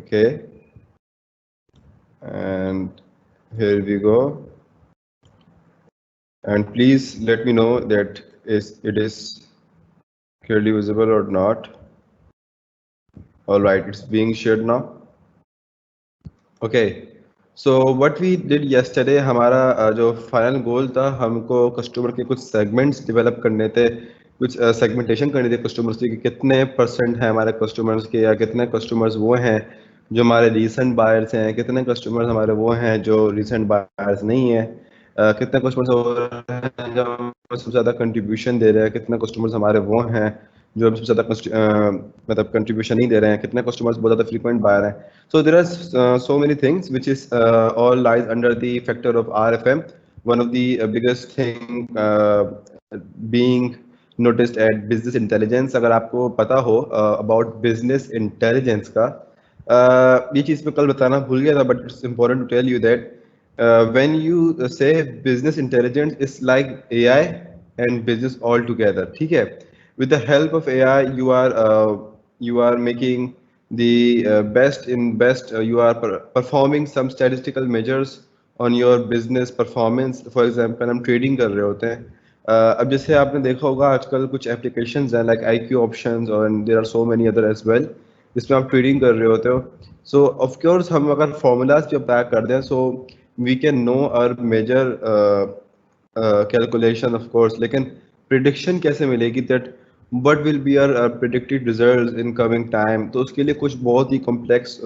Okay, and here we go. And please let me know that it is clearly visible or not. All right, it's being shared now. Okay, so what we did yesterday, हमारा जो final goal था, हमको customer के कुछ segments develop करने थे, कुछ segmentation करनी थी कस्टमर्स की कि कितने परसेंट हैं हमारे कस्टमर्स के, या कितने कस्टमर्स वो हैं जो हमारे रीसेंट बायर्स हैं, कितने कस्टमर्स हमारे वो हैं जो रीसेंट बायर्स नहीं हैं, कितने कस्टमर्स वो हैं जो सबसे ज़्यादा कंट्रीब्यूशन दे रहे हैं, कितने कस्टमर्स हमारे वो हैं जो सबसे ज़्यादा मतलब कंट्रीब्यूशन नहीं दे रहे हैं, कितने कस्टमर्स बहुत ज़्यादा फ्रीक्वेंट बायर हैं. So there are so many things which is all lies under the factor of RFM. One of the biggest thing being noticed at business intelligence. अगर आपको पता हो about business intelligence का, ये चीज़ मैं कल बताना भूल गया था, but it's important to tell you that when you say business intelligence is like AI and business all together. ठीक है? With the help of AI, you are making the best. You are performing some statistical measures on your business performance. For example, हम trading कर रहे होते हैं. अब जैसे आपने देखा होगा आजकल कुछ एप्लीकेशंस हैं लाइक IQ ऑप्शंस और there are so many other as well, जिसमें आप ट्रेडिंग कर रहे होते हो. सो ऑफ कोर्स हम अगर फॉर्मूलाज पे अप्लाई कर दें, सो वी कैन नो और मेजर कैलकुलेशन ऑफ कोर्स, लेकिन प्रिडिक्शन कैसे मिलेगी that what will be our predicted results in coming time. तो उसके लिए कुछ बहुत ही कॉम्प्लेक्स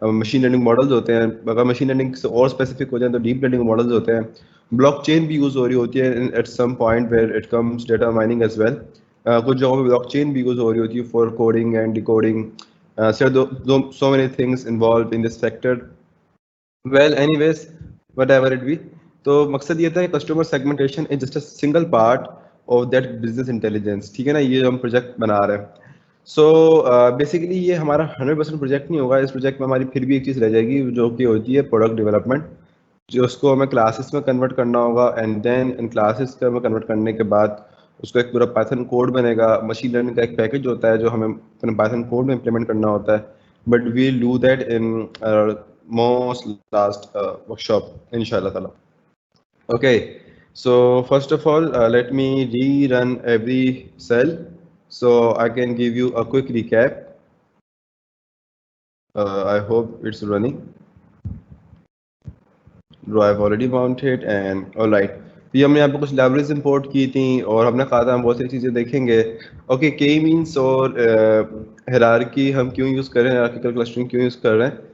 मशीन लर्निंग मॉडल्स होते हैं. अगर मशीन लर्निंग से और स्पेसिफिक हो जाए तो डीप लर्निंग मॉडल्स होते हैं. ब्लॉकचेन भी यूज़ हो रही होती है at some point where it comes data mining as well. कुछ जगहों पे ब्लॉकचेन भी यूज़ हो रही होती है for coding and decoding. So many things involved in this sector. Well, anyways, whatever it be. तो मकसद ये था कि customer segmentation is just a single part of that business intelligence. ठीक है ना, ये जो हम प्रोजेक्ट बना रहे हैं. सो बेसिकली ये हमारा 100% प्रोजेक्ट नहीं होगा. इस प्रोजेक्ट में हमारी फिर भी एक चीज़ रह जाएगी जो कि होती है प्रोडक्ट डेवलपमेंट, जो उसको हमें क्लासेस में कन्वर्ट करना होगा. एंड देन इन क्लासेस का हमें कन्वर्ट करने के बाद उसको एक पूरा पाइथन कोड बनेगा. मशीन लर्निंग का एक पैकेज होता है जो हमें अपने पाइथन कोड में इम्प्लीमेंट करना होता है. But we do that in most last workshop inshallah taala. Okay, so first of all let me rerun every cell so I can give you a quick recap. I hope it's running. I've already mounted and all right. तो ये हमने यहाँ पे कुछ libraries import की थी और हमने कहा था हम बहुत सारी चीज़ें देखेंगे. ओके, के मीन्स और हायरार्की हम क्यों यूज़ कर रहे हैं, हायरार्किकल क्लस्टरिंग क्यों यूज़ कर रहे हैं.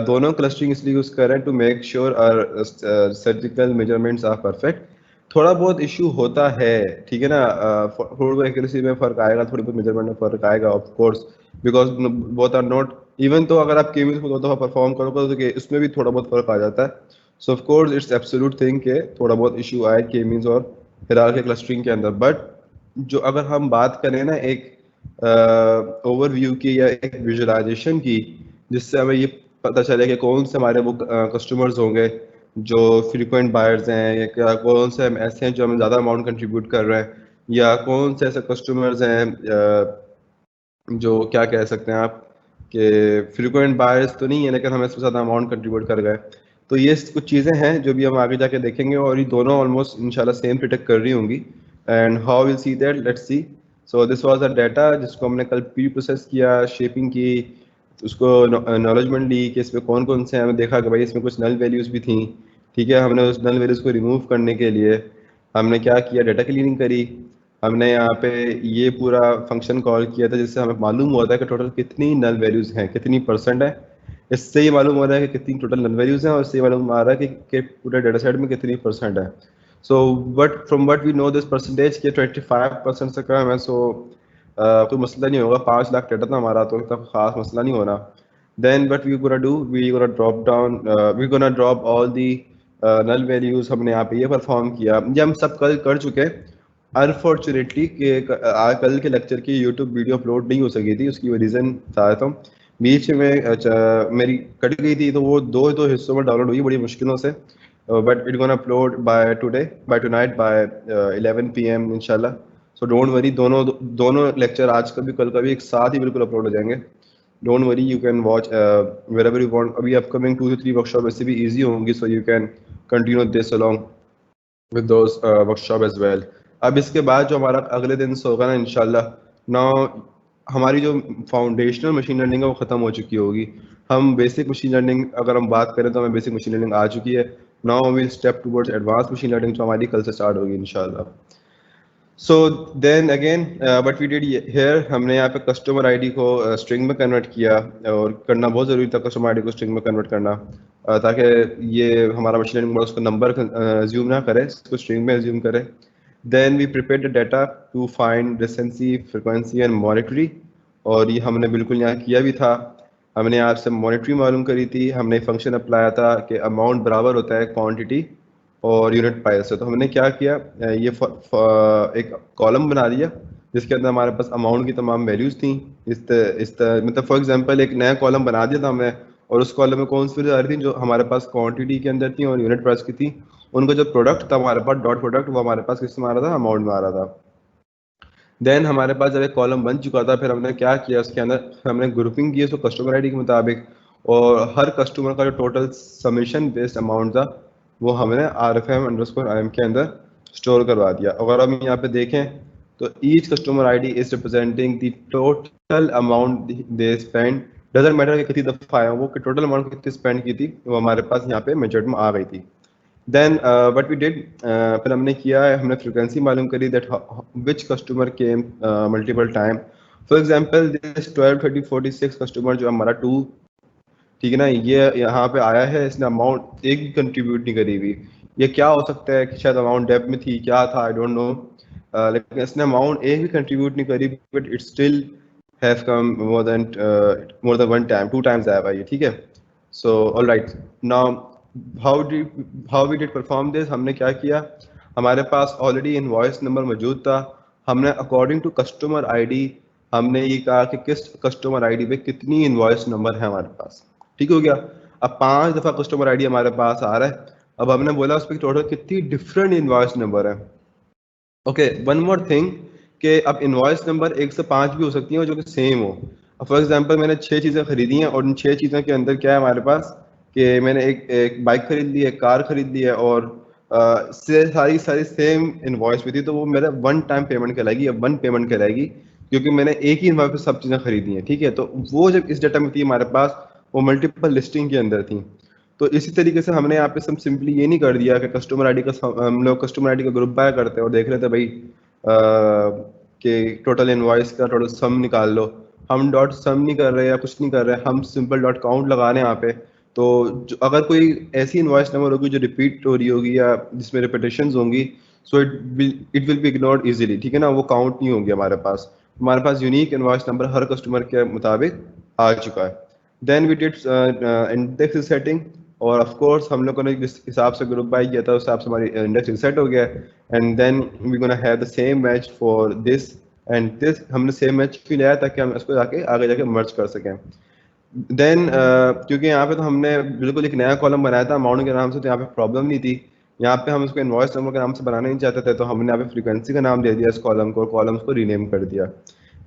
दोनों क्लस्टरिंग इसलिए यूज़ कर रहे हैं to make sure our statistical measurements are perfect. थोड़ा बहुत इशू होता है, ठीक है ना, थोड़ी बहुत एक्यूरेसी में फ़र्क आएगा, थोड़ी बहुत मेजरमेंट में फ़र्क आएगा of course, because both are not even. तो अगर आप के मीन्स को दो दफ़ा परफॉर्म करोगे तो उसमें भी थोड़ा बहुत फ़र्क आ जाता है. सो of course it's absolute thing के थोड़ा बहुत इशू आए के मीन्स और हायरार्की क्लस्टरिंग के अंदर. बट जो अगर हम बात करें ना एक ओवरव्यू की या एक विजुअलाइजेशन की, जिससे हमें ये पता चले कि कौन से हमारे वो कस्टमर्स होंगे जो फ्रीक्वेंट बायर्स हैं, या क्या कौन से हम ऐसे हैं जो हमें ज़्यादा अमाउंट कंट्रीब्यूट कर रहे हैं, या कौन से ऐसे कस्टमर्स हैं जो क्या कह सकते हैं आप कि फ्रीक्वेंट बायर्स तो नहीं है लेकिन हमें सबसे ज़्यादा अमाउंट कंट्रीब्यूट कर गए. तो ये कुछ चीज़ें हैं जो भी हम आगे जाके देखेंगे और ये दोनों ऑलमोस्ट इंशाल्लाह सेम प्रिडिक्ट कर रही होंगी. And how will see that, let's see. So this was a data जिसको हमने कल प्री प्रोसेस किया, शेपिंग की, उसको नॉलेजमेंट ली कि इसमें कौन कौन से, हमें देखा कि भाई इसमें कुछ नल वैल्यूज़ भी थी. ठीक है, हमने उस नल वैल्यूज़ को रिमूव करने के लिए हमने क्या किया, डाटा क्लीनिंग करी. हमने यहाँ पे ये पूरा फंक्शन कॉल किया था जिससे हमें मालूम होता है कि टोटल कितनी नल वैल्यूज़ हैं, कितनी परसेंट है. इससे ये मालूम हो रहा है कि कितनी टोटल नल वैल्यूज़ हैं और इससे ये मालूम आ रहा है कि पूरे डाटा सेट में कितनी परसेंट है. So but from what we know this percentage के 25% से कम है. सो कोई मसला नहीं होगा. 5 लाख डाटा था हमारा, तो इतना खास मसला नहीं होना. Then what we gonna do, we gonna drop down, we gonna drop all the null values. हमने यहाँ पे ये परफॉर्म किया, ये हम सब कल कर चुके हैं. अनफॉर्चुनेटली कि कल के लेक्चर की यूट्यूब वीडियो अपलोड नहीं हो सकी थी, उसकी रीज़न था तो बीच में मेरी कट गई थी, तो वो दो हिस्सों में डाउनलोड हुई बड़ी मुश्किलों से. But it gonna upload by today, by tonight, by 11 PM इंशाल्लाह. सो डोंट वरी, दोनों लेक्चर आज का भी कल का भी एक साथ ही बिल्कुल अपलोड हो जाएंगे. Don't worry, you can watch wherever you want. अभी अपकमिंग 2 से 3 वर्कशॉप वैसे भी इजी होंगी, so you can continue this along with those workshop as well. अब इसके बाद जो हमारा अगले दिन से होगा ना इंशाल्लाह, नाउ हमारी जो फाउंडेशनल मशीन लर्निंग है वो ख़त्म हो चुकी होगी। हम बेसिक मशीन लर्निंग अगर हम बात करें तो हमें बेसिक मशीन लर्निंग आ चुकी है। Now will step towards advance machine learning, जो हमारी कल से स्टार्ट होगी इंशाल्लाह। So then again but we did here, हमने यहाँ पे कस्टमर आईडी को स्ट्रिंग में कन्वर्ट किया, और करना बहुत ज़रूरी था कस्टमर आईडी को स्ट्रिंग में कन्वर्ट करना, ताकि ये हमारा मशीन लर्निंग मॉडल उसको नंबर अज्यूम ना करे, इसको स्ट्रिंग में अज्यूम करे। Then we prepare the data to find recency, frequency and monetary, और ये हमने बिल्कुल यहाँ किया भी था। हमने यहाँ से मॉनिटरी मालूम करी थी, हमने फंक्शन अप्लाया था कि अमाउंट बराबर होता है क्वांटिटी और यूनिट प्राइस से। तो हमने क्या किया, ये एक कॉलम बना दिया जिसके अंदर हमारे पास अमाउंट की तमाम वैल्यूज थी। मतलब फॉर एग्जांपल एक नया कॉलम बना दिया था हमने, और उस कॉलम में कौन सी वैल्यू आ रही थी, जो हमारे पास क्वांटिटी के अंदर थी और यूनिट प्राइस की थी। उनका जो प्रोडक्ट था हमारे पास, डॉट प्रोडक्ट, वो हमारे पास किस में आ रहा था, अमाउंट में आ रहा था। देन हमारे पास जब एक कॉलम बन चुका था, फिर हमने क्या किया, उसके अंदर हमने ग्रुपिंग की उसको कस्टमर आईडी के मुताबिक, और हर कस्टमर का जो टोटल सबमिशन बेस्ड अमाउंट था वो हमने RFM_IM के अंदर स्टोर करवा दिया। अगर हम यहाँ पे देखें तो each customer ID is representing the total amount they spend, doesn't matter कि कितनी दफ़ा आया वो, कि टोटल अमाउंट कितनी स्पेंड की थी वो हमारे पास यहाँ पे मेजर्ड में आ गई थी। देन व्हाट वी डिड, फिर हमने किया है, हमने फ्रिक्वेंसी मालूम करी that which customer came multiple time. For example this 12 30 46 customer जो हमारा 2, ठीक है ना, ये यहाँ पे आया है, इसने अमाउंट एक भी कंट्रीब्यूट नहीं करी हुई। ये क्या हो सकता है कि शायद अमाउंट डेप में थी, क्या था, आई डोंट नो, लेकिन इसने अमाउंट एक भी कंट्रीब्यूट नहीं करी, but it still have come more than one time, 2 times आया भाई ये, ठीक है। So alright, now how we did perform this, हमने क्या किया, हमारे पास ऑलरेडी इनवॉइस नंबर मौजूद था। हमने अकॉर्डिंग टू कस्टमर आईडी हमने ये कहा कि किस कस्टमर आईडी पे कितनी इनवॉइस नंबर है हमारे पास, ठीक हो गया। अब 5 दफ़ा कस्टमर आईडी हमारे पास आ रहा है, अब हमने बोला उस पर टोटल कितनी डिफरेंट इनवॉइस नंबर है। ओके, वन मोर थिंग, कि अब इनवॉइस नंबर 1 से 5 भी हो सकती हैं जो कि सेम हो। अब फॉर एग्जांपल मैंने 6 चीज़ें खरीदी हैं, और उन 6 चीज़ों के अंदर क्या है हमारे पास, कि मैंने एक बाइक खरीद ली है, कार खरीद ली है, और से सारी सारी सेम इनवॉइस भी थी, तो वो मेरा वन टाइम पेमेंट कहलाएगी या वन पेमेंट कहलाएगी, क्योंकि मैंने एक ही इनवॉइस पे सब चीज़ें खरीदी हैं, ठीक है। तो वो जब इस डाटा में थी हमारे पास, वो मल्टीपल लिस्टिंग के अंदर थी। तो इसी तरीके से हमने यहाँ पे सब सिंपली ये नहीं कर दिया कि कस्टमर आईडी का हम लोग कस्टमर आईडी का ग्रुप बाय करते हैं और देख लेते भाई कि टोटल इनवॉइस का टोटल सम निकाल लो। हम डॉट सम नहीं कर रहे या कुछ नहीं कर रहे, हम सिंपल डॉट काउंट लगा रहे हैं यहाँ पे। तो अगर कोई ऐसी इनवॉइस नंबर होगी जो रिपीट हो रही होगी या जिसमें रिपीटेशंस होंगी, सो it will be ignored easily, ठीक है ना, वो काउंट नहीं होंगे हमारे पास। हमारे पास यूनिक इनवॉइस नंबर हर कस्टमर के मुताबिक आ चुका है। Then we did index setting, और ऑफ कोर्स हम लोगों ने जिस हिसाब से ग्रुप बाय किया था उस हिसाब से हमारी इंडेक्स सेट हो गया। And then we gonna have the same match for this and this, हमने सेम मैच क्यों लिया ताकि हम इसको जाके आगे जाके मर्ज कर सकें। देन क्योंकि यहाँ पे तो हमने बिल्कुल एक नया कॉलम बनाया था अमाउंट के नाम से, तो यहाँ पे प्रॉब्लम नहीं थी। यहाँ पे हम इसको इनवॉइस नंबर के नाम से बनाना नहीं चाहते थे, तो हमने यहाँ पे फ्रीक्वेंसी का नाम दे दिया इस कॉलम को, कॉलम्स को रीनेम कर दिया।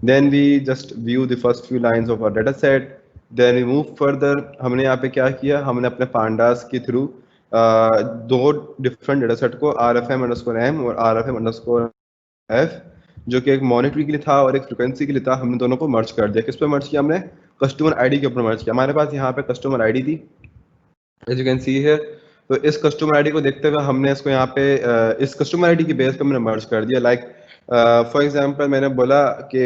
Then we just view the first few lines of our data set, then we move further. हमने यहाँ पे क्या किया, हमने अपने पांडास के थ्रू दो डिफरेंट डाटा सेट को RFM_M और RFM_F, जो कि एक मॉनिटरी के लिए था और एक फ्रिक्वेंसी के लिए था, हमने दोनों को मर्ज कर दिया। किस पे मर्ज किया हमने, कस्टमर आईडी के ऊपर मर्ज किया। हमारे पास यहाँ पे कस्टमर आईडी थी as you can see here, तो इस कस्टमर आईडी को देखते हुए हमने इसको यहाँ पे इस कस्टमर आईडी की बेस पे हमने मर्ज कर दिया। लाइक फॉर एग्जांपल मैंने बोला कि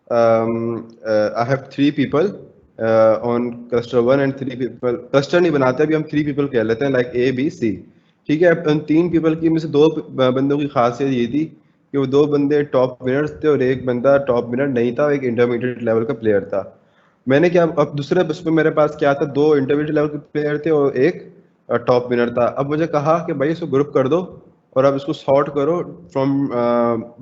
I have 3 people on cluster 1 and 3 people, cluster नहीं बनाते अभी हम 3 पीपल कह लेते हैं, लाइक A B C, ठीक है। उन 3 पीपल की में से 2 बंदों की खासियत ये थी कि वो 2 बंदे टॉप विनर्स थे और एक बंदा टॉप विनर नहीं था, एक इंटरमीडिएट लेवल का प्लेयर था। मैंने क्या, अब दूसरे उसमें मेरे पास क्या था, 2 इंटरमीडिएट लेवल के प्लेयर थे और एक टॉप विनर था। अब मुझे कहा कि भाई इसको ग्रुप कर दो और अब इसको सॉर्ट करो फ्रॉम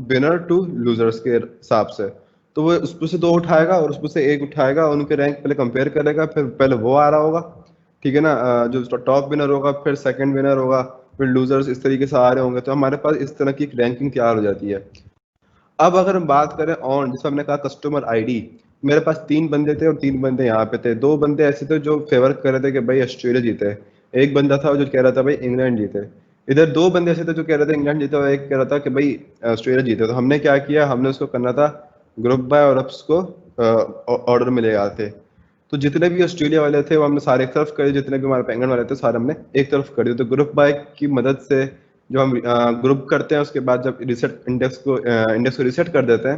विनर टू लूजर्स के हिसाब से। तो वो उसमें से 2 उठाएगा और उसमें से एक उठाएगा, उनके रैंक पहले कंपेयर करेगा, फिर पहले वो आ रहा होगा, ठीक है ना, जो टॉप विनर होगा, फिर सेकंड विनर होगा, फिर लूजर्स, इस तरीके से आ रहे होंगे। तो हमारे पास इस तरह की एक रैंकिंग तैयार हो जाती है। अब अगर हम बात करें ऑन, जैसे हमने कहा कस्टमर आईडी, मेरे पास 3 बंदे थे और 3 बंदे यहाँ पे थे। 2 बंदे ऐसे थे जो फेवर कर रहे थे कि भाई ऑस्ट्रेलिया जीते, एक बंदा था जो कह रहा था भाई इंग्लैंड जीते। इधर 2 बंदे ऐसे थे जो कह रहे थे इंग्लैंड जीते और एक कह रहा था कि भाई ऑस्ट्रेलिया जीते। तो हमने क्या किया, हमने उसको करना था ग्रुप बाय और अब उसको ऑर्डर में ले आए थे। तो जितने भी ऑस्ट्रेलिया वाले थे वो हमने सारे एक तरफ कर, जितने भी हमारे पेंगन वाले थे सारे हमने एक तरफ कर दिए। तो ग्रुप बाय की मदद से जो हम ग्रुप करते हैं उसके बाद जब रिसेट इंडेक्स को रिसेट कर देते हैं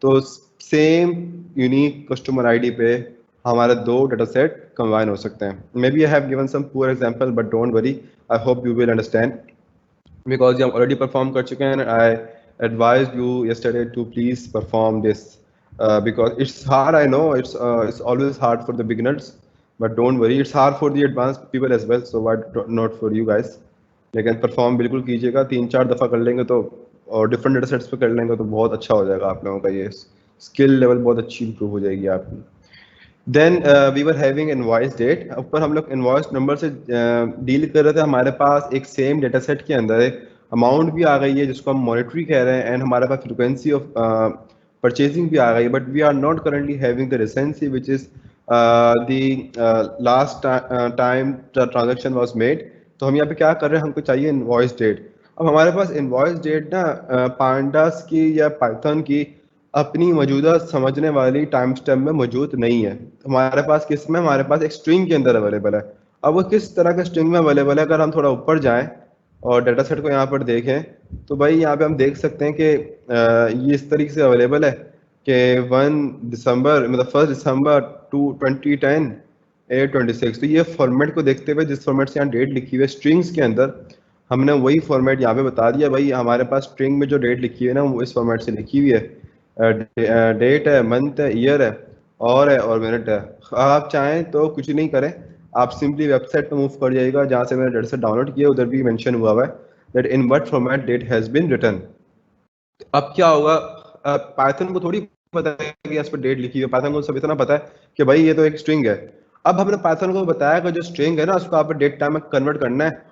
तो सेम यूनिक कस्टमर आईडी पे हमारे 2 डेटा सेट कंबाइन हो सकते हैं। May be I have given some poor example but don't worry, I hope you will understand because you have already performed कर चुके हैं। I advised you yesterday to please perform this because it's hard. I know it's always hard for the beginners, but don't worry, it's hard for the advanced people as well. So why not for you guys? लेकिन perform बिल्कुल कीजिएगा, 3-4 दफ़ा कर लेंगे तो और different data sets पे कर लेंगे तो बहुत अच्छा हो जाएगा आप लोगों का, ये स्किल लेवल बहुत अच्छी इंप्रूव हो जाएगी आपकी। Then we were having invoice date, ऊपर हम लोग इनवॉइस नंबर से डील कर रहे थे। हमारे पास एक सेम डेटा सेट के अंदर एक अमाउंट भी आ गई है जिसको हम मॉनिटरी कह रहे हैं एंड हमारे पास फ्रिक्वेंसी ऑफ परचेजिंग भी आ गई है, but we are not currently having the recency which is the last time transaction was made. तो हम यहाँ पे क्या कर रहे हैं, हमको चाहिए इनवॉइस डेट। अब हमारे पास इनवॉइस डेट ना पांडास की या पाइथन की अपनी मौजूदा समझने वाली टाइम स्टैम्प में मौजूद नहीं है। हमारे पास किस में, हमारे पास एक स्ट्रिंग के अंदर अवेलेबल है। अब वो किस तरह के स्ट्रिंग में अवेलेबल है, अगर हम थोड़ा ऊपर जाएं और डाटा सेट को यहाँ पर देखें तो भाई यहाँ पे हम देख सकते हैं कि ये इस तरीके से अवेलेबल है कि 1 दिसंबर मतलब 1 दिसंबर 2010 8:26। तो ये फॉर्मेट को देखते हुए जिस फॉर्मेट से यहाँ डेट लिखी हुई है स्ट्रिंग्स के अंदर, हमने वही फॉर्मेट यहाँ पे बता दिया। भाई हमारे पास स्ट्रिंग में जो डेट लिखी हुई है ना वो इस फॉर्मेट से लिखी हुई है, डेट है, मंथ है, ईयर है और मिनट है। आप चाहें तो कुछ नहीं करें, आप सिंपली वेबसाइट पे मूव कर जाइएगा जहाँ से मैंने डेटा सेट डाउनलोड किया, उधर भी मेंशन हुआ है that in what format date has been written. अब क्या होगा, पाइथन को थोड़ी पता है कि इस पर डेट लिखी है, पाइथन को सब इतना पता है कि भाई ये तो एक स्ट्रिंग है। अब हमने पाइथन को बताया कि जो स्ट्रिंग है ना उसको आप डेट टाइम में कन्वर्ट करना है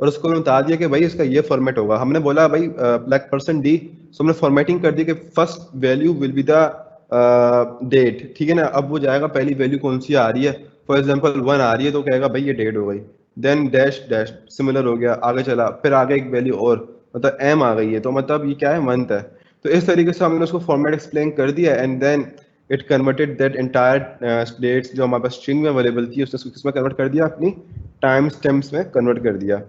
और उसको हमने बता दिया कि भाई इसका ये फॉर्मेट होगा। हमने बोला भाई ब्लैक परसेंट डी, सो हमने फॉर्मेटिंग कर दी कि first value will be the date, ठीक है ना। अब वो जाएगा पहली वैल्यू कौन सी आ रही है, फॉर एग्जांपल 1 आ रही है तो कहेगा भाई ये डेट हो गई, देन डैश डैश सिमिलर हो गया, आगे चला, फिर आगे एक वैल्यू और मतलब एम आ गई है तो मतलब ये क्या है, मंथ है। तो इस तरीके से हमने उसको फॉर्मेट एक्सप्लेन कर दिया and then it converted that entire dates जो हमारे पास स्ट्रिंग में अवेलेबल थी उसने किसमें कन्वर्ट कर दिया, अपनी टाइम स्टैम्प्स में कन्वर्ट कर दिया।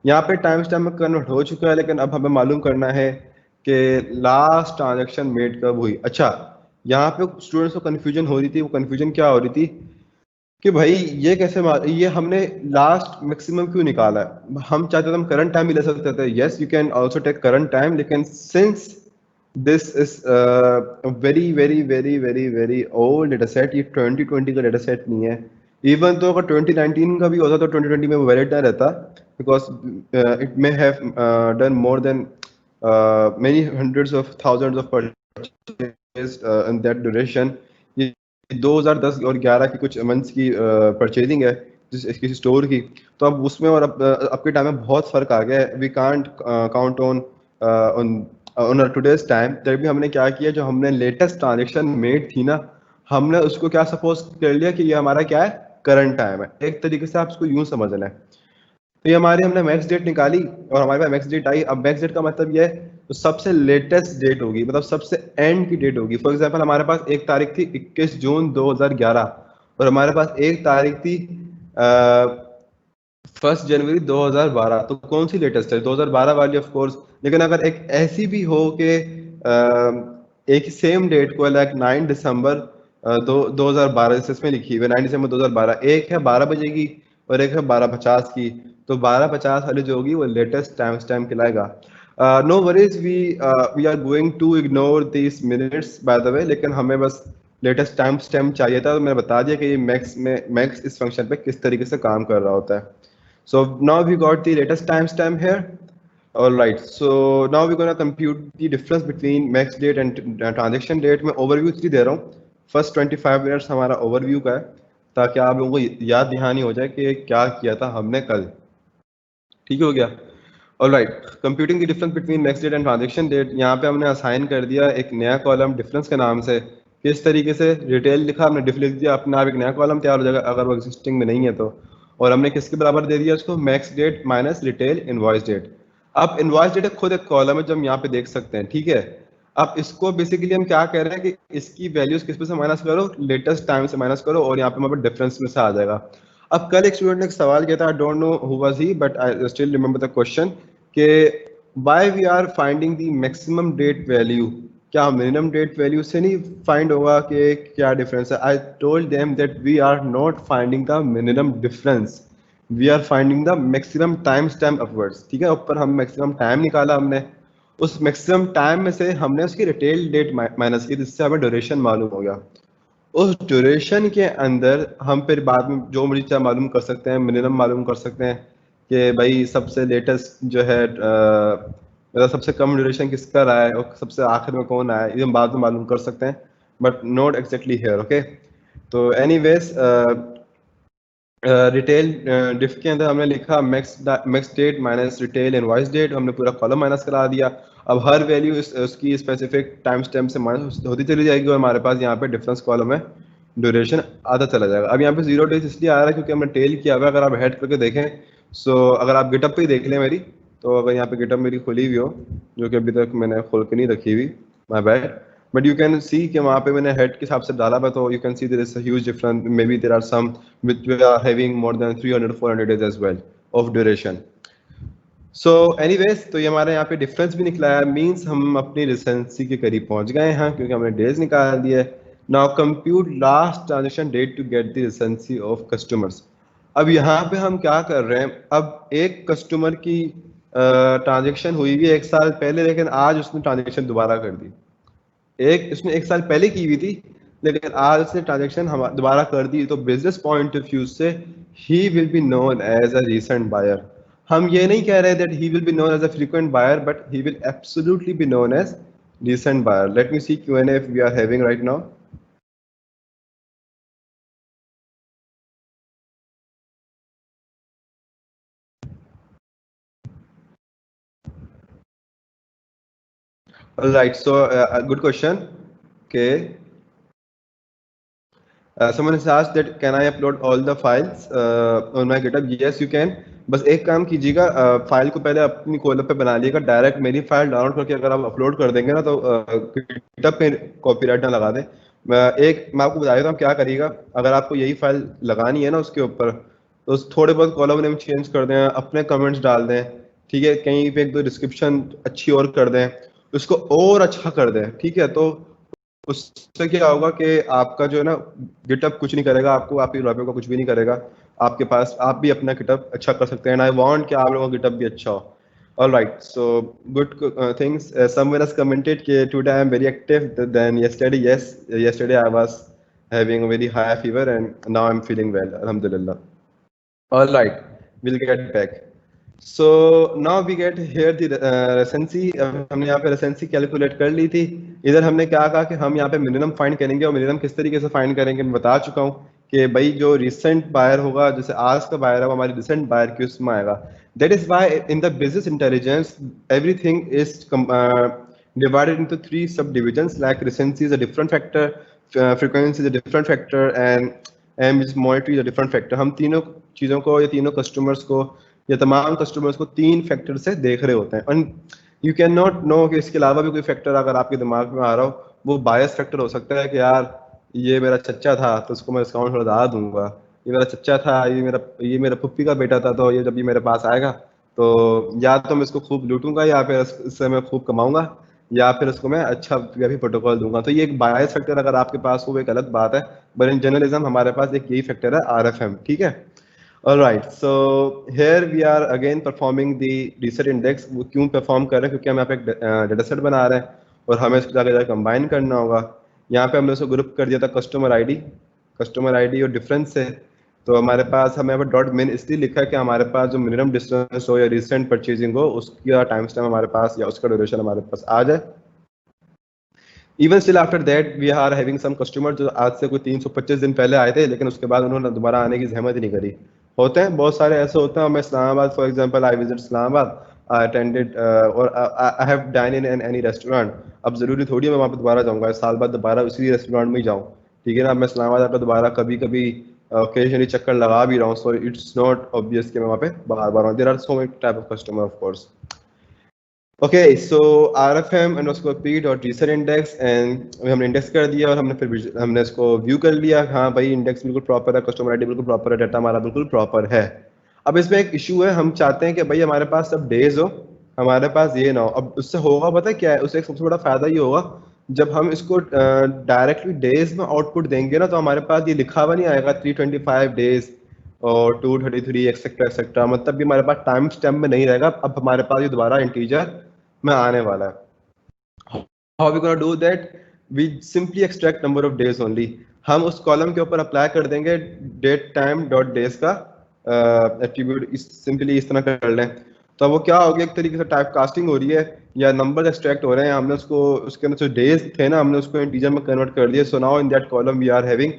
यहाँ पे टाइम स्टैम्प में कन्वर्ट हो चुका है, लेकिन अब हमें मालूम करना है कि लास्ट ट्रांजैक्शन मेड कब हुई। अच्छा, यहाँ पे स्टूडेंट्स को कंफ्यूजन हो रही थी, वो कंफ्यूजन क्या हो रही थी कि भाई ये कैसे ये हमने लास्ट मैक्सिमम क्यों निकाला है। हम चाहते थे हम करंट टाइम भी ले सकते थे, yes you can also take current time, लेकिन since this is very very very very very old data set, ये 2020 का डेटा सेट नहीं है। इवन तो अगर 2019 का भी होता तो 2020 में वो वैलिड ना रहता, because it may have done more than many hundreds of thousands of purchases in that duration। ये 2010 और 11 की कुछ मंथ्स की परचेजिंग है किसी स्टोर की, तो अब उसमें और अब के टाइम में बहुत फर्क आ गया है। We can't count on today's time. तभी हमने क्या किया, जो हमने लेटेस्ट ट्रांजेक्शन मेड थी ना, हमने उसको क्या सपोज कर लिया कि ये हमारा क्या है, करंट टाइम है। एक तरीके से आप इसको यूं समझना है। तो ये हमारी हमने मैक्स डेट निकाली और हमारे पास मैक्स डेट आई। अब मैक्स डेट का मतलब ये है तो सबसे लेटेस्ट डेट होगी, मतलब सबसे एंड की डेट होगी। फॉर एग्जांपल हमारे पास एक तारीख थी 21 जून 2011 और हमारे पास एक तारीख थी 1 जनवरी 2012। तो कौन सी लेटेस्ट है, 2012 वाली ऑफ कोर्स। लेकिन अगर एक ऐसी भी हो कि एक ही सेम डेट को लाइक 9 दिसंबर 2012 जैसे इसमें लिखी हुई है 9 दिसंबर 2012, एक है 12 बजे की और एक है 12:50 की, तो 12:50 वाली जो होगी वो लेटेस्ट टाइम स्टैम्प कहलाएगा। No worries, we are going to ignore this minutes by the way, लेकिन हमें बस लेटेस्ट टाइम स्टैम्प चाहिए था। तो मैंने बता दिया कि ये मैक्स इस फंक्शन पे किस तरीके से काम कर रहा होता है। So now we got the latest timestamp here. All right. So now we're gonna compute the difference between max date and transaction date. मैं overview 3 दे रहा हूँ। First 25 minutes हमारा overview का है, ताकि आप लोगों को याद दहानी हो जाए कि क्या किया था हमने कल। ठीक हो गया? All right. Computing the difference between max date and transaction date. यहाँ पे हमने assign कर दिया एक नया कॉलम difference के नाम से किस तरीके से रिटेल लिखा, हमने डिफ लिख दिया, अपना आप एक नया कॉलम तैयार हो जाएगा अगर वो एग्जिस्टिंग में नहीं है तो। और हमने किसके बराबर दे दिया उसको, max date minus retail invoice date. अब इनवॉइस डेट खुद एक कॉलम है जो हम यहाँ पे देख सकते हैं, ठीक है। अब इसको बेसिकली हम क्या कह रहे हैं कि इसकी वैल्यूज किस पे से माइनस करो, लेटेस्ट टाइम से माइनस करो, और यहाँ पे हमारे डिफरेंस में से आ जाएगा। अब कल एक स्टूडेंट ने एक सवाल किया था, I don't know who was he but I still remember the question, कि why we are finding the maximum date value, क्या मिनिमम डेट वैल्यू से नहीं फाइंड होगा कि क्या डिफरेंस है। I told them that we are not finding the minimum difference, we are finding the maximum time stamp upwards, ठीक है। ऊपर हम मैक्सिमम टाइम निकाला हमने, उस मैक्सिमम टाइम में से हमने उसकी रिटेल डेट माइनस की, जिससे हमें ड्यूरेशन मालूम हो गया। उस ड्यूरेशन के अंदर हम फिर बाद में जो मर्जी चाहे मालूम कर सकते हैं, मिनिमम मालूम कर सकते हैं कि भाई सबसे लेटेस्ट जो है मतलब सबसे कम ड्यूरेशन किसका रहा है और सबसे आखिर में कौन आया है, ये हम बाद में मालूम कर सकते हैं, but not exactly here, okay. तो एनीवेज रिटेल डिफ के अंदर हमने लिखा max max date minus retail invoice date, हमने पूरा कॉलम माइनस करा दिया। अब हर वैल्यू उसकी स्पेसिफिक टाइम स्टैम्प से माइनस होती चली जाएगी और हमारे पास यहाँ पे डिफरेंस कॉलम है, ड्यूरेशन आधा चला जाएगा। अब यहाँ पे 0 डेज इसलिए आ रहा है क्योंकि हमने टेल किया हुआ है। अगर आप हेड करके देखें, सो अगर आप गिटअप पे ही देख लें मेरी, तो अगर यहाँ पे गिटअप मेरी खुली हुई हो, जो कि अभी तक मैंने खोल के नहीं रखी हुई, my bad, but you can सी कि वहाँ पे मैंने हेड के हिसाब से डाला हुआ, तो you can see there is a huge difference, may be there are some which we are having more than 300 400 days as well of duration. So anyways, तो ये हमारे यहाँ पे डिफरेंस भी निकला है, मींस हम अपनी रिसेंसी के करीब पहुंच गए हैं क्योंकि हमने डेज निकाल दिए। Now compute last transaction date to get the recency of customers. अब यहाँ पे हम क्या कर रहे हैं, अब एक कस्टमर की ट्रांजेक्शन हुई हुई 1 साल पहले, लेकिन आज उसने ट्रांजेक्शन दोबारा कर दी। एक उसने 1 साल पहले की हुई थी लेकिन आज उसने ट्रांजेक्शन हम दोबारा कर दी, तो बिजनेस पॉइंट ऑफ व्यू से he will be known as a recent buyer. हम ये नहीं कह रहे that he will be known as a frequent buyer, but he will absolutely be known as recent buyer. Let me see Q&A if we are having right now. All right, so a good question. Okay. Someone has asked that can I upload all the files on my GitHub? Yes, you can. बस एक काम कीजिएगा, file को पहले अपनी column पे बना लीजिएगा, डायरेक्ट मेरी फाइल डाउनलोड करके अगर आप अपलोड कर देंगे ना तो GitHub पे कॉपीराइट ना लगा दें। मैं आपको बता देता हूँ क्या करिएगा। अगर आपको यही फाइल लगानी है ना उसके ऊपर, तो थोड़े बहुत कॉलम नेम चेंज कर दें, अपने कमेंट्स डाल दें, ठीक है, कहीं पे एक दो डिस्क्रिप्शन अच्छी और कर दें, उसको और अच्छा कर दें, ठीक है। तो उससे क्या होगा कि आपका जो है ना गिटअप कुछ नहीं करेगा, आपको आपकी डेवलपर को कुछ भी नहीं करेगा, आपके पास आप भी अपना गिटअप अच्छा कर सकते हैं। एंड आई वांट कि आप लोगों का गिटअप भी अच्छा हो। All right, so good things. Someone has commented that today I am very active than yesterday. Yes, yesterday I was having a very high fever and now I'm feeling well. Alhamdulillah. All right, we'll get back. So now we get here the recency. अब हमने यहाँ पे recency calculate कर ली थी। इधर हमने क्या कहा कि हम यहाँ पे मिनिमम फाइंड करेंगे, और मिनिमम किस तरीके से फाइंड करेंगे मैं बता चुका हूँ कि भाई जो रिसेंट बायर होगा, जैसे आज का बायर है वो हमारी रिसेंट बायर की उसमें आएगा। That is why in the business intelligence everything is divided into 3 subdivisions, like recency is a different factor, frequency is a different factor, and M is monetary is a different factor. हम तीनों चीज़ों को या तीनों customers को या तमाम customers को 3 फैक्टर से देख रहे होते हैं। And you can not know कि इसके अलावा भी कोई फैक्टर अगर आपके दिमाग में आ रहा हो, वो बायस फैक्टर हो सकता है कि यार ये मेरा चच्चा था तो उसको मैं डिस्काउंट थोड़ा ज़्यादा दूंगा, ये मेरा चच्चा था, ये मेरा पुप्पी का बेटा था, तो ये जब ये मेरे पास आएगा तो या तो मैं इसको खूब लूटूंगा या फिर इससे मैं खूब कमाऊंगा या फिर उसको मैं अच्छा भी प्रोटोकॉल दूंगा। तो ये एक बायस फैक्टर अगर आपके पास हो वो एक अलग बात है, बट इन जर्नलिज्म हमारे पास एक यही फैक्टर है, RFM, ठीक है। All right, so here we are again performing the reset index. वो क्यों परफॉर्म कर रहे हैं, क्योंकि हम यहाँ पे एक डेटा सेट बना रहे हैं और हमें इसको जाकर कंबाइन करना होगा। यहाँ पे हमने उसको ग्रुप कर दिया था कस्टमर आईडी और डिफरेंस से। तो हमारे पास हमें यहाँ पे डॉट मिन इसलिए लिखा है कि हमारे पास जो मिनिमम डिस्टेंस हो या रिसेंट परचेजिंग हो उसका टाइम स्टैम्प हमारे पास या उसका ड्यूरेशन हमारे पास आ जाए। Even still after that we are having some customer जो आज से कोई 325 दिन पहले आए थे, लेकिन उसके बाद उन्होंने दोबारा आने की जहमत ही नहीं करी। होते हैं बहुत सारे ऐसे होते हैं। मैं Islamabad for example I visit Islamabad, I attended और I have dine in any restaurant. अब ज़रूरी थोड़ी है मैं वहाँ पे दोबारा जाऊँगा, साल बाद दोबारा उसी रेस्टोरेंट में ही जाऊँ, ठीक है ना। मैं इस्लामाबाद पे दोबारा कभी कभी ओकेजनली चक्कर लगा भी रहा हूँ, सो इट्स नॉट ऑब्वियस कि मैं वहाँ पे बार बार आऊँ। There are so many type of customer of course. Okay so RFM underscore P dot reset index, and हमने इंडेक्स कर दिया और हमने फिर हमने इसको व्यू कर लिया। हाँ भाई इंडेक्स बिल्कुल प्रॉपर है, कस्टमर आईडी बिल्कुल प्रॉपर है, डाटा हमारा बिल्कुल प्रॉपर है। अब इसमें एक इशू है, हम चाहते हैं कि भाई हमारे पास सब डेज हो, हमारे पास ये ना हो। अब उससे होगा पता है क्या है, उससे एक सबसे बड़ा फायदा ये होगा, जब हम इसको डायरेक्टली डेज में आउटपुट देंगे ना, तो हमारे पास ये लिखा हुआ नहीं आएगा 325 डेज और 233 एक्सेट्रा एक्सेट्रा, मतलब भी हमारे पास टाइम स्टैम्प में नहीं रहेगा। अब हमारे पास ये दोबारा इंटीजर में आने वाला है। How we gonna do that, we simply extract number of days only. हम उस कॉलम के ऊपर अप्लाई कर देंगे डेट टाइम डॉट डेज का एट्रीब्यूट, सिंपली इस तरह कर लें। तो वो क्या हो गया, एक तरीके से टाइप कास्टिंग हो रही है या नंबर एक्सट्रैक्ट हो रहे हैं। हमने उसको उसके अंदर जो डेज थे ना, हमने उसको इंटीजर में कन्वर्ट कर दिया। So now in that column we are having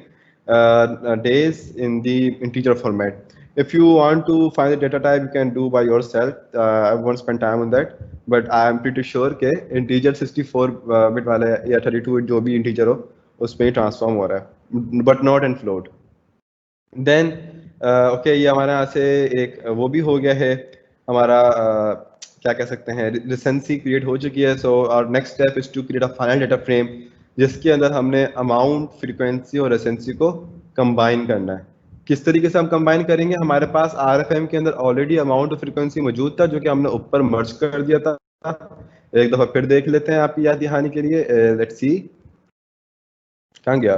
days in the integer format. If you want to find the data type, you can do by yourself. I won't spend time on that, but I am pretty sure कि integer 64 bit वाले या 32 bit जो भी integer हो उसमें ही transform हो रहा है, but not in float. Then okay, ये हमारे यहाँ से एक वो भी हो गया है, हमारा क्या कह सकते हैं, recency create हो चुकी है। So our next step is to create a final data frame जिसके अंदर हमने अमाउंट, फ्रीक्वेंसी और recency को कंबाइन करना है। किस तरीके से हम कंबाइन करेंगे, हमारे पास RFM के अंदर ऑलरेडी अमाउंट और फ्रीक्वेंसी मौजूद था जो कि हमने ऊपर मर्ज कर दिया था। एक दफा फिर देख लेते हैं आपकी याद दहानी के लिए। लेट्स सी, कहाँ गया,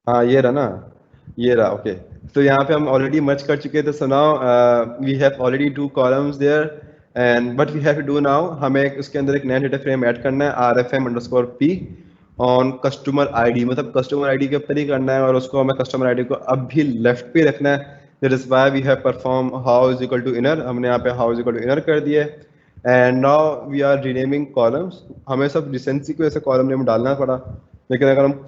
हाँ ये रहा ना, ये रहा। ओके तो यहाँ पे हम ऑलरेडी मर्ज कर चुके थे। So now we have already 2 columns there, and what we have to do now, हमें उसके अंदर एक नया डेटा फ्रेम ऐड करना है, RFM underscore P on customer ID, मतलब कस्टमर आईडी के ऊपर ही करना है और उसको हमें कस्टमर आईडी को अब भी लेफ्ट पे रखना है। That is why we have perform how is equal to inner, हमने यहाँ पे how is equal to inner कर दिया है। And now we are renaming columns. हमें सब रिसेंसी को ऐसे कॉलम नेम डालना पड़ा, लेकिन अगर हम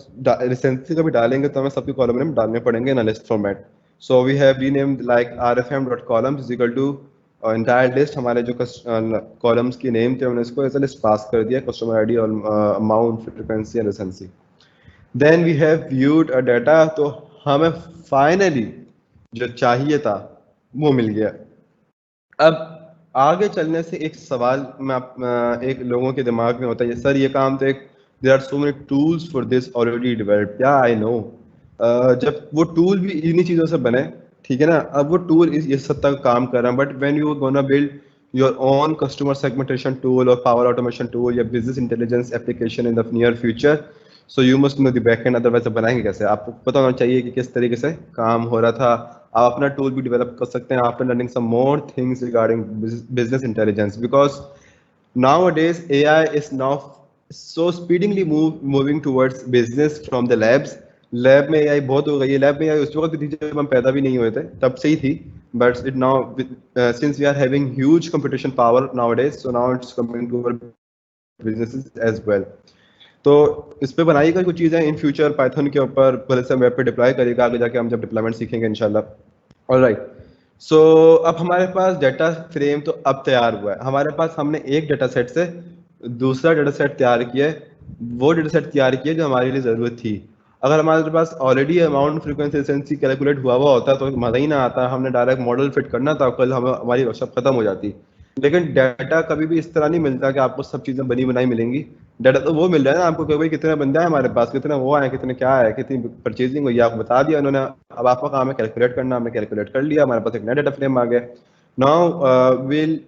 रिसेंसी का भी डालेंगे तो हमें सबके कॉलम नेम डालने पड़ेंगे in list format. So we have renamed like rfm.columns is equal to entire list, हमारे जो कॉलम्स की नेम थे हमने इसको ऐसे लिस्ट पास कर दिया, कस्टमर आईडी और amount, frequency and recency. Then we have viewed a data, तो हमें फाइनली जो चाहिए था वो मिल गया। अब आगे चलने से एक सवाल में एक लोगों के दिमाग में होता है, सर ये काम तो एक there are so many tools for this already developed. या आई नो, जब वो टूल भी इन्हीं चीज़ों से बने, ठीक है ना, अब वो टूल इस हद तक काम कर रहा है, but when you gonna build your own customer segmentation tool और पावर ऑटोमेशन टूल या business intelligence application in the near future, so you must know the backend, otherwise बनाएंगे कैसे। आपको पता होना चाहिए कि किस तरीके से काम हो रहा था। आप अपना टूल भी डेवलप कर सकते हैं after learning some more things regarding business intelligence, because nowadays AI is now so speedily moving towards business from the labs. Lab में AI बहुत हो गई है। लैब में AI उस वक्त भी थी जब हम पैदा भी नहीं हुए थे, तब से ही थी, but it now since we are having huge competition power nowadays, so now it's coming to our businesses as well. तो इस पे बनाई गई कुछ चीज़ें इन फ्यूचर पाइथन के ऊपर भले से वेब पे डिप्लॉय करेगा आगे जाके, हम जब डिप्लॉयमेंट सीखेंगे इंशाल्लाह। ऑलराइट, सो अब हमारे पास डाटा फ्रेम तो अब तैयार हुआ है, हमारे पास हमने एक डाटा सेट से दूसरा डाटा सेट तैयार किया है, वो डाटा सेट तैयार किया जो हमारे लिए ज़रूरत थी। अगर हमारे पास already amount, frequency, efficiency calculate हुआ होता तो मज़ा ही ना आता, हमने डायरेक्ट मॉडल फिट करना था, कल हमारी वर्कशॉप खत्म हो जाती। लेकिन डाटा कभी भी इस तरह नहीं मिलता कि आपको सब चीज़ें बनी बनाई मिलेंगी। डाटा तो वो मिल रहा है ना आपको कि भाई कितने बंदे हैं हमारे पास, कितने वो आए, कितने क्या है, कितनी परचेजिंग हुई, आपको बता दिया उन्होंने। अब आपका काम है कैलकुलेट करना, हमने कैलकुलेट कर लिया, हमारे पास एक नया डाटा फ्रेम आ गया। Now will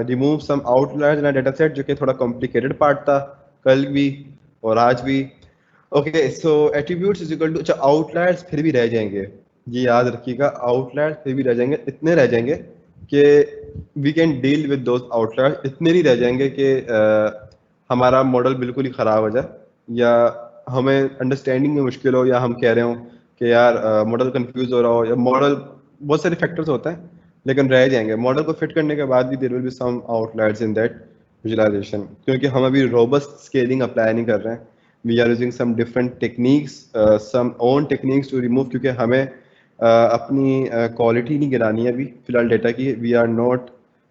remove some outliers in a data set, जो कि थोड़ा कॉम्प्लिकेटेड पार्ट था कल भी और आज भी। Okay so attributes is equal to, अच्छा आउटलायर्स फिर भी रह जाएंगे, ये याद रखिएगा, आउटलायर्स फिर भी रह जाएंगे, इतने रह जाएंगे कि we can deal with those outliers, इतने नहीं रह जाएंगे कि हमारा मॉडल बिल्कुल ही ख़राब हो जाए या हमें अंडरस्टैंडिंग में मुश्किल हो, या हम कह रहे हो कि यार मॉडल कंफ्यूज हो रहा हो, या मॉडल, बहुत सारे फैक्टर्स होते हैं, लेकिन रह जाएंगे। मॉडल को फिट करने के बाद भी there will be some outliers in that visualisation, क्योंकि हम अभी रोबस्ट स्केलिंग अप्लाई नहीं कर रहे हैं। We are using some different techniques, some own techniques to remove, क्योंकि हमें अपनी क्वालिटी नहीं गिरानी है अभी फिलहाल डेटा की। We are not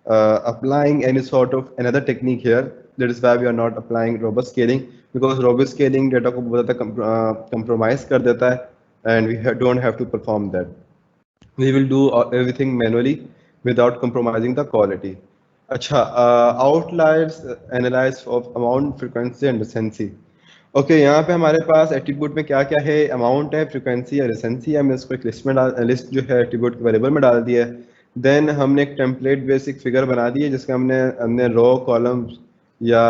applying any sort of another technique here. That is why we are not applying robust scaling, because robust scaling data को बहुत ज़्यादा compromise कर देता है, and we don't have to perform that. We will do everything manually without compromising the quality. अच्छा, outliers analyze of amount, frequency and recency. Okay यहाँ पे हमारे पास एट्रीब्यूट में क्या क्या है, अमाउंट है, फ्रीक्वेंसी है, रिसेंसी है। हमने इसको एक लिस्ट में लिस्ट जो है एट्रीब्यूट के वेरिएबल में डाल दिया है। देन हमने एक टेम्पलेट बेसिक फिगर बना दी है जिसका हमने रो कॉलम या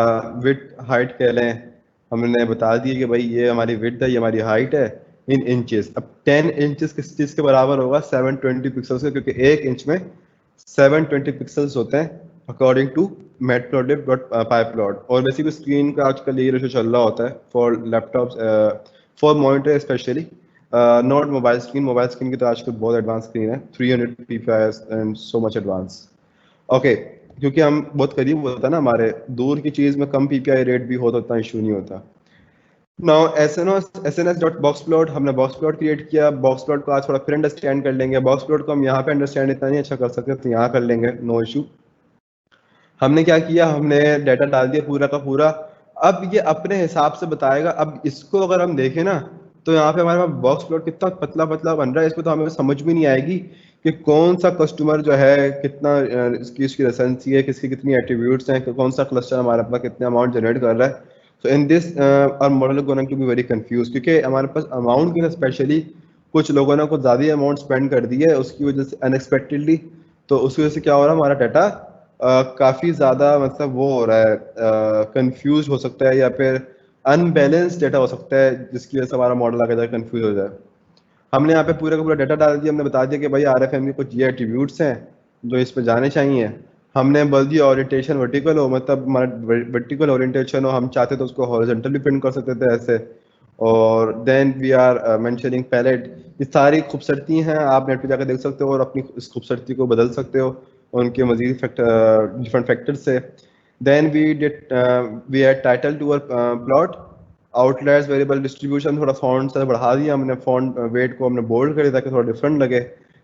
विड्थ हाइट कह लें, हमने बता दिया कि भाई ये हमारी विड्थ है, ये हमारी हाइट है इन इंचेस। अब 10 इंचेस किस चीज़ के बराबर होगा? 720 पिक्सल्स के, क्योंकि एक इंच में 720 पिक्सल्स होते हैं अकॉर्डिंग टू matplotlib.pyplot। और बेसिकली स्क्रीन का आजकल ये रेशो चल रहा होता है for laptops, for monitor specially, not mobile screen की तो आजकल बहुत एडवांस स्क्रीन है, 300 ppi and so much advance. Okay, क्योंकि हम बहुत करीब होता है ना, हमारे दूर की चीज़ में कम ppi रेट भी हो तो उतना इशू नहीं होता। नाउ SNS.boxplot, हमने बॉक्स प्लॉट क्रिएट किया। बॉक्स प्लॉट को आज थोड़ा फिर अंडरस्टैंड कर लेंगे। बॉक्स प्लॉट को हम यहाँ पे अंडरस्टैंड इतना नहीं अच्छा कर सकते तो यहाँ कर लेंगे, नो इशू। हमने क्या किया, हमने डाटा डाल दिया पूरा का पूरा। अब ये अपने हिसाब से बताएगा। अब इसको अगर हम देखें ना तो यहाँ पे हमारे पास बॉक्स प्लॉट कितना पतला पतला बन रहा है, इसमें तो हमें समझ भी नहीं आएगी कि कौन सा कस्टमर जो है कितना इसकी रेसेंसी है, किसकी कितनी एट्रीब्यूट्स हैं, कौन सा क्लस्टर हमारे पास कितने अमाउंट जनरेट कर रहा है। So in this our model going to be very confuse, क्योंकि हमारे पास अमाउंट की स्पेशली कुछ लोगों ने कुछ ज़्यादा अमाउंट स्पेंड कर दी है उसकी वजह से अनएक्सपेक्टेडली। तो उसकी वजह से क्या हो रहा है, हमारा डाटा काफ़ी ज़्यादा मतलब वो हो रहा है, कंफ्यूज हो सकता है या फिर अनबैलेंस डाटा हो सकता है, जिसकी वजह से हमारा मॉडल आगे जाकर कंफ्यूज हो जाए। हमने यहाँ पे पूरा का पूरा डाटा डाल दिया। हमने बता दिया कि भाई RFM के कुछ ये एट्रीब्यूट्स हैं जो इस पे जाने चाहिए। हमने बोल दिया ओरिएंटेशन वर्टिकल हो, मतलब हमारा वर्टिकल ओरिएंटेशन हो, हम चाहते तो उसको हॉरिजॉन्टल भी प्रिंट कर सकते थे ऐसे। और then we are mentioning palette. ये सारी खूबसूरती हैं, आप नेट पे जाकर देख सकते हो और अपनी इस खूबसूरती को बदल सकते हो उनके मजीद डिफरेंट फैक्टर से। Then we add title to our plot, outliers variable distribution, थोड़ा फॉन्ट से बढ़ा दिया हमने, फॉन्ट वेट को हमने बोल्ड कर दिया ताकि थोड़ा डिफरेंट लगे।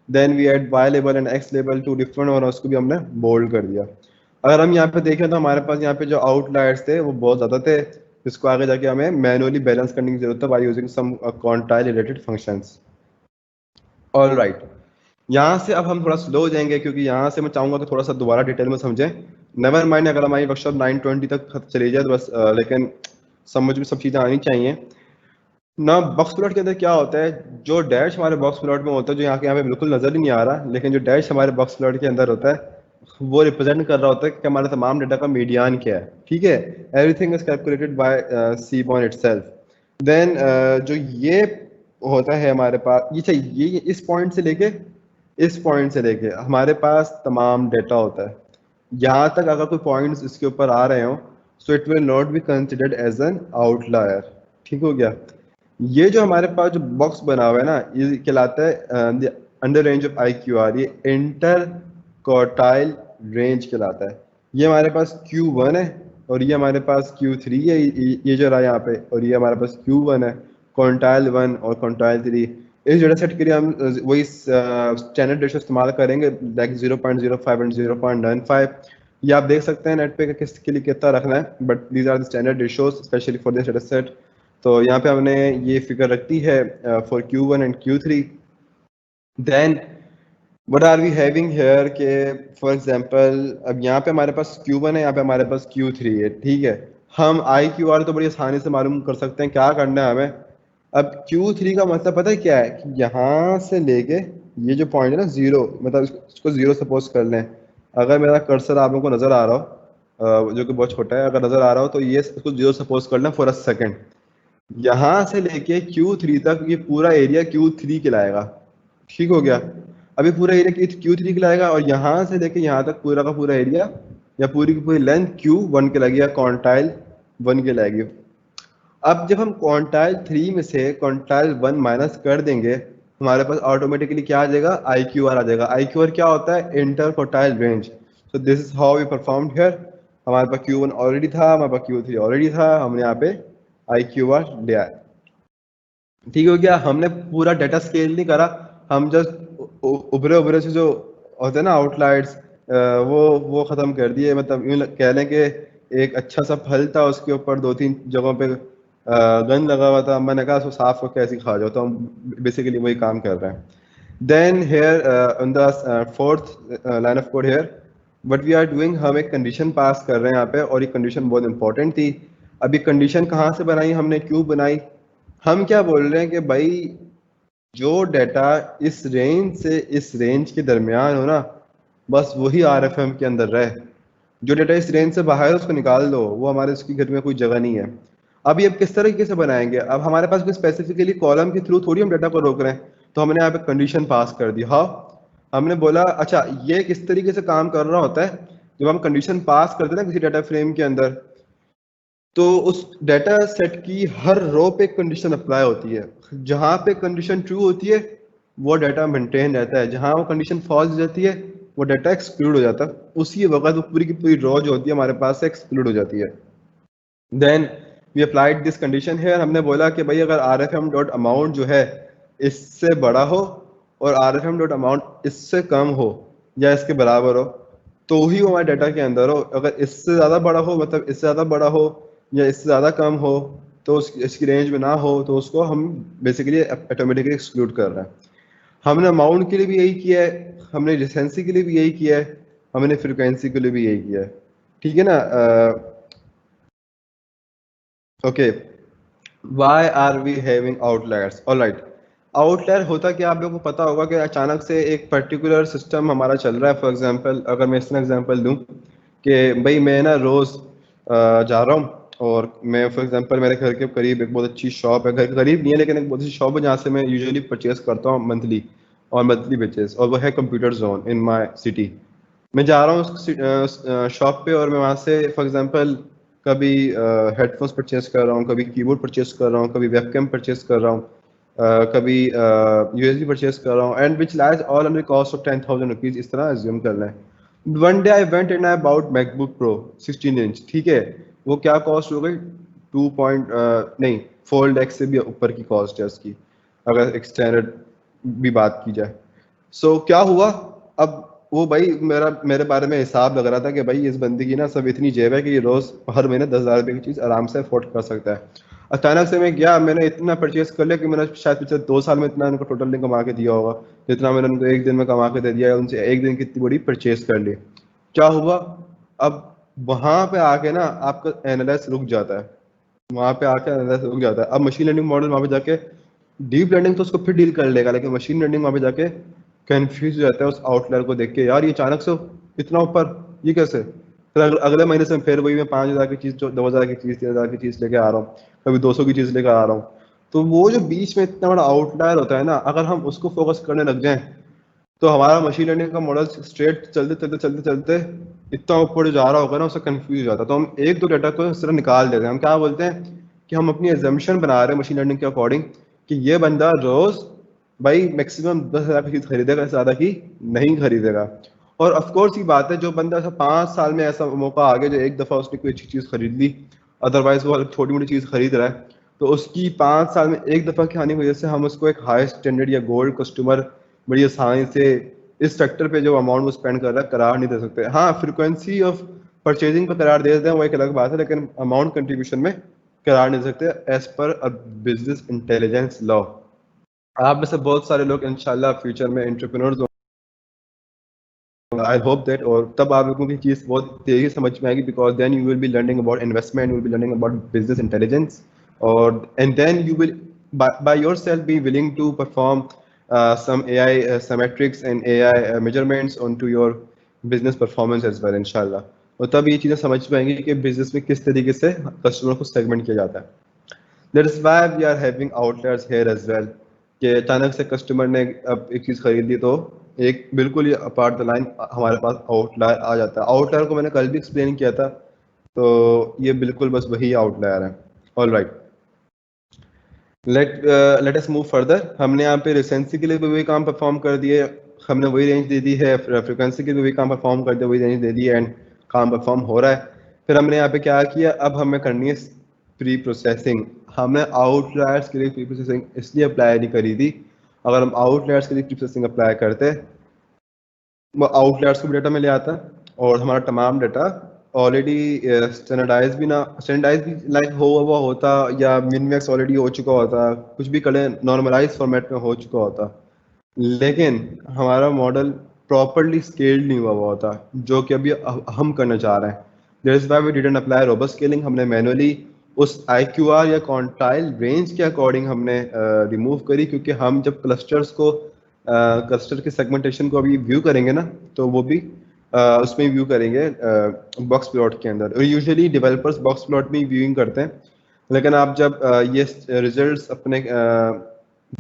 Then we add Y label and X label to different, और उसको भी हमने बोल्ड कर दिया। अगर हम यहाँ पे देखें तो हमारे पास यहाँ पे जो आउटलायर्स थे वो बहुत ज़्यादा थे, जिसको आगे जाके हमें मैनुअली बैलेंस करने की जरूरत है by using some quantile related functions. All right, यहाँ से अब हम थोड़ा स्लो हो जाएंगे क्योंकि यहाँ से मैं चाहूँगा कि थोड़ा सा दोबारा डिटेल में समझें। नेवर माइंड अगर हमारी वर्कशॉप 9:20 तक चली जाए तो बस, लेकिन समझ में सब चीज़ें आनी चाहिए ना। बॉक्स प्लॉट के अंदर क्या होता है, जो डैश हमारे बॉक्स प्लॉट में होता है, जो यहाँ पे बिल्कुल नज़र ही नहीं आ रहा, लेकिन जो डैश हमारे बॉक्स प्लॉट के अंदर होता है वो रिप्रेजेंट कर रहा होता है कि हमारे तमाम डेटा का मीडियन क्या है। ठीक है, everything is calculated by Seaborn itself. Then जो ये होता है हमारे पास, ये चाहिए ये इस पॉइंट से लेके हमारे पास तमाम डेटा होता है। यहाँ तक अगर कोई पॉइंट्स इसके ऊपर आ रहे हो so it will not be considered as an outlier. ठीक हो गया। ये जो हमारे पास जो बॉक्स बना हुआ है ना, ये कहलाता है अंडर रेंज ऑफ IQR, ये इंटर क्वार्टाइल रेंज कहलाता है। ये हमारे पास Q1 है और ये हमारे पास Q3 है, ये जो रहा यहाँ पे, और ये हमारे पास Q1 है, क्वार्टाइल 1 और क्वार्टाइल 3। इस डेटा सेट के लिए हम वही स्टैंडर्ड रेशो इस्तेमाल करेंगे, लाइक 0.05 एंड 0.95। ये आप देख सकते हैं नेट पे कि किसके लिए कितना रखना है, but these are the standard ratios specially for this data set. तो यहाँ पे हमने ये फिगर रखी है for Q1 and Q3। Then what are we having here के फॉर एग्जांपल, अब यहाँ पे हमारे पास Q1 है, यहाँ पे हमारे पास Q3 है। ठीक है, हम IQR तो बड़ी आसानी से मालूम कर सकते हैं, क्या करना है हमें। अब Q3 का मतलब पता है क्या है, कि यहाँ से लेके ये जो पॉइंट है ना 0, मतलब इसको 0 सपोज कर लें। अगर मेरा कर्सर आप लोगों को नजर आ रहा हो, जो कि बहुत छोटा है, अगर नजर आ रहा हो तो ये इसको 0 सपोज कर लें फॉर अ सेकेंड। यहाँ से लेके Q3 तक ये पूरा एरिया Q3 कहलाएगा। ठीक हो गया। अभी पूरा एरिया Q3 कहलाएगा और यहाँ से लेके यहाँ तक पूरा का पूरा एरिया या पूरी की पूरी लेंथ Q1 कहलाएगी या क्वांटाइल 1 कहलाएगी। अब जब हम क्वांटाइल 3 में से क्वांटाइल 1 माइनस कर देंगे, हमारे पास ऑटोमेटिकली क्या आ जाएगा, IQR आ जाएगा। IQR क्या होता है, inter quartile range. So this is how we performed here. हमारे पास Q1 ऑलरेडी था, हमारे पास Q3 ऑलरेडी था, हमने यहाँ पे IQR लिया है। ठीक हो गया। हमने पूरा डेटा स्केल नहीं करा, हम जस्ट उभरे उभरे से जो होते हैं ना आउटलायर्स, वो ख़त्म कर दिए। मतलब यूँ कह लें कि एक अच्छा सा फल था, उसके ऊपर 2-3 जगहों पे गंद लगा हुआ था। मैंने कहा उसको साफ करके ऐसे ही खा जाओ, तो हम बेसिकली वही काम कर रहे हैं। Then here on the fourth line of code here what we are doing, हम एक कंडीशन पास कर रहे हैं यहाँ पे, और ये कंडीशन बहुत इंपॉर्टेंट थी। अब ये कंडीशन कहाँ से बनाई हमने, क्यों बनाई? हम क्या बोल रहे हैं कि भाई जो डाटा इस रेंज से इस रेंज के दरमियान हो ना, बस वही आरएफएम के अंदर रहे। जो डाटा इस रेंज से बाहर है उसको निकाल दो, वो हमारे उसकी घर में कोई जगह नहीं है। अब ये किस तरीके से बनाएंगे? अब हमारे पास कोई स्पेसिफिकली कॉलम के थ्रू थोड़ी हम डाटा को रोक रहे हैं। तो हमने यहाँ पे कंडीशन पास कर दी। हाँ, हमने बोला अच्छा ये किस तरीके से काम कर रहा होता है, जब हम कंडीशन पास करते हैं ना किसी डाटा फ्रेम के अंदर, तो उस डाटा सेट की हर रो पे कंडीशन अप्लाई होती है। जहां पे कंडीशन ट्रू होती है वो डाटा मेंटेन रहता है, जहां वो कंडीशन फॉल्स हो जाती है वो डाटा एक्सक्लूड हो जाता है। उसी वक्त वो पूरी की पूरी रो जो होती है हमारे पास से एक्सक्लूड हो जाती है। Then we applied this condition है, हमने बोला कि भाई अगर R F M dot amount जो है इससे बड़ा हो और R F M dot amount इससे कम हो या इसके बराबर हो, तो ही वो हमारे डाटा के अंदर हो। अगर इससे ज़्यादा बड़ा हो, मतलब इससे ज़्यादा बड़ा हो या इससे ज़्यादा कम हो, तो इसकी रेंज में ना हो, तो उसको हम बेसिकली ऑटोमेटिकली एक्सक्लूड कर रहे हैं। हमने अमाउंट के लिए भी यही किया है, हमने रिसेंसी के लिए भी यही किया है, हमने फ्रिक्वेंसी के लिए भी यही किया है। ठीक है ना? Okay, why are we having outliers? All right, outlier होता क्या आप लोगों को पता होगा कि अचानक से एक पर्टिकुलर सिस्टम हमारा चल रहा है। फॉर एग्जांपल अगर मैं इसका एग्जांपल दूं कि भाई मैं ना रोज़ जा रहा हूँ, और मैं फॉर एग्जांपल मेरे घर के करीब एक बहुत अच्छी शॉप है, घर के करीब नहीं है लेकिन एक बहुत अच्छी शॉप है जहाँ से मैं यूजुअली परचेज करता हूँ मंथली और मंथली बेसिस, और वो है computer zone in my city. मैं जा रहा हूँ उस शॉप पे, और मैं वहाँ से फॉर एग्जांपल कभी हेडफोन्स परचेज कर रहा हूँ, कभी कीबोर्ड परचेज कर रहा हूँ, कभी वेबकैम परचेज कर रहा हूँ, कभी यूएसबी परचेज कर रहा हूँ, and which lies all under cost of 10,000 rupees, इस तरह एज्यूम कर लें। One day I went and I about MacBook pro 16 inch, ठीक है, वो क्या कॉस्ट हो गई? 2 पॉइंट नहीं, फोल्ड एक्स से भी ऊपर की कॉस्ट है उसकी, अगर एक स्टैंडर्ड भी बात की जाए। सो क्या हुआ? अब वो भाई मेरे बारे में हिसाब लग रहा था कि भाई इस बंदी की ना सब इतनी जेब है कि ये रोज हर महीने 10,000 रुपये की चीज आराम से अफोर्ड कर सकता है। अचानक से मैं गया, मैंने इतना परचेज कर लिया कि मैंने शायद पिछले 2 साल में इतना उनको टोटल नहीं कमा के दिया होगा जितना मैंने उनको एक दिन में कमा के दे दिया है। उनसे एक दिन की इतनी बड़ी परचेज कर ली। क्या हुआ? अब वहां पे आके ना आपका एनालिसिस रुक जाता है, वहां पे आके एनालिसिस रुक जाता है। अब मशीन लर्निंग मॉडल वहां पे जाके डीप लर्निंग तो उसको फिर डील कर लेगा, लेकिन मशीन लर्निंग वहां पे जाके कंफ्यूज हो जाता है उस आउटलायर को देख के, यार ये अचानक से इतना ऊपर, ये कैसे? फिर अगले महीने से फिर वही मैं 5,000 की चीज, 2,000 की चीज, 3,000 की चीज लेके आ रहा हूँ, कभी 200 की चीज लेकर आ रहा हूँ। तो वो जो बीच में इतना बड़ा आउटलायर होता है ना, अगर हम उसको फोकस करने लग जाएं तो हमारा मशीन लर्निंग का मॉडल स्ट्रेट चलते चलते चलते चलते इतना ऊपर जा रहा होगा ना, उससे कंफ्यूज हो जाता है। तो हम एक दो डाटा को इस तरह निकाल देते हैं। हम क्या बोलते हैं कि हम अपनी एजम्पशन बना रहे हैं मशीन लर्निंग के अकॉर्डिंग कि ये बंदा रोज भाई मैक्सिमम 10,000 की चीज खरीदेगा, ज्यादा की नहीं खरीदेगा। और ऑफ कोर्स ये बात है, जो बंदा ऐसा 5 साल में ऐसा मौका आ गया जो एक दफा उसने कोई अच्छी चीज खरीद ली, अदरवाइज वो छोटी मोटी चीज खरीद रहा है, तो उसकी 5 साल में एक दफा की हानि की वजह से हम उसको एक हाई स्टैंडर्ड या गोल्ड कस्टमर बड़ी आसानी से इस सेक्टर पे जो अमाउंट वो स्पेंड कर रहा है करार नहीं दे सकते। हाँ, फ्रिक्वेंसी ऑफ परचेजिंग पर करार दे दें वो एक अलग बात है, लेकिन अमाउंट कंट्रीब्यूशन में करार नहीं दे सकते as per a business intelligence law. आप में से बहुत सारे लोग इंशाल्लाह फ्यूचर में एंटरप्रेन्योर्स होंगे, आई होप दैट, और तब आप लोगों की चीज़ बहुत तेजी से समझ में आएगी, because then you will be learning about investment, you will be learning about business intelligence, और and then you will by yourself be willing to perform some AI symmetrics and AI measurements onto your business performance as well इंशाल्लाह। और तब ये चीज़ें समझ में आएंगी कि बिजनेस में किस तरीके से कस्टमर को सेगमेंट किया जाता है। That is why we are having outliers here as well, कि अचानक से कस्टमर ने अब एक चीज़ खरीद ली तो एक बिल्कुल ही अपार्ट द लाइन हमारे पास आउटलायर आ जाता है। आउटलायर को मैंने कल भी एक्सप्लेन किया था, तो ये बिल्कुल बस वही आउटलायर है। All right, let us move further. हमने यहाँ पे रिसेंसी के लिए भी वही काम परफॉर्म कर दिए, हमने वही रेंज दे दी है, फ्रिक्वेंसी के लिए वही काम परफॉर्म कर दिया, वही रेंज दे दी है, एंड काम परफॉर्म हो रहा है। फिर हमने यहाँ पे क्या किया, अब हमें करनी है प्री प्रोसेसिंग। हमने आउटलायर्स के लिए प्री प्रोसेसिंग इसलिए अप्लाई नहीं करी थी, अगर हम आउटलायर्स के लिए प्री प्रोसेसिंग अप्लाई करते वो आउटलेट्स को भी डाटा में ले आता है, और हमारा तमाम डाटा ऑलरेडी स्टैंडर्डाइज भी ना स्टैंडर्डाइज भी लाइक हो हुआ होता, या मिनमैक्स ऑलरेडी हो चुका होता, कुछ भी करें नॉर्मलाइज फॉर्मेट में हो चुका होता, लेकिन हमारा मॉडल प्रॉपरली स्केल्ड नहीं हुआ होता, जो कि अभी हम करना चाह रहे हैं। That is why we didn't apply robust scaling. हमने मैनुअली उस IQR या क्वांटाइल रेंज के अकॉर्डिंग हमने रिमूव करी, क्योंकि हम जब क्लस्टर के सेगमेंटेशन को अभी व्यू करेंगे ना, तो वो भी उसमें व्यू करेंगे बॉक्स प्लॉट के अंदर। और यूजुअली डेवलपर्स बॉक्स प्लॉट में व्यूइंग करते हैं, लेकिन आप जब ये रिजल्ट्स अपने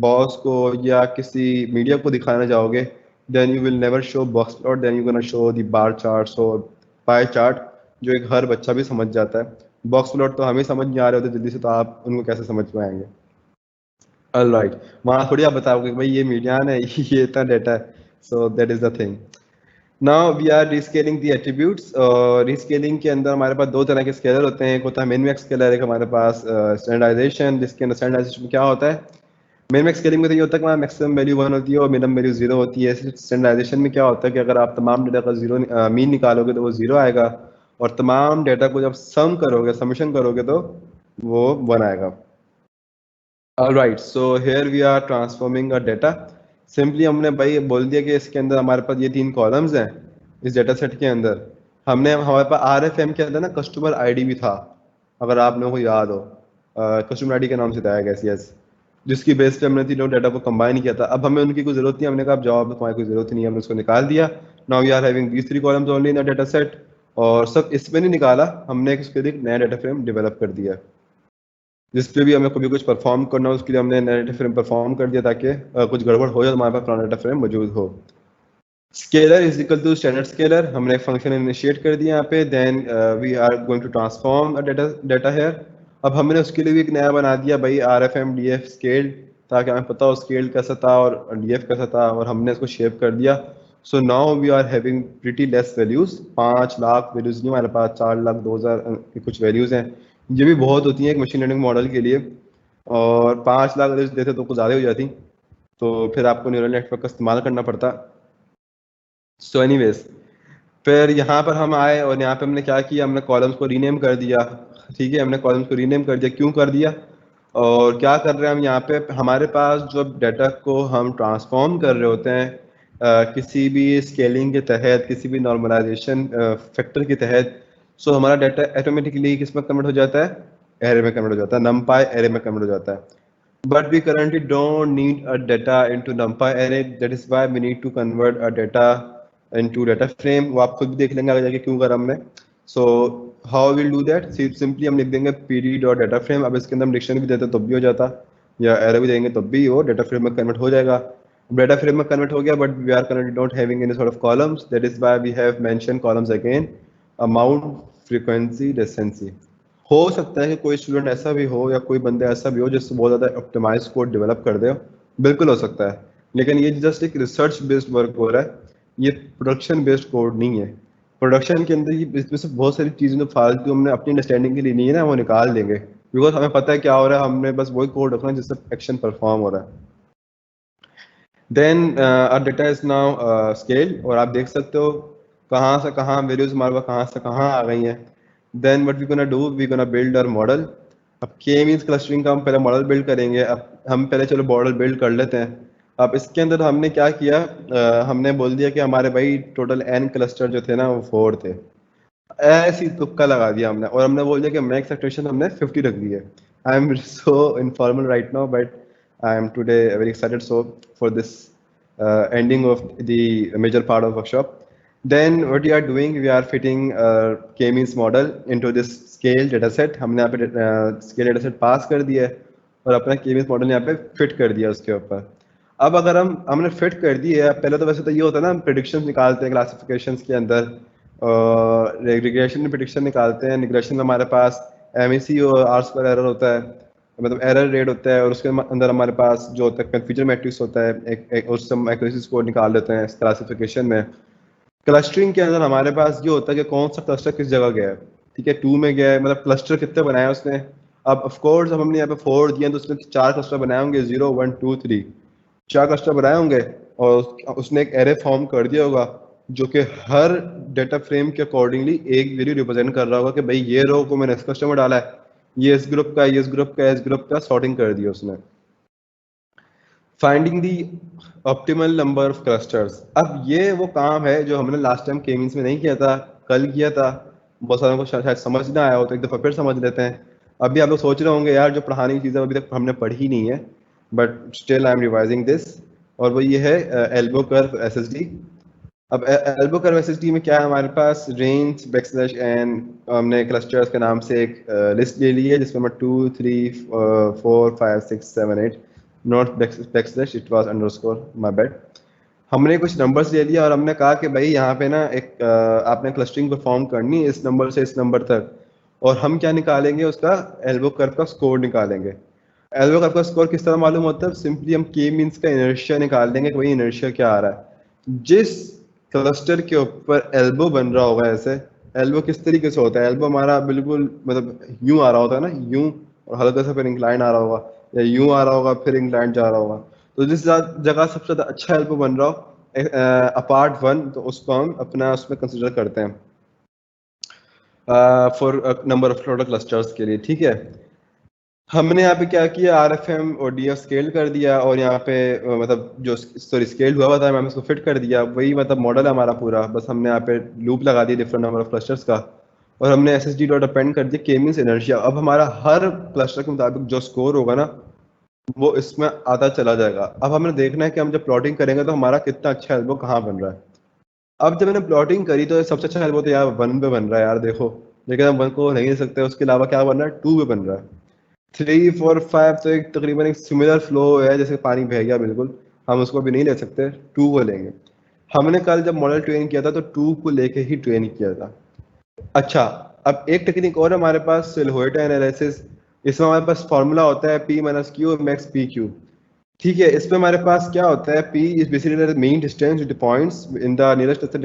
बॉस को या किसी मीडिया को दिखाना जाओगे, then you will never show box plot, then you gonna show the bar charts और पाई चार्ट, जो एक हर बच्चा भी समझ जाता है। बॉक्स प्लॉट तो हमें समझ नहीं आ रहे होते जल्दी से, तो आप उनको कैसे समझ पाएंगे? ऑलराइट, वहाँ थोड़ी आप बताओगे कि भाई ये मीडियन है ये इतना डाटा है। So that is the thing. Now we are rescaling the attributes. Rescaling के अंदर हमारे पास दो तरह के स्केलर होते हैं, एक होता है मिनमैक्स स्केलर, एक हमारे पास स्टैंडर्डाइजेशन, जिसके अंदर स्टैंडर्डाइजेशन क्या होता है, मिनमैक्स स्केलिंग में तो ये होता है कि मैक्सिमम वैल्यू 1 होती है और मिनिमम वैल्यू 0 होती है। स्टैंडर्डाइजेशन में क्या होता है कि अगर आप तमाम डेटा का जीरो मीन निकालोगे तो वो 0 आएगा, और तमाम डेटा को जब सम करोगे, समेशन करोगे, तो वो 1 आएगा। All right, so here we are transforming a data. Simply हमने भाई बोल दिया कि इसके अंदर हमारे पास ये 3 कॉलम्स हैं इस डेटा सेट के अंदर। हमारे पास RFM के अंदर ना कस्टमर ID भी था, अगर आप लोगों को याद हो, कस्टमर ID के नाम से था, गैस यस, जिसकी बेस पे हमने तीनों डाटा को कंबाइन किया था। अब हमें उनकी कोई जरूरत नहीं, हमने कहा जवाब हमारी कोई जरूरत नहीं है, हमने उसको निकाल दिया। Now we are having these 3 columns only in the data set. और सब इसमें नहीं निकाला, हमने उसके लिए एक नया डाटा फ्रेम डेवलप कर दिया, जिस पे भी हमें कभी कुछ परफॉर्म करना हो, उसके लिए हमने नया डाटा फ्रेम परफॉर्म कर दिया, ताकि कुछ गड़बड़ हो जाए तो हमारे पास पुराना डाटा फ्रेम मौजूद हो। Scaler is equal to standard scaler, हमने एक फंक्शन इनिशिएट कर दिया यहाँ पे। Then we are going to transform data here. अब हमने उसके लिए भी एक नया बना दिया भाई, RFM DF स्केल, ताकि हमें पता हो स्केल कैसा था और DF कैसा था, और हमने इसको शेप कर दिया। So now we are having pretty less values, 5 lakh values नहीं हमारे पास, 4 लाख 2000 की कुछ वैल्यूज हैं। ये भी बहुत होती हैं एक मशीन लर्निंग मॉडल के लिए, और 5 लाख वैल्यूज देते तो कुछ ज़्यादा हो जाती, तो फिर आपको न्यूरल नेटवर्क का इस्तेमाल करना पड़ता। सो एनीवेज, फिर यहाँ पर हम आए और यहाँ पे हमने क्या किया, हमने कॉलम्स को रीनेम कर दिया। ठीक है, हमने कॉलम्स को रीनेम कर दिया, क्यों कर दिया और क्या कर रहे हैं हम यहाँ पे, हमारे पास जो डाटा को हम ट्रांसफॉर्म कर रहे होते हैं किसी भी स्केलिंग के तहत, किसी भी नॉर्मलाइजेशन फैक्टर के तहत, सो हमारा डाटा ऑटोमेटिकली किस में कन्वर्ट हो जाता है, एरे में कन्वर्ट हो जाता है, नमपाई एरे में कन्वर्ट हो जाता है। But we currently don't need a data into NumPy array. That is why we need to convert a data into data frame. वो आप खुद भी देख लेंगे आगे जाके क्यों करा हमने। So how we'll do that? Simply हम लिख देंगे pd dot data frame। अब इसके अंदर हम डिक्शनरी भी देते तो भी हो जाता, या array भी देंगे तो भी वो data frame में कन्वर्ट हो जाएगा। Data frame में कन्वर्ट हो गया, but we are currently not having any sort of columns. That is why we have mentioned columns again. Amount, frequency, recency. हो सकता है कि कोई स्टूडेंट ऐसा भी हो या कोई बंदा ऐसा भी हो जिससे बहुत ज़्यादा ऑप्टिमाइज कोड डेवलप कर दे, बिल्कुल हो सकता है, लेकिन ये जस्ट एक रिसर्च बेस्ड वर्क हो रहा है, ये प्रोडक्शन बेस्ड कोड नहीं है। प्रोडक्शन के अंदर ये इसमें से बहुत सारी चीज़ें जो फालतू हमने अपनी अंडरस्टैंडिंग के लिए नहीं है ना, वो निकाल देंगे, बिकॉज हमें पता है क्या हो रहा है, हमने बस वही कोड रखना है जिससे एक्शन परफॉर्म हो रहा है। Then data is now scale, और आप देख सकते हो कहाँ से कहाँ वैल्यूज हमारे पास कहाँ से कहाँ आ गई हैं। Then what we gonna do, we gonna build our model. अब के मींस क्लस्टरिंग का हम पहले मॉडल बिल्ड करेंगे। अब हम पहले चलो मॉडल बिल्ड कर लेते हैं। अब इसके अंदर हमने क्या किया, हमने बोल दिया कि हमारे भाई टोटल n क्लस्टर जो थे ना वो 4 थे, ऐसी तुक्का लगा दिया हमने, और हमने बोल दिया कि मैक्स एक्सपेक्टेशन हमने 50 रख दी है। I am so informal right now, but I am today very excited so for this ending of the major part of workshop. Then what we are doing, we are fitting k-means model into this scale dataset. हमने यहाँ पे scale dataset पास कर दिया है और अपना k-means model यहाँ पे फिट कर दिया उसके ऊपर। अब अगर हमने फिट कर दिया, पहले तो वैसे तो ये होता है ना, हम प्रेडिक्शन निकालते हैं क्लासिफिकेशंस के अंदर, रिग्रेशन में प्रेडिक्शन निकालते हैं, रिग्रेशन में हमारे पास MEC और R² एरर होता है, मतलब एरर रेट होता है, और उसके अंदर हमारे पास जो होता है कन्फ्यूजन मैट्रिक्स होता है, एक उससे हम एक्यूरेसी स्कोर निकाल लेते हैं क्लासिफिकेशन में। क्लस्टरिंग के अंदर हमारे पास ये होता है कि कौन सा क्लस्टर किस जगह गया है, ठीक है, 2 में गया है, मतलब क्लस्टर कितने बनाए उसने। अब ऑफ कोर्स अब हमने यहाँ पे 4 दिया तो उसने 4 क्लस्टर बनाए होंगे, 0 1 2 3, 4 क्लस्टर बनाए होंगे, और उसने एक एरे फॉर्म कर दिया होगा, जो कि हर डेटा फ्रेम के अकॉर्डिंगली एक वैल्यू रिप्रेजेंट कर रहा होगा कि भाई ये रो को मैंने इस क्लस्टर में डाला है, ये इस ग्रुप का, ये इस ग्रुप का, इस ग्रुप का, सॉर्टिंग कर दिया उसने। Finding the optimal number of clusters, अब ये वो काम है जो हमने लास्ट टाइम के मींस में नहीं किया था, कल किया था। बहुत सारों को शायद समझ ना आया हो तो एक दफ़ा फिर समझ लेते हैं। अभी आप लोग सोच रहे होंगे यार जो पढ़ाने की चीज़ें अभी तक हमने पढ़ी नहीं है, but still I am revising this. और वो ये है एल्बो कर्व एसएसडी। अब एल्बो कर्व एसएसडी में क्या है, हमारे पास रेंज बैकस्लैश एन, हमने क्लस्टर्स के नाम से एक लिस्ट ले ली है जिसमें मैं 2 3 4 5 6 7 8, not backslash, it was underscore, my bad. हमने कुछ नंबर्स ले लिया और हमने कहा कि भाई यहाँ पे ना एक आपने क्लस्टरिंग परफॉर्म करनी है इस नंबर से इस नंबर तक, और हम क्या निकालेंगे, उसका एल्बो कर्व का स्कोर निकालेंगे। एल्बो कर्व का स्कोर किस तरह मालूम होता है, सिंपली हम के मींस का इनर्शिया निकाल देंगे कि भाई इनर्शिया क्या आ रहा है। जिस क्लस्टर के ऊपर एल्बो बन रहा होगा, ऐसे एल्बो किस तरीके से होता है, एल्बो हमारा बिल्कुल मतलब यूं आ रहा होता है ना, यूं, और हल्का सा फिर इंक्लाइन आ रहा होगा, या यूं आ रहा होगा फिर इंक्लाइन जा रहा होगा। तो जिस जगह सबसे ज़्यादा अच्छा एल्बो बन रहा हो अपार्ट वन, तो उसको हम अपना उसमें कंसिडर करते हैं for number of total clusters के लिए, ठीक है। हमने यहाँ पे क्या किया, आर एफ एम और डी एफ स्केल कर दिया, और यहाँ पे मतलब जो सॉरी स्केल हुआ था मैंने उसको फिट कर दिया, वही मतलब मॉडल है हमारा पूरा। बस हमने यहाँ पे लूप लगा दिया डिफरेंट नंबर ऑफ क्लस्टर्स का, और हमने S S D dot append कर दिया के मींस इनर्शिया। अब हमारा हर क्लस्टर के मुताबिक जो स्कोर होगा ना, वो इसमें आता चला जाएगा। अब हमें देखना है कि हम जब प्लॉटिंग करेंगे तो हमारा कितना अच्छा एल्बो कहाँ बन रहा है। अब जब मैंने प्लॉटिंग करी तो सबसे अच्छा एल्बो तो यार 1 पे बन रहा है यार, देखो। लेकिन हम 1 को नहीं दे सकते, उसके अलावा क्या बन रहा है, 2 पे बन रहा है। 3 4 5 तो एक तकरीबन एक सिमिलर फ्लो है, जैसे पानी बह गया बिल्कुल, हम उसको भी नहीं ले सकते, 2 को लेंगे। हमने कल जब मॉडल ट्रेन किया था तो 2 को लेके ही ट्रेन किया था। अच्छा, अब एक टेक्निक और है हमारे पास, सिलहुएट एनालिसिस। इसमें हमारे पास फॉर्मूला होता है P minus Q max P Q, ठीक है। इसमें हमारे पास क्या होता है, P is basically the mean distance to the points in the nearest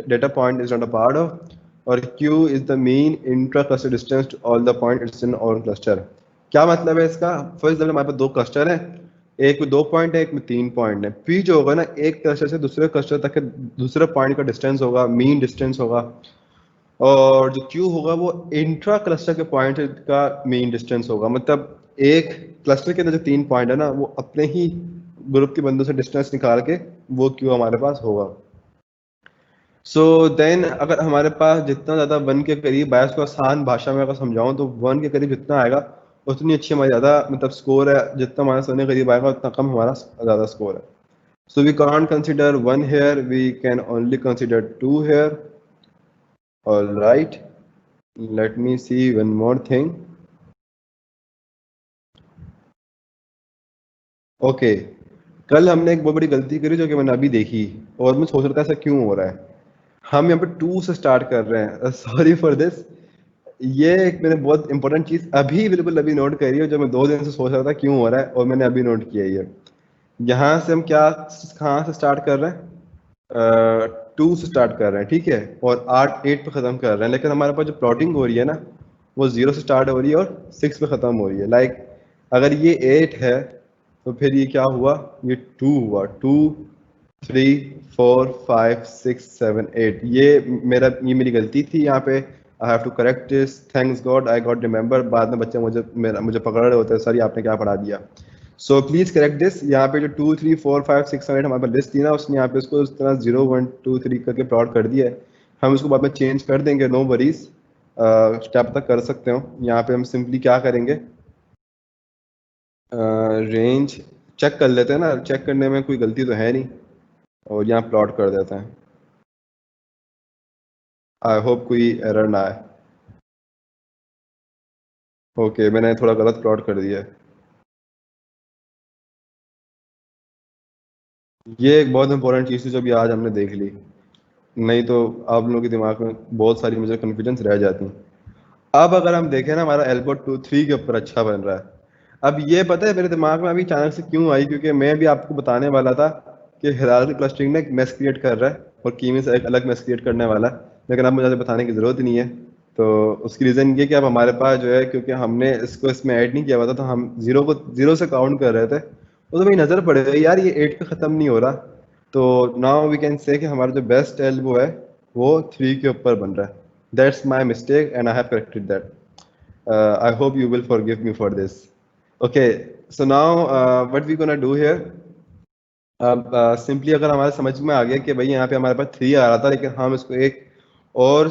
data point is not a part of, और Q is the mean intra cluster distance to all the point it's in all cluster. क्या मतलब है इसका, for example हमारे पास 2 cluster हैं, एक में 2 point है, एक में 3 पॉइंट है। पी जो होगा ना, एक क्लस्टर से दूसरे क्लस्टर तक के दूसरे पॉइंट का डिस्टेंस होगा, मीन डिस्टेंस होगा। और जो क्यू होगा वो इंट्रा क्लस्टर के पॉइंट का मेन डिस्टेंस होगा। मतलब एक क्लस्टर के अंदर जो 3 पॉइंट है ना, वो अपने ही ग्रुप के बंदों से डिस्टेंस निकाल के वो क्यू हमारे पास होगा। सो देन अगर हमारे पास जितना ज़्यादा 1 के करीब, बायस को आसान भाषा में अगर समझाऊं तो 1 के करीब जितना आएगा उतनी अच्छी हमारी ज़्यादा मतलब स्कोर है, जितना हमारा 100 के करीब आएगा उतना कम हमारा ज़्यादा स्कोर है। So we can't consider 1 here, we can only consider 2 here. All right, let me see one more thing. Okay, कल हमने एक बहुत बड़ी गलती करी जो कि मैंने अभी देखी, और मैं सोच रहा था ऐसा क्यों हो रहा है। हम यहाँ पे 2 से स्टार्ट कर रहे हैं, सॉरी फॉर दिस। ये एक मैंने बहुत इंपॉर्टेंट चीज अभी बिल्कुल अभी नोट करी है, जो मैं 2 दिन से सोच रहा था क्यों हो रहा है, और मैंने अभी नोट किया ये। यहाँ से हम क्या, कहाँ से स्टार्ट कर रहे हैं, 2 से स्टार्ट कर रहे हैं, ठीक है, और 8 पे ख़त्म कर रहे हैं। लेकिन हमारे पास जो प्लॉटिंग हो रही है ना, वो 0 से स्टार्ट हो रही है और 6 पे ख़त्म हो रही है। लाइक अगर ये 8 है तो फिर ये क्या हुआ, ये 2 हुआ, 2 3 4 5 6 7 8। ये मेरी गलती थी यहाँ पे। I have to correct this, thanks God I got remember. बाद में बच्चे मुझे पकड़ रहे होते हैं, सर ये आपने क्या पढ़ा दिया। So please correct this. यहाँ पे जो 2 3 4 5 6 7 8 हमारे पास लिस्ट थी ना, उसने यहाँ पे उसको इस तरह 0 1 2 3 करके प्लॉट कर दिया है। हम उसको बाद में चेंज कर देंगे, नो वरीज, क्या पता कर सकते हो। यहाँ पे हम सिंपली क्या करेंगे, रेंज चेक कर लेते हैं ना, चेक करने में कोई गलती तो है नहीं, और यहाँ प्लॉट कर देते हैं। आई होप कोई एरर ना आए। ओके, मैंने थोड़ा गलत प्लॉट कर दिया है। ये एक बहुत इंपॉर्टेंट चीज़ थी जो भी आज हमने देख ली, नहीं तो आप लोगों के दिमाग में बहुत सारी मुझे कन्फ्यूजन्स रह जाती। अब अगर हम देखें ना, हमारा एल्बो 2 3 के ऊपर अच्छा बन रहा है। अब ये पता है मेरे दिमाग में अभी अचानक से क्यों आई, क्योंकि मैं भी आपको बताने वाला था कि हायरार्की क्लस्टरिंग ने एक मेस क्रिएट कर रहा है और कीमी से एक अलग मेस क्रिएट करने वाला है। लेकिन अब मुझे बताने की ज़रूरत नहीं है। तो उसकी रीज़न ये कि अब हमारे पास जो है, क्योंकि हमने इसको इसमें ऐड नहीं किया हुआ था, तो हम जीरो से काउंट कर रहे थे। तो भाई नज़र पड़ेगा यार, ये 8 पे ख़त्म नहीं हो रहा। तो नाउ वी कैन से कि हमारा जो बेस्ट एल्बो है वो 3 के ऊपर बन रहा है. That's my mistake and I have corrected that. I hope you will forgive me for this. Okay, so now what we gonna do here? अब सिंपली अगर हमारे समझ में आ गया कि भाई यहाँ पे हमारे पास 3 आ रहा था, लेकिन हम इसको एक और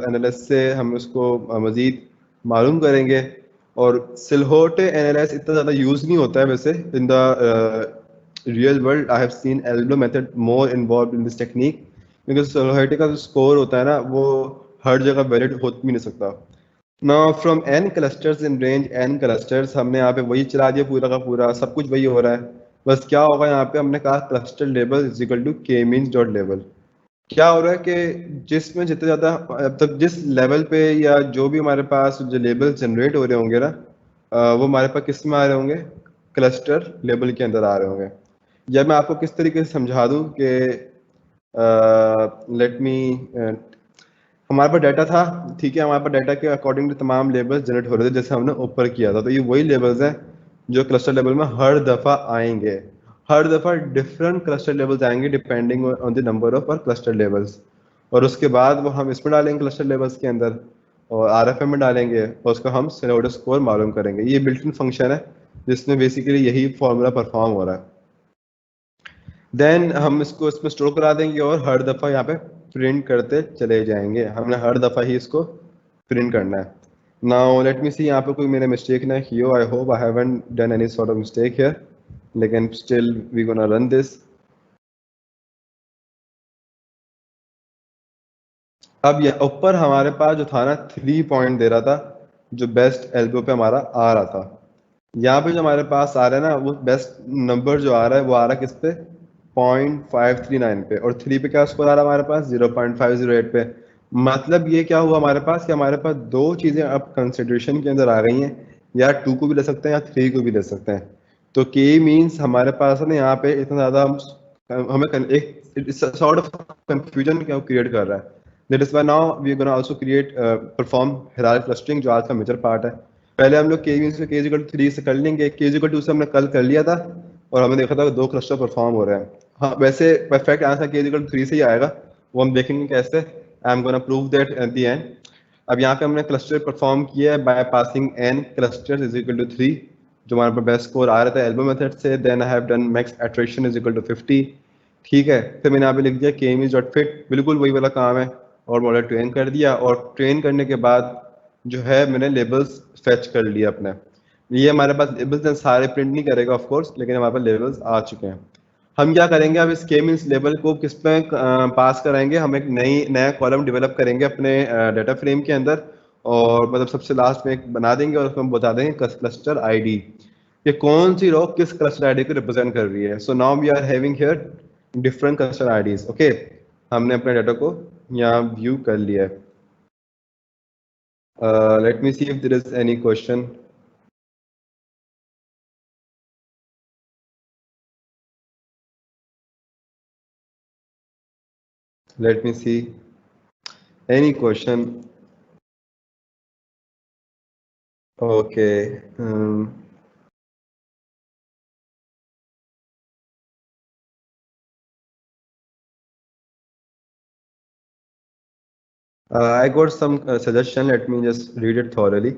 एनालिसिस से हम उसको मज़ीद मालूम करेंगे. और सिलहोटे एनालिसिस इतना ज़्यादा यूज़ नहीं होता है वैसे in the real world. I have seen elbow method more involve in this technique, because silhouette का जो स्कोर होता है ना वो हर जगह वैलिड हो भी नहीं सकता. Now from N clusters in range N clusters, हमने यहाँ पे वही चला दिया पूरा का पूरा, सब कुछ वही हो रहा है. बस क्या होगा यहाँ पे, हमने कहा cluster level is equal to K means dot level. क्या हो रहा है कि जिसमें जितने ज़्यादा अब तक जिस लेवल पे या जो भी हमारे पास जो लेवल जनरेट हो रहे होंगे ना, वो हमारे पास किस में आ रहे होंगे, क्लस्टर लेवल के अंदर आ रहे होंगे. या मैं आपको किस तरीके से समझा दूँ कि लेट मी, हमारे पास डाटा था, ठीक है, हमारे पास डाटा के अकॉर्डिंग तमाम लेबल्स जनरेट हो रहे थे जैसे हमने ऊपर किया था. तो ये वही लेबल्स हैं जो क्लस्टर लेवल में हर दफ़ा आएंगे. हर दफ़ा डिफरेंट क्लस्टर लेवल्स आएंगे depending on the number of our cluster levels. और उसके बाद वो हम इसमें डालेंगे क्लस्टर लेवल्स के अंदर और आरएफएम में डालेंगे और उसका हम सिनोडो स्कोर मालूम करेंगे. ये बिल्ट इन फंक्शन है जिसमें बेसिकली यही फॉर्मूला परफॉर्म हो रहा है. देन हम इसको इसमें स्टोर करा देंगे और हर दफ़ा यहाँ पे प्रिंट करते चले जाएंगे. हमने हर दफ़ा ही इसको प्रिंट करना है. नाउ लेट मी सी यहाँ पे कोई मेरे मिस्टेक ना किया. I hope I haven't done any sort of mistake here, लेकिन still we gonna run this. अब ये ऊपर हमारे पास जो था ना 3 पॉइंट दे रहा था जो बेस्ट एल्बो पे हमारा आ रहा था. यहाँ पे जो हमारे पास आ रहा है ना वो बेस्ट नंबर जो आ रहा है वो आ रहा है किस पे, 0.539 पे. और 3 पे क्या स्कोर आ रहा है हमारे पास, 0.508 पे. मतलब ये क्या हुआ हमारे पास कि हमारे पास दो चीज़ें अब कंसिडरेशन के अंदर आ गई हैं. या 2 को भी ले सकते हैं या 3 को भी ले सकते हैं. तो के मीन्स हमारे पास है ना यहाँ पे इतना ज़्यादा हमें एक सॉर्ट ऑफ कंफ्यूजन क्या क्रिएट कर रहा है. That is why now we are gonna also create perform hierarchy clustering जो आज का मेजर पार्ट है. पहले हम लोग के मीन्स को के 3 से कर लेंगे. के 2 से हमने कल कर लिया था और हमें देखा था कि 2 क्लस्टर परफॉर्म हो रहे हैं. हाँ वैसे परफेक्ट आंसर के 3 से ही आएगा, वो हम देखेंगे कैसे. I am gonna prove that at the end. अब यहाँ पे हमने क्लस्टर परफॉर्म किया है by passing N clusters is equal to 3 जो हमारे पास बेस्ट स्कोर आ रहा था एल्बो मेथड से. Then I have done max attraction is equal to 50. ठीक है, फिर मैंने यहाँ पे लिख दिया के मीन्स डॉट फिट, बिल्कुल वही वाला काम है. और मॉडल ट्रेन कर दिया और ट्रेन करने के बाद जो है मैंने लेबल्स फेच कर लिया अपने. ये हमारे पास लेबल्स सारे प्रिंट नहीं करेगा ऑफ कोर्स, लेकिन हमारे पास लेबल्स आ चुके हैं. हम क्या करेंगे, अब इस के मीन्स लेबल को किस पे पास कराएंगे, हम एक नया कॉलम डेवलप करेंगे अपने डाटा फ्रेम के अंदर. और मतलब सबसे लास्ट में एक बना देंगे और उसको हम बता देंगे क्लस्टर आईडी, ये कौन सी रो किस क्लस्टर आईडी को रिप्रेजेंट कर रही है. So now we are having here different cluster IDs. Okay, हमने अपने डाटा को यहाँ व्यू कर लिया है. Let me see if there is any question. Let me see. Any question? Okay. I got some suggestion. Let me just read it thoroughly.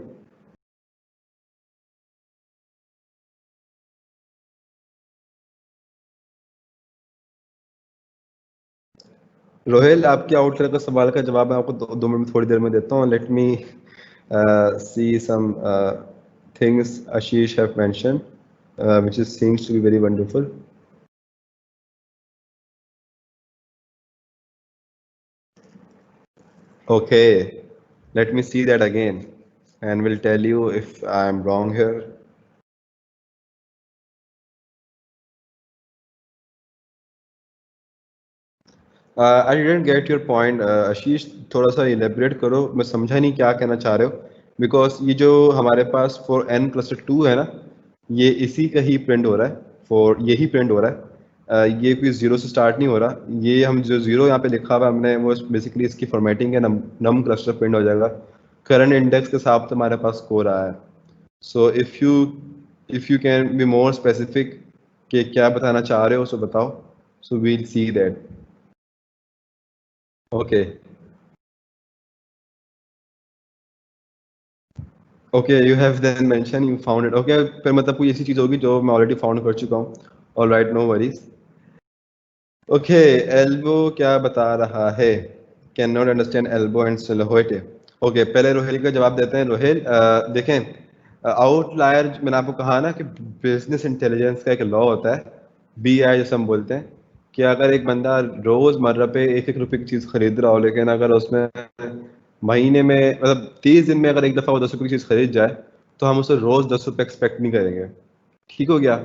Rohel, आपके आउटलर का सवाल का जवाब मैं आपको 2 मिनट थोड़ी देर में देता हूँ. Let me see some things Ashish have mentioned, which is seems to be very wonderful. Okay, let me see that again, and will tell you if I am wrong here. I didn't get your point Ashish, थोड़ा सा elaborate करो, मैं समझा नहीं क्या कहना चाह रहे हो. बिकॉज ये जो हमारे पास फॉर n + 2 है ना, ये इसी का ही प्रिंट हो रहा है, फॉर यही प्रिंट हो रहा है. ये कोई जीरो से स्टार्ट नहीं हो रहा. ये हम जो जीरो यहाँ पे लिखा हुआ हमने वो बेसिकली इसकी फॉर्मेटिंग है, नम क्लस्टर प्रिंट हो जाएगा. करंट इंडेक्स के हिसाब से हमारे पास स्कोर आया है. So if you can be more specific कि क्या बताना चाह रहे हो, सो बताओ. So we'll see that. Okay. Okay, you have then mentioned you found it. Okay, फिर मतलब कोई ऐसी चीज़ होगी जो मैं already found कर चुका हूँ. All right, no worries. Okay, elbow क्या बता रहा है? Cannot understand elbow and silhouette. Okay, पहले रोहेल का जवाब देते हैं. रोहेल, देखें, आउटलायर मैंने आपको कहा ना कि बिजनेस इंटेलिजेंस का एक लॉ होता है, BI जैसे हम बोलते हैं, कि अगर एक बंदा रोजमर्रा पे 1-1 रुपए की चीज़ खरीद रहा हो, लेकिन अगर उसमें महीने में मतलब 30 दिन में अगर एक दफ़ा वो 10 रुपए की चीज़ खरीद जाए, तो हम उसे रोज 10 रुपए एक्सपेक्ट नहीं करेंगे. ठीक हो गया.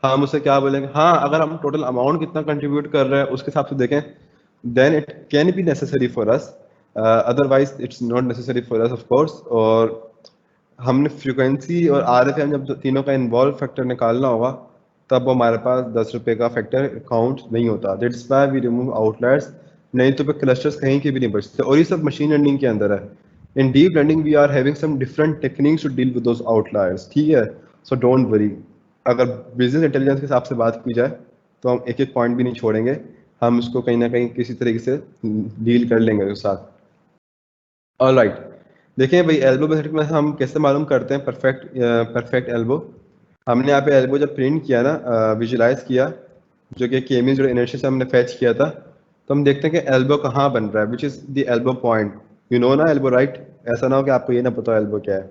हम उसे क्या बोलेंगे, हाँ अगर हम टोटल अमाउंट कितना कंट्रीब्यूट कर रहे हैं उसके हिसाब से देखें, then it can be necessary for us, otherwise it's not necessary for us of course. और हमने फ्रीक्वेंसी और RFM जब तीनों का इन्वॉल्व फैक्टर निकालना होगा, तब वो हमारे पास 10 रुपए का फैक्टर काउंट नहीं होता. That's why we remove outliers. नहीं तो पे क्लस्टर्स कहीं के भी नहीं बचते, और ये सब मशीन लर्निंग के अंदर है. In deep learning we are having some different techniques to deal with those outliers. ठीक है, सो डोंट वरी. अगर बिजनेस इंटेलिजेंस के हिसाब से बात की जाए, तो हम एक एक पॉइंट भी नहीं छोड़ेंगे. हम उसको कहीं ना कहीं किसी तरीके से डील कर लेंगे उसके साथ. ऑलराइट, देखिए भाई, एल्बो मेथड में हम कैसे मालूम करते हैं परफेक्ट एल्बो. हमने यहाँ पे एल्बो जब प्रिंट किया ना, विजुलाइज किया, जो कि केमी जो इनर्शिया से हमने फैच किया था, तो हम देखते हैं कि एल्बो कहाँ बन रहा है, which is the elbow point. You know ना एल्बो, राइट? ऐसा ना हो कि आपको ये ना पता हो एल्बो क्या है.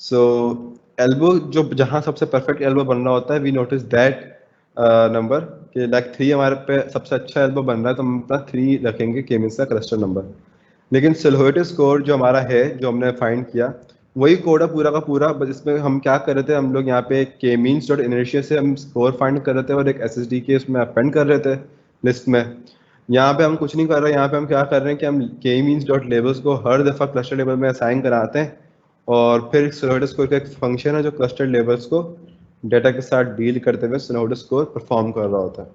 सो एल्बो जो जहाँ सबसे परफेक्ट एल्बो बन रहा होता है, वी नोटिस दैट नंबर कि लाइक 3 हमारे पे सबसे अच्छा एल्बो बन रहा है, तो हम अपना 3 रखेंगे केमिस का क्लस्टर नंबर. लेकिन सिलहुएट स्कोर जो हमारा है, जो हमने फाइंड किया, वही कोड है पूरा का पूरा. बस इसमें हम क्या कर रहे थे, हम लोग यहाँ पे के मीन्स डॉट इनर्शिया से हम स्कोर फाइंड कर रहे थे और एक SSD के उसमें अपेंड कर रहे थे लिस्ट में. यहाँ पे हम कुछ नहीं कर रहे. यहाँ पे हम क्या कर रहे हैं कि हम के मीन्स डॉट लेबल्स को हर दफ़ा क्लस्टर लेवल में असाइन कराते हैं, और फिर सिलहुएट स्कोर का एक फंक्शन है जो क्लस्टर लेवल्स को डेटा के साथ डील करते हुए सिलहुएट स्कोर परफॉर्म कर रहा होता है.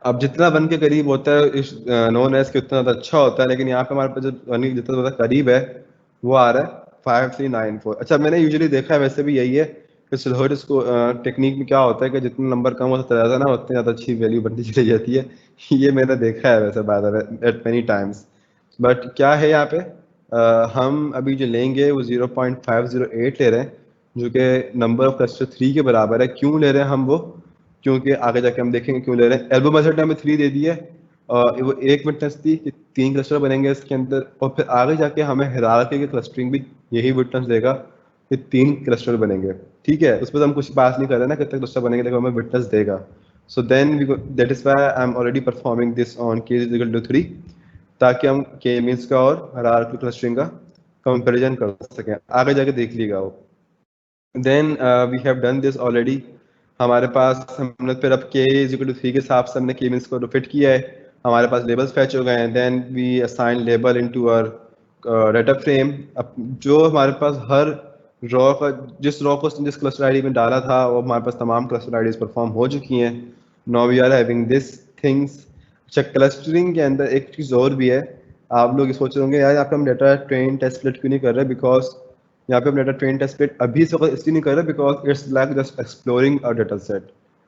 अब जितना 1 के करीब होता है इस नॉन एस के, उतना ज़्यादा अच्छा होता है. लेकिन यहाँ पे हमारे पास जो 1 जितना ज़्यादा करीब है, वो आ रहा है 5394. अच्छा, मैंने यूजुअली देखा है, वैसे भी यही है कि सिलहट इसको टेक्निक में क्या होता है कि जितना नंबर कम होता जाता है ना, उतनी ज़्यादा अच्छी वैल्यू बनती चली जाती है. ये मैंने देखा है वैसे bye the way at many times. But क्या है यहाँ पे, हम अभी जो लेंगे वो 0.508 ले रहे हैं, जो कि नंबर ऑफ क्लस्टर 3 के बराबर है. क्यों ले रहे हैं हम वो? क्योंकि आगे जाके हम देखेंगे क्यों ले रहे हैं. एल्बो मेथड ने हमें 3 दे दी है, और वो एक विटनेस थी कि 3 क्लस्टर बनेंगे इसके अंदर, और फिर आगे जाके हमें हायरार्की की क्लस्टरिंग भी यही विटनेस देगा कि 3 क्लस्टर बनेंगे. ठीक है, उसमें तो हम कुछ बात नहीं कर रहे ना कितने क्लस्टर बनेंगे, लेकिन हमें विटनेस देगा. So then that is why I am already performing this on k is equal to 3, ताकि हम के मीन्स का और हायरार्की क्लस्टरिंग का कंपैरिजन कर सकें. आगे जाके देख लीजिएगा वो. Then we have done this already. हमारे पास हमने फिर अब k इज इक्वल टू 3 के हिसाब से हमने के मीन्स को फिट किया है. हमारे पास लेबल्स फैच हो गए हैं. Then we assign label into our data frame. अब जो हमारे पास हर रॉ का, जिस रॉ को जिस क्लस्टर आईडी में डाला था, वो हमारे पास तमाम क्लस्टर आईडीज परफॉर्म हो चुकी हैं. Now we are having this things. अच्छा, क्लस्टरिंग के अंदर एक चीज़ और भी है. आप लोग ये सोच रहे होंगे यार यहाँ पे हम डाटा ट्रेन टेस्ट स्प्लिट क्यों नहीं कर रहे, बिकॉज यहाँ पे हम डाटा ट्रेन टेस्ट स्प्लिट अभी से इसलिए नहीं कर रहे because it's like just exploring a data set.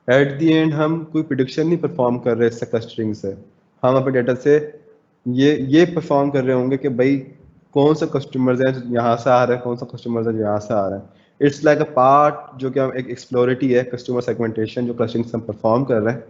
Eight the and हम कोई प्रिडिक्शन नहीं परफॉर्म कर रहे इससे क्लस्टरिंग से. हम अपने डाटा से ये परफॉर्म कर रहे होंगे कि भाई कौन सा कस्टमर्स हैं जो यहाँ से आ रहे हैं, कौन सा कस्टमर्स है जो यहाँ से आ रहे हैं. इट्स लाइक अ पार्ट जो कि हम एक एक्सप्लोरिटी है, कस्टमर सेगमेंटेशन जो क्लस्टरिंग से हम परफॉर्म कर रहे हैं.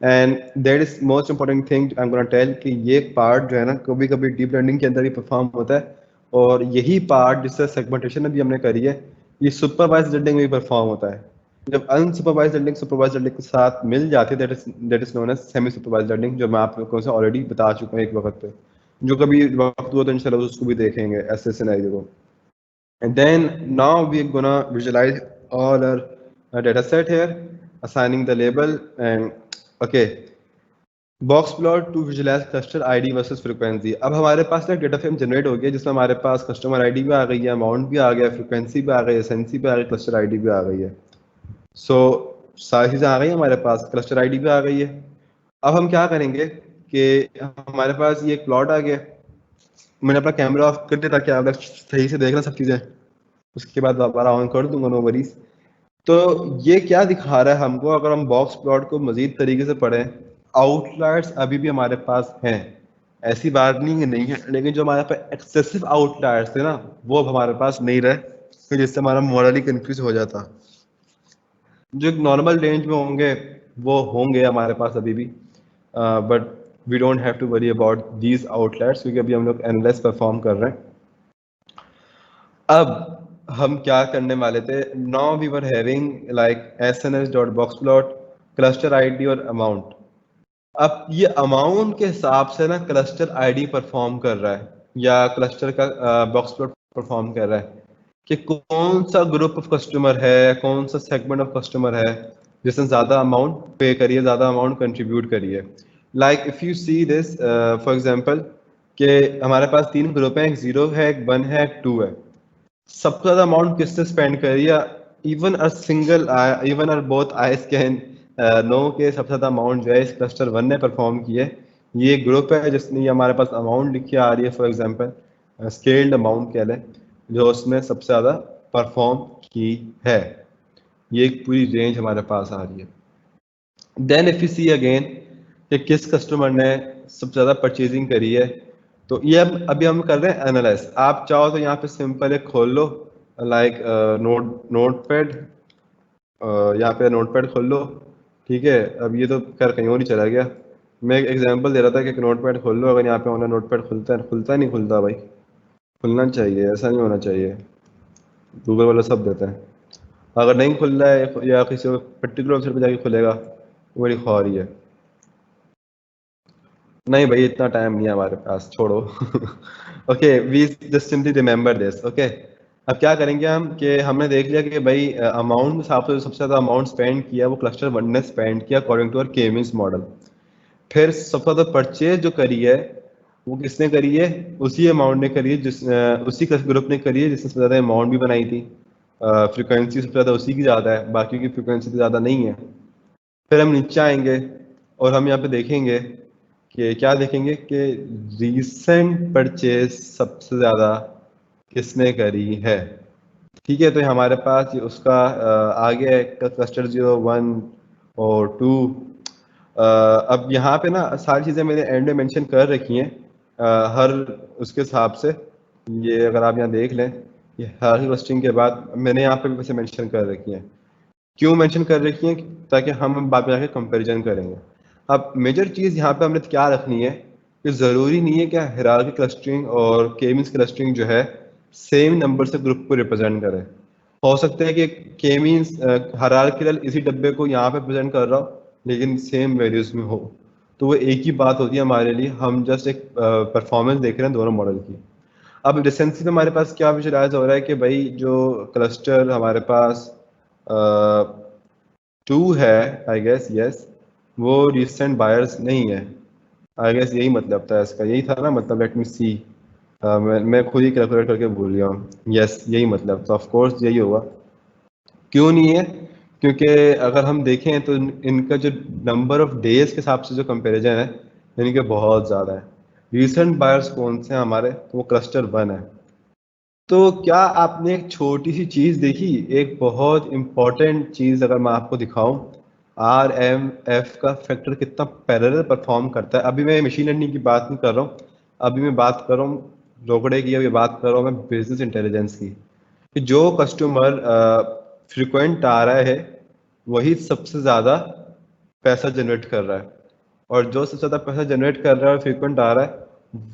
And that is most important thing I am gonna tell कि ये पार्ट जो है ना, कभी कभी डीप लर्निंग के अंदर ही परफॉर्म होता है. और यही पार्ट जिससे सेगमेंटेशन अभी हमने करी है, ये सुपरवाइज लर्निंग में भी परफॉर्म होता है. जब अनसुपरवाइज लर्निंग सुपरवाइज लर्निंग के साथ मिल जाती है, that is known as semi supervise learning, जो मैं आप लोगों से ऑलरेडी बता चुका हूँ एक वक्त पे. जो कभी वक्त हुआ तो इंशाल्लाह उसको भी देखेंगे ऐसे सिनेरियो को. And then now we're gonna visualize all our data set here, assigning the label and okay, box plot to visualize cluster ID versus frequency. अब हमारे पास ना डेटा फ्रेम जनरेट हो गया जिसमें हमारे पास कस्टमर आईडी भी आ गई है, अमाउंट भी आ गया, फ्रीक्वेंसी भी आ गई है, एसएनसी भी आ गई, क्लस्टर आईडी भी आ गई है. सो सारी चीज़ें आ गई, हमारे पास क्लस्टर आईडी भी आ गई है. अब हम क्या करेंगे कि हमारे पास ये एक प्लॉट आ गया. मैंने अपना कैमरा ऑफ कर दिया ताकि आप लोग सही से देख लें सब चीज़ें. उसके बाद दोबारा ऑन कर दूंगा, नो वरीज. तो ये क्या दिखा रहा है हमको, अगर हम बॉक्स प्लॉट को मजीद तरीके से पढ़ें, आउटलायर्स अभी भी हमारे पास हैं, ऐसी बात नहीं है नहीं है, लेकिन जो हमारे पास एक्सेसिव आउटलायर्स थे ना, वो अब हमारे पास नहीं रहे, फिर जिससे हमारा मॉडल ही कंफ्यूज हो जाता। जो एक नॉर्मल रेंज में होंगे वो होंगे हमारे पास अभी भी, but we don't have to worry about these outliers, क्योंकि अभी हम लोग एनालिस परफॉर्म कर रहे हैं। अब हम क्या करने वाले थे, now we were having like SNS dot box plot, cluster ID और अमाउंट। अब ये अमाउंट के हिसाब से ना क्लस्टर आईडी परफॉर्म कर रहा है, या क्लस्टर का बॉक्स प्लॉट परफॉर्म कर रहा है कि कौन सा ग्रुप ऑफ कस्टमर है, कौन सा सेगमेंट ऑफ कस्टमर है जिसने ज़्यादा अमाउंट पे करी है, ज़्यादा अमाउंट कंट्रीब्यूट करी है। Like if you see this for example, कि हमारे पास तीन ग्रुप हैं, एक जीरो है, एक वन है, एक टू है। सबसे ज़्यादा अमाउंट किसने स्पेंड करी है, even a single even or both eyes can know के सबसे ज़्यादा अमाउंट जो है इस क्लस्टर वन ने परफॉर्म की है। ये ग्रुप है जिसने, ये हमारे पास अमाउंट लिखी आ रही है, फॉर एग्जांपल स्केल्ड अमाउंट कह लें, जो उसने सबसे ज़्यादा परफॉर्म की है। ये एक पूरी रेंज हमारे पास आ रही है। Then if you see again कि किस कस्टमर ने सबसे ज़्यादा परचेजिंग करी है, तो ये अभी हम कर रहे हैं एनालाइज। आप चाहो तो यहाँ पे सिंपल एक खोल लो, लाइक नोटपैड, यहाँ पे नोटपैड खोल लो, ठीक है। अब ये तो खैर कहीं और ही चला गया। मैं एक एग्जांपल दे रहा था कि एक नोटपैड खोल लो, अगर यहाँ पे होना नोटपैड खुलता है, खुलता नहीं खुलता भाई, खुलना चाहिए, ऐसा नहीं होना चाहिए। गूगल वाला सब देता है, अगर नहीं खुल रहा है या किसी पर्टिकुलर वेबसाइट पर जाके खुलेगा, वो बड़ी ख्वारी है। नहीं भाई, इतना टाइम नहीं है हमारे पास, छोड़ो। Okay, we just simply remember this, okay. अब क्या करेंगे हम, कि हमने देख लिया कि भाई अमाउंट के हिसाब से जो सबसे ज़्यादा अमाउंट स्पेंड किया वो क्लस्टर वन ने स्पेंड किया according to our K means model. फिर सबसे ज़्यादा परचेज जो करी है वो किसने करी है, उसी अमाउंट ने करी है जिस उसी ग्रुप ने करी है जिसने सबसे ज़्यादा अमाउंट भी बनाई थी। फ्रिक्वेंसी सबसे ज़्यादा उसी की ज़्यादा है, बाकी की फ्रिक्वेंसी तो ज़्यादा नहीं है। फिर हम नीचे आएंगे और हम यहाँ पे देखेंगे कि क्या देखेंगे कि रीसेंट परचेज सबसे ज़्यादा किसने करी है। ठीक है, तो हमारे पास ये उसका आगे है क्लस्टर 0 1 और 2। अब यहाँ पे ना सारी चीज़ें मैंने एंड में मेंशन कर रखी हैं, हर उसके हिसाब से। ये अगर आप यहाँ देख लें, ये हर क्लस्टरिंग के बाद मैंने यहाँ पे भी वैसे मेंशन कर रखी हैं। क्यों मेंशन कर रखी है, ताकि हम बाद में जाके कंपैरिजन करेंगे। अब मेजर चीज़ यहाँ पे हमने क्या रखनी है कि ज़रूरी नहीं है कि हायरार्की क्लस्टरिंग और के मींस क्लस्टरिंग जो है सेम नंबर से ग्रुप को रिप्रेजेंट करे। हो सकता है कि के मींस हायरार्किकल इसी डब्बे को यहाँ पे प्रेजेंट कर रहा हो, लेकिन सेम वैल्यूज में हो, तो वो एक ही बात होती है हमारे लिए। हम जस्ट एक परफॉर्मेंस देख रहे हैं दोनों मॉडल की। अब रिसेंटली में हमारे पास क्या विजुअलाइज हो रहा है कि भाई जो क्लस्टर हमारे पास टू है, आई गेस यस, वो रिसेंट बायर्स नहीं है। आई गेस यही मतलब था इसका, यही था ना मतलब, लेट मी सी। मैं खुद ही कैलकुलेट करके भूल गया हूँ। यस, यही मतलब, तो ऑफ कोर्स यही होगा। क्यों नहीं है, क्योंकि अगर हम देखें तो इनका जो नंबर ऑफ डेज के हिसाब से जो कंपैरिजन है, इनके बहुत ज़्यादा है। रिसेंट बायर्स कौन से हैं हमारे, तो वो क्लस्टर वन है। तो क्या आपने एक छोटी सी चीज़ देखी, एक बहुत इंपॉर्टेंट चीज़ अगर मैं आपको दिखाऊं, आर एम एफ का फैक्टर कितना पैरेलल परफॉर्म करता है। अभी मैं मशीन लर्निंग की बात नहीं कर रहा हूँ, अभी मैं बात कर रहा हूँ रोकड़े की, अभी बात कर रहा हूँ मैं बिजनेस इंटेलिजेंस की। कि जो कस्टमर फ्रिक्वेंट आ रहा है वही सबसे ज़्यादा पैसा जनरेट कर रहा है, और जो सबसे ज़्यादा पैसा जनरेट कर रहा है और फ्रिक्वेंट आ रहा है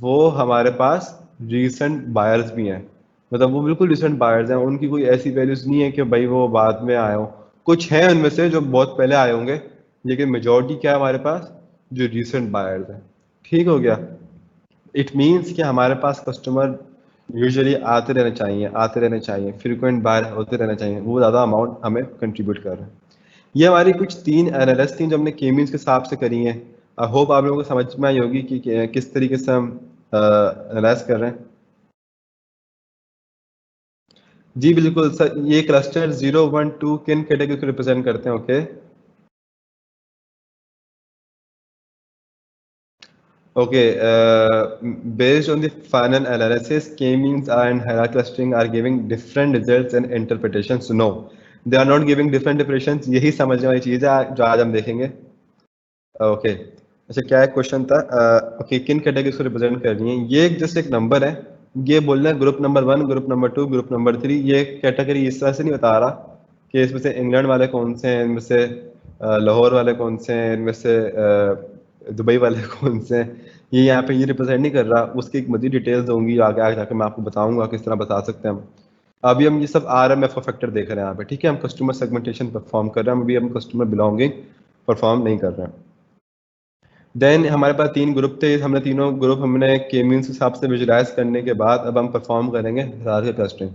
वो हमारे पास रीसेंट बायर्स भी हैं। मतलब वो बिल्कुल रीसेंट बायर्स हैं, उनकी कोई ऐसी वैल्यूज नहीं है कि भाई वो बाद में आए हों। कुछ हैं उनमें से जो बहुत पहले आए होंगे, लेकिन मेजोरिटी क्या है हमारे पास, जो रीसेंट बायर्स हैं। ठीक हो गया। इट मीन्स कि हमारे पास कस्टमर यूजुअली आते रहने चाहिए, आते रहने चाहिए, फ्रीक्वेंट बायर होते रहना चाहिए, वो ज़्यादा अमाउंट हमें कंट्रीब्यूट कर रहे हैं। ये हमारी कुछ तीन एनालिसिस थी जो हमने के मींस के हिसाब से करी हैं। आई होप आप लोगों को समझ में आई होगी कि किस तरीके से हम एनालाइज कर रहे हैं। जी बिल्कुल सर, ये क्लस्टर 0 1 2 किन कैटेगरी को रिप्रेजेंट करते हैं, okay. Okay, based on the final analysis, k-means and hierarchy clustering are giving different results and interpretations. No, they are not giving different depressions, यही समझने वाली चीज़ है जो आज हम देखेंगे। ओके, अच्छा क्या एक क्वेश्चन था, ओके किन कैटेगरीज को रिप्रेजेंट कर रही है, ये एक जस्ट एक नंबर है, ये बोलना है group number 1, group number 2, group number 3, ये कैटेगरी इस तरह से नहीं बता रहा कि इसमें से इंग्लैंड वाले कौन से हैं, इनमें से लाहौर वाले कौन से हैं, इनमें से दुबई वाले कौन से हैं, ये यहाँ पे ये रिप्रेजेंट नहीं कर रहा, उसकी एक मजीद डिटेल्स होंगी आगे आगे जाके मैं आपको बताऊंगा किस तरह बता सकते हैं हम। अभी हम ये सब RMF फैक्टर देख रहे हैं यहाँ पे, ठीक है, हम कस्टमर सेगमेंटेशन परफॉर्म कर रहे हैं, अभी हम कस्टमर बिलोंगिंग परफॉर्म नहीं कर रहे हैं। देन हमारे पास 3 ग्रुप थे, हमने तीनों ग्रुप हमने के मीन्स के हिसाब से विजुलाइज करने के बाद अब हम परफॉर्म करेंगे हिरार्की क्लस्टरिंग।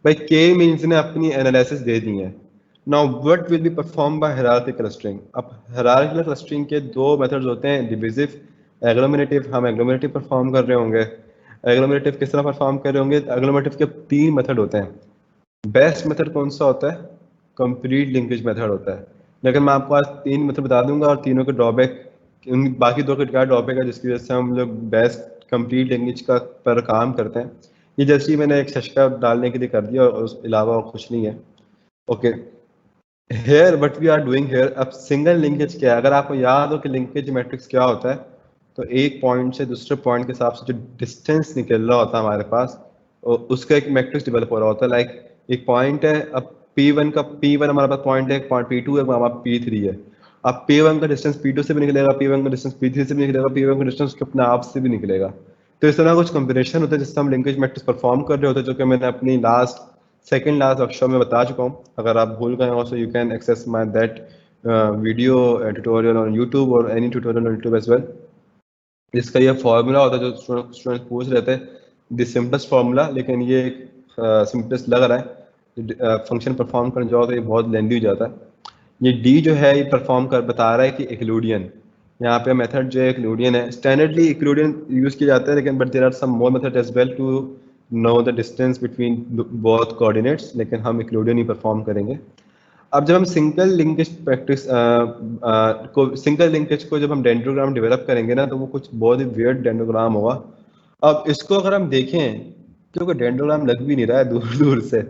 भाई के मीन्स ने अपनी एनालिसिस दे दी है, now what will be perform by hierarchy clustering. अब हिरार्की क्लस्टरिंग के 2 मेथड्स होते हैं, डिविजिव, एग्लोमेरेटिव। हम एग्लोमेरेटिव परफॉर्म कर रहे होंगे। एग्लोमेरेटिव किस तरह परफॉर्म कर रहे होंगे, एग्लोमेरेटिव के 3 मेथड होते हैं। बेस्ट मेथड कौन सा होता है, कंप्लीट लिंकेज मेथड होता है, लेकिन मैं आपको आज 3 मेथड बता दूंगा और तीनों के ड्रॉबैक, उन बाकी 2 के क्या ड्रॉबैक है जिसकी वजह से हम लोग बेस्ट कंप्लीट लिंकेज का पर काम करते हैं। ये जैसे ही मैंने एक शशका डालने के लिए कर दिया और उस अलावा कुछ नहीं है। Okay, here what we are doing here, अब सिंगल लिंकेज क्या है, अगर आपको याद हो कि लिंकेज मैट्रिक्स क्या होता है, तो एक पॉइंट से दूसरे पॉइंट के हिसाब से जो डिस्टेंस निकल रहा होता है हमारे पास, और उसका एक मैट्रिक्स डेवलप हो रहा होता है। लाइक एक पॉइंट है, अब P1 हमारे पास पॉइंट है, पॉइंट P2 है, हमारा P3 है। अब P1 का डिस्टेंस P2 से भी निकलेगा, P1 का डिस्टेंस P3 से भी निकलेगा, P1 का डिस्टेंस उसके अपने आप से भी निकलेगा। तो इस तरह कुछ कॉम्बिनेशन होता है जिससे हम लिंकेज मैट्रिक्स परफॉर्म कर रहे होते हैं, जो कि मैंने अपनी सेकंड लास्ट वर्कशॉप में बता चुका हूँ। अगर आप भूल गए हो so you can access my that video tutorial on YouTube और any tutorial on YouTube as well. इसका ये फॉर्मूला होता है जो स्टूडेंट पूछ रहे थे, द सिंपलेस्ट फार्मूला, लेकिन ये सिंपलेस्ट लग रहा है, फंक्शन परफॉर्म करने जाओ तो ये बहुत लेंदी हो जाता है। ये डी जो है ये परफॉर्म कर बता रहा है कि एक्लूडियन, यहाँ पे मेथड जो है एक्लूडियन है। स्टैंडर्डली एक्लूडियन यूज किया जाता है, लेकिन but there are some more method as well to know the distance between both coordinates, लेकिन हम एक्लूडियन ही परफॉर्म करेंगे। अब जब हम single linkage practice single linkage को जब हम डेंड्रोग्राम डेवलप करेंगे ना, तो वो कुछ बहुत ही वियर्ड डेंड्रोग्राम होगा। अब इसको अगर हम देखें, क्योंकि डेंड्रोग्राम लग भी नहीं रहा है दूर दूर से,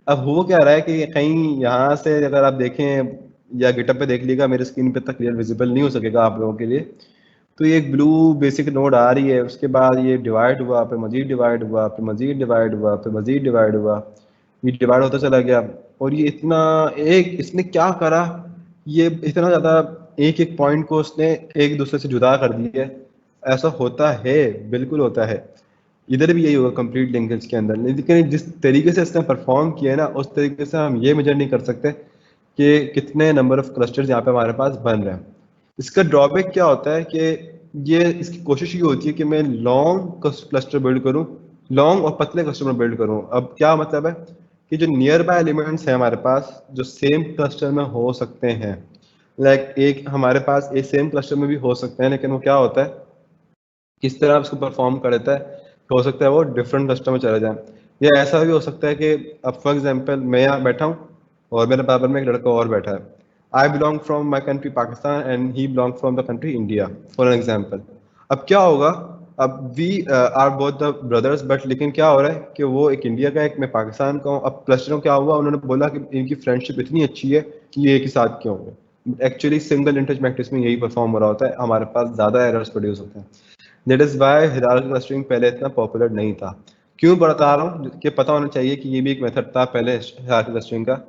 अब हो क्या रहा है कि कहीं यहाँ से अगर आप देखें या गिटअप पे देख लीजिएगा, मेरी स्क्रीन पे तक क्लियर विजिबल नहीं हो सकेगा आप लोगों के लिए, तो ये एक ब्लू बेसिक नोड आ रही है, उसके बाद ये डिवाइड हुआ, फिर मजीद डिवाइड हुआ, फिर मजीद डिवाइड हुआ, फिर मजीद डिवाइड हुआ, ये डिवाइड होता चला गया। और ये इतना एक इसने क्या करा, ये इतना ज़्यादा एक एक पॉइंट को उसने एक दूसरे से जुदा कर दिया है। ऐसा होता है, बिल्कुल होता है, इधर भी यही होगा कंप्लीट लिंकेज के अंदर। लेकिन जिस तरीके से इसने परफॉर्म किया है ना, उस तरीके से हम ये मेजर नहीं कर सकते कि कितने नंबर ऑफ क्लस्टर्स यहाँ पे हमारे पास बन रहे हैं। इसका ड्रॉबैक क्या होता है कि ये इसकी कोशिश ये होती है कि मैं लॉन्ग क्लस्टर बिल्ड करूं, लॉन्ग और पतले क्लस्टर बिल्ड करूं। अब क्या मतलब है कि जो नियर बाय एलिमेंट्स हैं हमारे पास जो सेम क्लस्टर में हो सकते हैं, लाइक एक हमारे पास एक सेम क्लस्टर में भी हो सकते हैं, लेकिन वो क्या होता है किस तरह उसको परफॉर्म कर देता है, हो सकता है वो डिफरेंट क्लस्टर में चले जाए, या ऐसा भी हो सकता है कि अब फॉर एग्जांपल मैं यहाँ बैठा हूँ और मेरे बराबर में एक लड़का और बैठा है, I belong from my country Pakistan and he belong from the country India for an example. अब क्या होगा, अब we are both the brothers, but लेकिन क्या हो रहा है कि वो एक इंडिया का है, एक मैं पाकिस्तान का हूँ। अब क्लस्टर में क्या हुआ, उन्होंने बोला कि इनकी फ्रेंडशिप इतनी अच्छी है कि ये एक ही साथ क्यों होंगे। एक्चुअली सिंगल इंटरेस्ट मैट्रिक्स में यही परफॉर्म हो रहा होता है, हमारे पास ज़्यादा एरर्स प्रोड्यूस होते हैं। That is why hierarchy clustering पहले इतना पॉपुलर नहीं था। क्यों बता रहा हूँ कि पता होना चाहिए कि ये भी एक मेथड था पहले हिरार्की क्लस्टरिंग का,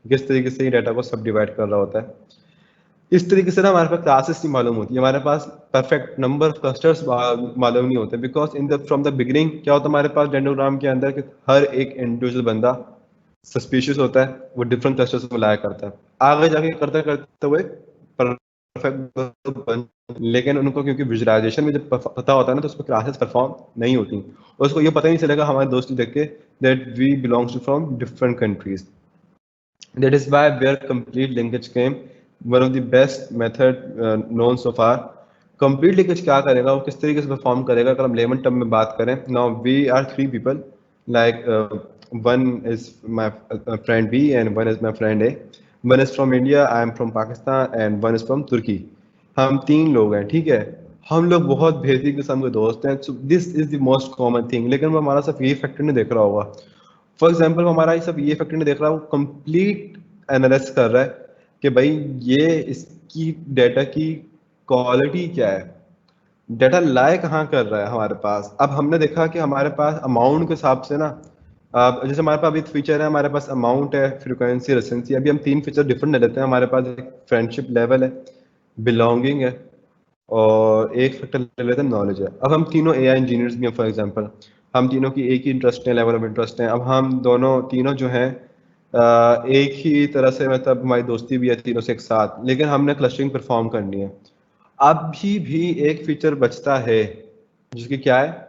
किस तरीके से ये डाटा को सब डिवाइड कर रहा होता है। इस तरीके से ना हमारे पास क्लासेस नहीं मालूम होती, हमारे पास परफेक्ट नंबर ऑफ क्लस्टर्स मालूम नहीं होते, because in the from the beginning क्या होता है हमारे पास डेंडोग्राम के अंदर कि हर एक इंडिविजुअल बंदा सस्पिशियस होता है, वो डिफरेंट क्लस्टर्स में लाया करता है, आगे जाके करते करते हुए परफेक्ट, लेकिन उनको क्योंकि विजुअलाइजेशन में जब पता होता है ना, तो उसमें क्लासेस परफॉर्म नहीं होती और उसको ये पता ही नहीं चलेगा हमारे दोस्त देख के that we belongs to from different countries. That is why where complete linkage came, one of the best method known so far. Complete linkage क्या करेगा, वो किस तरीके से परफॉर्म करेगा, अगर हम लेमन टर्म में बात करें, now we are 3 people, like one is my friend B and one is my friend A, one is from India, I am from Pakistan and one is from Turkey। हम 3 लोग हैं, ठीक है, हम लोग बहुत बेहतरीन किस्म के दोस्त हैं, so this is the most common thing। लेकिन वो हमारा सिर्फ यही फैक्टर नहीं देख रहा होगा, फॉर एग्जाम्पल हमारा ये सब ये फैक्टर नहीं देख रहा, वो कंप्लीट एनालाइज कर रहा है कि भाई ये इसकी डाटा की क्वालिटी क्या है, डाटा लाए कहाँ कर रहा है हमारे पास। अब हमने देखा कि हमारे पास अमाउंट के हिसाब से ना, जैसे हमारे पास अभी फीचर है, हमारे पास अमाउंट है, फ्रीक्वेंसी, रेसेंसी। अभी हम 3 फीचर डिफरेंट ले लेते हैं। हमारे पास एक फ्रेंडशिप लेवल है, बिलोंगिंग है, और एक फैक्टर ले लेते हैं नॉलेज है। अब हम तीनों एआई इंजीनियर्स भी हैं फॉर एग्जांपल, हम तीनों की एक ही इंटरेस्ट है, लेवल ऑफ इंटरेस्ट है। अब हम दोनों तीनों जो हैं एक ही तरह से, मतलब हमारी दोस्ती भी है तीनों से एक साथ, लेकिन हमने क्लस्टरिंग परफॉर्म करनी है। अभी भी एक फीचर बचता है जिसकी क्या है,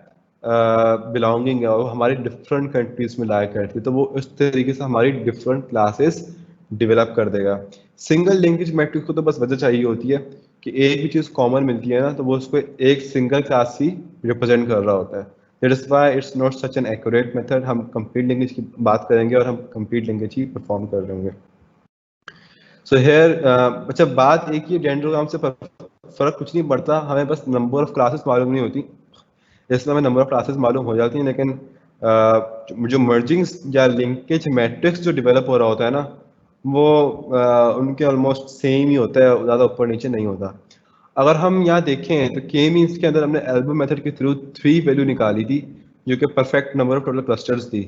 बिलोंगिंग है, और हमारी डिफरेंट कंट्रीज में लाया करती है। तो वो इस तरीके से हमारी डिफरेंट क्लासेस डेवलप कर देगा। सिंगल लिंकेज मैट्रिक्स को तो बस वजह चाहिए होती है कि एक भी चीज़ कॉमन मिलती है ना, तो वो उसको एक सिंगल क्लास ही रिप्रेजेंट कर रहा होता है। That is why it's not such an accurate method. हम कंप्लीट लिंकेज की बात करेंगे और हम कंप्लीट लिंकेज ही परफॉर्म कर रहे होंगे। सो हेयर अच्छा, बात एक ही, डेंड्रोग्राम से फर्क कुछ नहीं पड़ता, हमें बस नंबर ऑफ क्लासेस मालूम नहीं होती। इसमें हमें नंबर ऑफ क्लासेस मालूम हो जाती हैं, लेकिन जो मर्जिंग या लिंकेज मैट्रिक्स जो डेवलप हो रहा होता है ना, वो उनके ऑलमोस्ट सेम ही होता है, ज़्यादा ऊपर नीचे नहीं होता। अगर हम यहाँ देखें तो के मीन्स के अंदर हमने एल्बो मेथड के थ्रू 3 वैल्यू निकाली थी, जो कि perfect number of total clusters थी।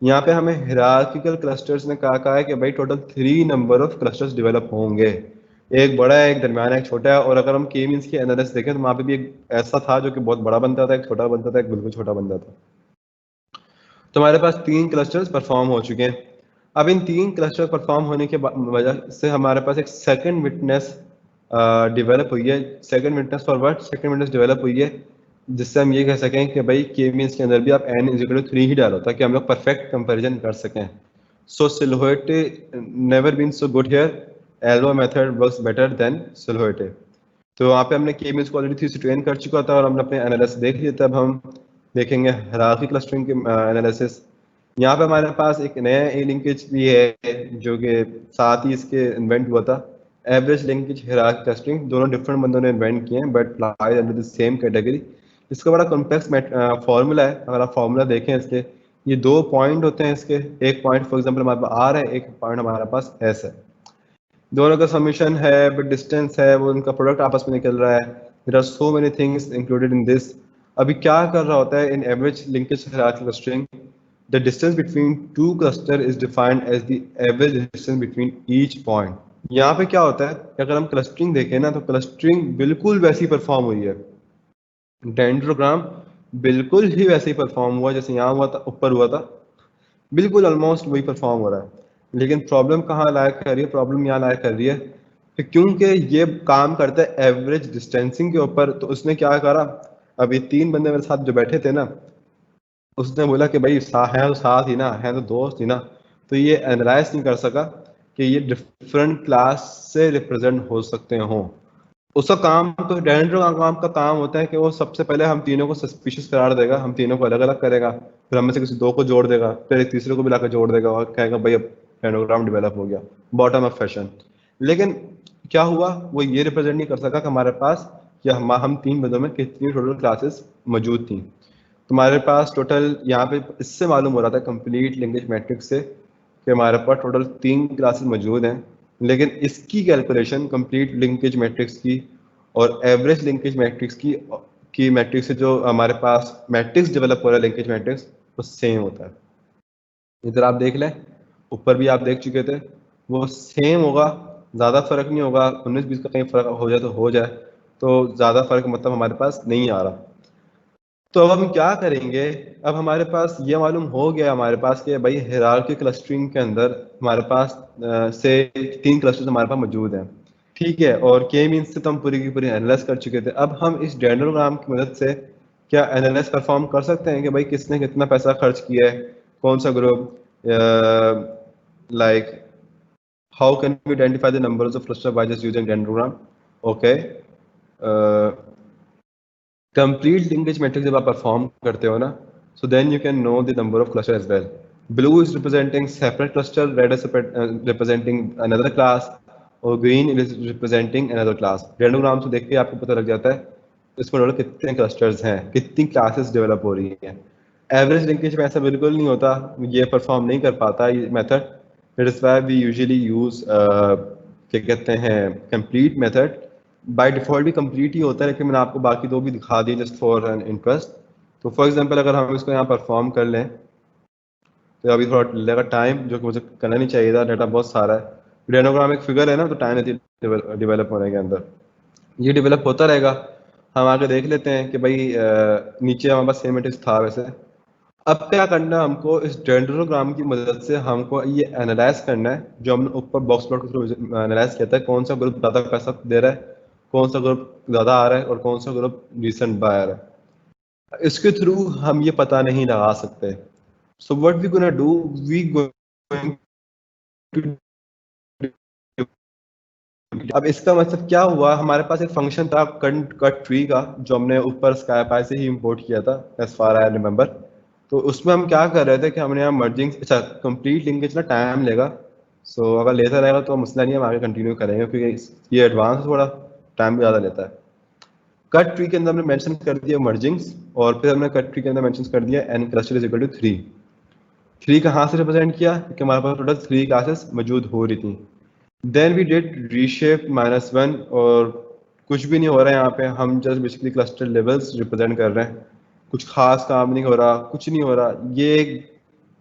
यहाँ पे हमें हिरार्किकल क्लस्टर्स ने कहा है कि भाई total 3 number of clusters develop होंगे, एक बड़ा है, एक दरमियाना है, एक छोटा है। और अगर हम के मीन्स की एनालिसिस देखें तो वहाँ पे भी एक ऐसा था जो कि बहुत बड़ा बनता था, एक छोटा बनता था, एक बिल्कुल छोटा बनता था। तो हमारे पास 3 क्लस्टर्स परफॉर्म हो चुके हैं। अब इन 3 क्लस्टर परफॉर्म होने के वजह से हमारे पास एक सेकंड विटनेस डेवलप हुई है। Second witness for what? Second witness develop हुई है जिससे हम ये कह सकें कि भाई के मीन्स के अंदर भी आप n इज इक्वल टू 3 ही डालो ताकि हम लोग परफेक्ट कंपैरिजन कर सकें। So silhouette never been so good here, elbow method works better than silhouette. तो वहाँ पे हमने के मीन्स को ऑलरेडी 3 से ट्रेन कर चुका था और हमने अपने एनालिसिस देख लिया था। अब हम देखेंगे हायरार्की क्लस्टरिंग के एनालिसिस। यहाँ पे हमारे पास एक नया ए लिंकेज भी है जो कि साथ ही इसके इन्वेंट हुआ था, एवरेज लिंकेज हायरार्की क्लस्टरिंग। दोनों डिफरेंट बंदों ने इन्वेंट किए हैं but lies under the same category. इसका बड़ा कॉम्प्लेक्स फार्मूला है। अगर आप फार्मूला देखें इसके, ये 2 पॉइंट होते हैं इसके। एक पॉइंट फॉर एग्जाम्पल हमारे पास आर है, एक पॉइंट हमारे पास एस है। दोनों का समीशन है बट डिस्टेंस है, वो उनका प्रोडक्ट आपस में निकल रहा है। There are so many things included in this. अभी क्या कर रहा होता है in average linkage hierarchy clustering, the distance between two cluster is defined as the average distance between each point. यहाँ पे क्या होता है कि अगर हम क्लस्टरिंग देखें ना, तो क्लस्टरिंग बिल्कुल वैसी परफॉर्म हुई है, डेंड्रोग्राम बिल्कुल ही वैसे ही परफॉर्म हुआ जैसे यहाँ हुआ था, ऊपर हुआ था, बिल्कुल ऑलमोस्ट वही परफॉर्म हो रहा है। लेकिन प्रॉब्लम कहाँ लायक कर रही है? प्रॉब्लम यहाँ लायक कर रही है कि क्योंकि ये काम करता है एवरेज डिस्टेंसिंग के ऊपर, तो उसने क्या करा, अभी 3 बंदे मेरे साथ जो बैठे थे ना, उसने बोला कि भाई है तो साथ ही ना, है तो दोस्त ही ना। तो ये एनालाइज नहीं कर सका कि ये डिफरेंट क्लास से रिप्रेजेंट हो सकते हों। उसका काम, तो डेंड्रो का काम होता है कि वो सबसे पहले हम तीनों को सस्पिशियस करार देगा, हम तीनों को अलग अलग करेगा, फिर हम में से किसी 2 को जोड़ देगा, फिर एक तीसरे को भी लाकर जोड़ देगा और कहेगा भाई अब डेंड्रोग्राम डेवलप हो गया, बॉटम अप फैशन। लेकिन क्या हुआ, वो ये रिप्रेजेंट नहीं कर सका कि हमारे पास या हम 3 बंदों में कितनी टोटल क्लासेस मौजूद थी। तुम्हारे पास टोटल यहाँ पे इससे मालूम हो रहा था कंप्लीट लिंकेज मैट्रिक्स से कि हमारे पास टोटल 3 क्लासेस मौजूद हैं। लेकिन इसकी कैलकुलेशन कंप्लीट लिंकेज मैट्रिक्स की और एवरेज लिंकेज मैट्रिक्स की मैट्रिक्स से जो हमारे पास मैट्रिक्स डेवलप हो रहा है लिंकेज मैट्रिक्स, वो सेम होता है। इधर आप देख लें, ऊपर भी आप देख चुके थे, वो सेम होगा, ज़्यादा फर्क नहीं होगा। 19-20 का कहीं फर्क हो जाए तो हो जाए, तो ज़्यादा फर्क मतलब हमारे पास नहीं आ रहा। तो अब हम क्या करेंगे, अब हमारे पास ये मालूम हो गया हमारे पास कि भाई हायरार्की क्लस्टरिंग के अंदर हमारे पास से 3 क्लस्टर्स हमारे पास मौजूद हैं, ठीक है, और के मीन्स से तो हम पूरी की पूरी एनालाइज कर चुके थे। अब हम इस डेंड्रोग्राम की मदद से क्या एनालाइज परफॉर्म कर सकते हैं कि भाई किसने कितना पैसा खर्च किया है, कौन सा group, like how can we identify the numbers of cluster by just using dendrogram. Okay, complete linkage matrix जब आप परफॉर्म करते हो ना, so then you can know the number of cluster as well. Blue is representing separate cluster, red is representing another class, और green is representing another class. Dendrogram से देख के आपको पता लग जाता है इसमें टोटल कितने क्लस्टर्स हैं, कितनी क्लासेस डेवलप हो रही हैं। एवरेज लिंकेज में ऐसा बिल्कुल नहीं होता, ये परफॉर्म नहीं कर पाता ये method. It is why we usually use क्या कहते हैं कंप्लीट मेथड। बाय डिफ़ॉल्ट भी कंप्लीट ही होता है, लेकिन मैंने आपको बाकी दो भी दिखा दिए जस्ट फॉर एन इंटरेस्ट। तो फॉर एग्जांपल अगर हम इसको यहाँ परफॉर्म कर लें तो अभी थोड़ा लगेगा टाइम, जो कि मुझे करना नहीं चाहिए था, डाटा बहुत सारा है। रेनोग्राम एक फिगर है ना, तो टाइम लेती है डेवलप होने के अंदर। ये डेवलप होता रहेगा। हम आगे देख लेते हैं कि भाई नीचे हमारे पास सेमेटिक्स था वैसे। अब क्या करना है हमको, इस डेंड्रोग्राम की मदद से हमको ये एनालाइज करना है, जो हमने ऊपर बॉक्स प्लॉट के थ्रू एनालाइज किया था, कौन सा ग्रुप ज़्यादा पैसा दे रहा है, कौन सा ग्रुप ज़्यादा आ रहा है और कौन सा ग्रुप रिसेंट बायर है। इसके थ्रू हम ये पता नहीं लगा सकते। So what we gonna do, we going to, अब इसका मतलब क्या हुआ, हमारे पास एक फंक्शन था कट ट्री का, जो हमने ऊपर स्काईपाई से ही इंपोर्ट किया था एज फार आई रिमेंबर। तो उसमें हम क्या कर रहे थे कि हमने यहाँ मर्जिंग, अच्छा कंप्लीट लिंकेज ना टाइम लेगा। सो अगर लेता रहेगा तो मसला नहीं है, हम आगे कंटिन्यू करेंगे, क्योंकि ये एडवांस थोड़ा टाइम भी ज़्यादा लेता है। कट ट्री के अंदर हमने मेंशन कर दिया मर्जिंग्स, और फिर हमने कट ट्री के अंदर मेंशन कर दिया N cluster is equal to 3। 3 कहाँ से रिप्रेजेंट किया, क्योंकि हमारे पास टोटल 3 क्लासेस मौजूद हो रही थी। देन वी डिड रीशेप -1, और कुछ भी नहीं हो रहा है यहाँ पे, हम just basically cluster levels represent कर रहे हैं। कुछ खास काम नहीं हो रहा, कुछ नहीं हो रहा। ये एक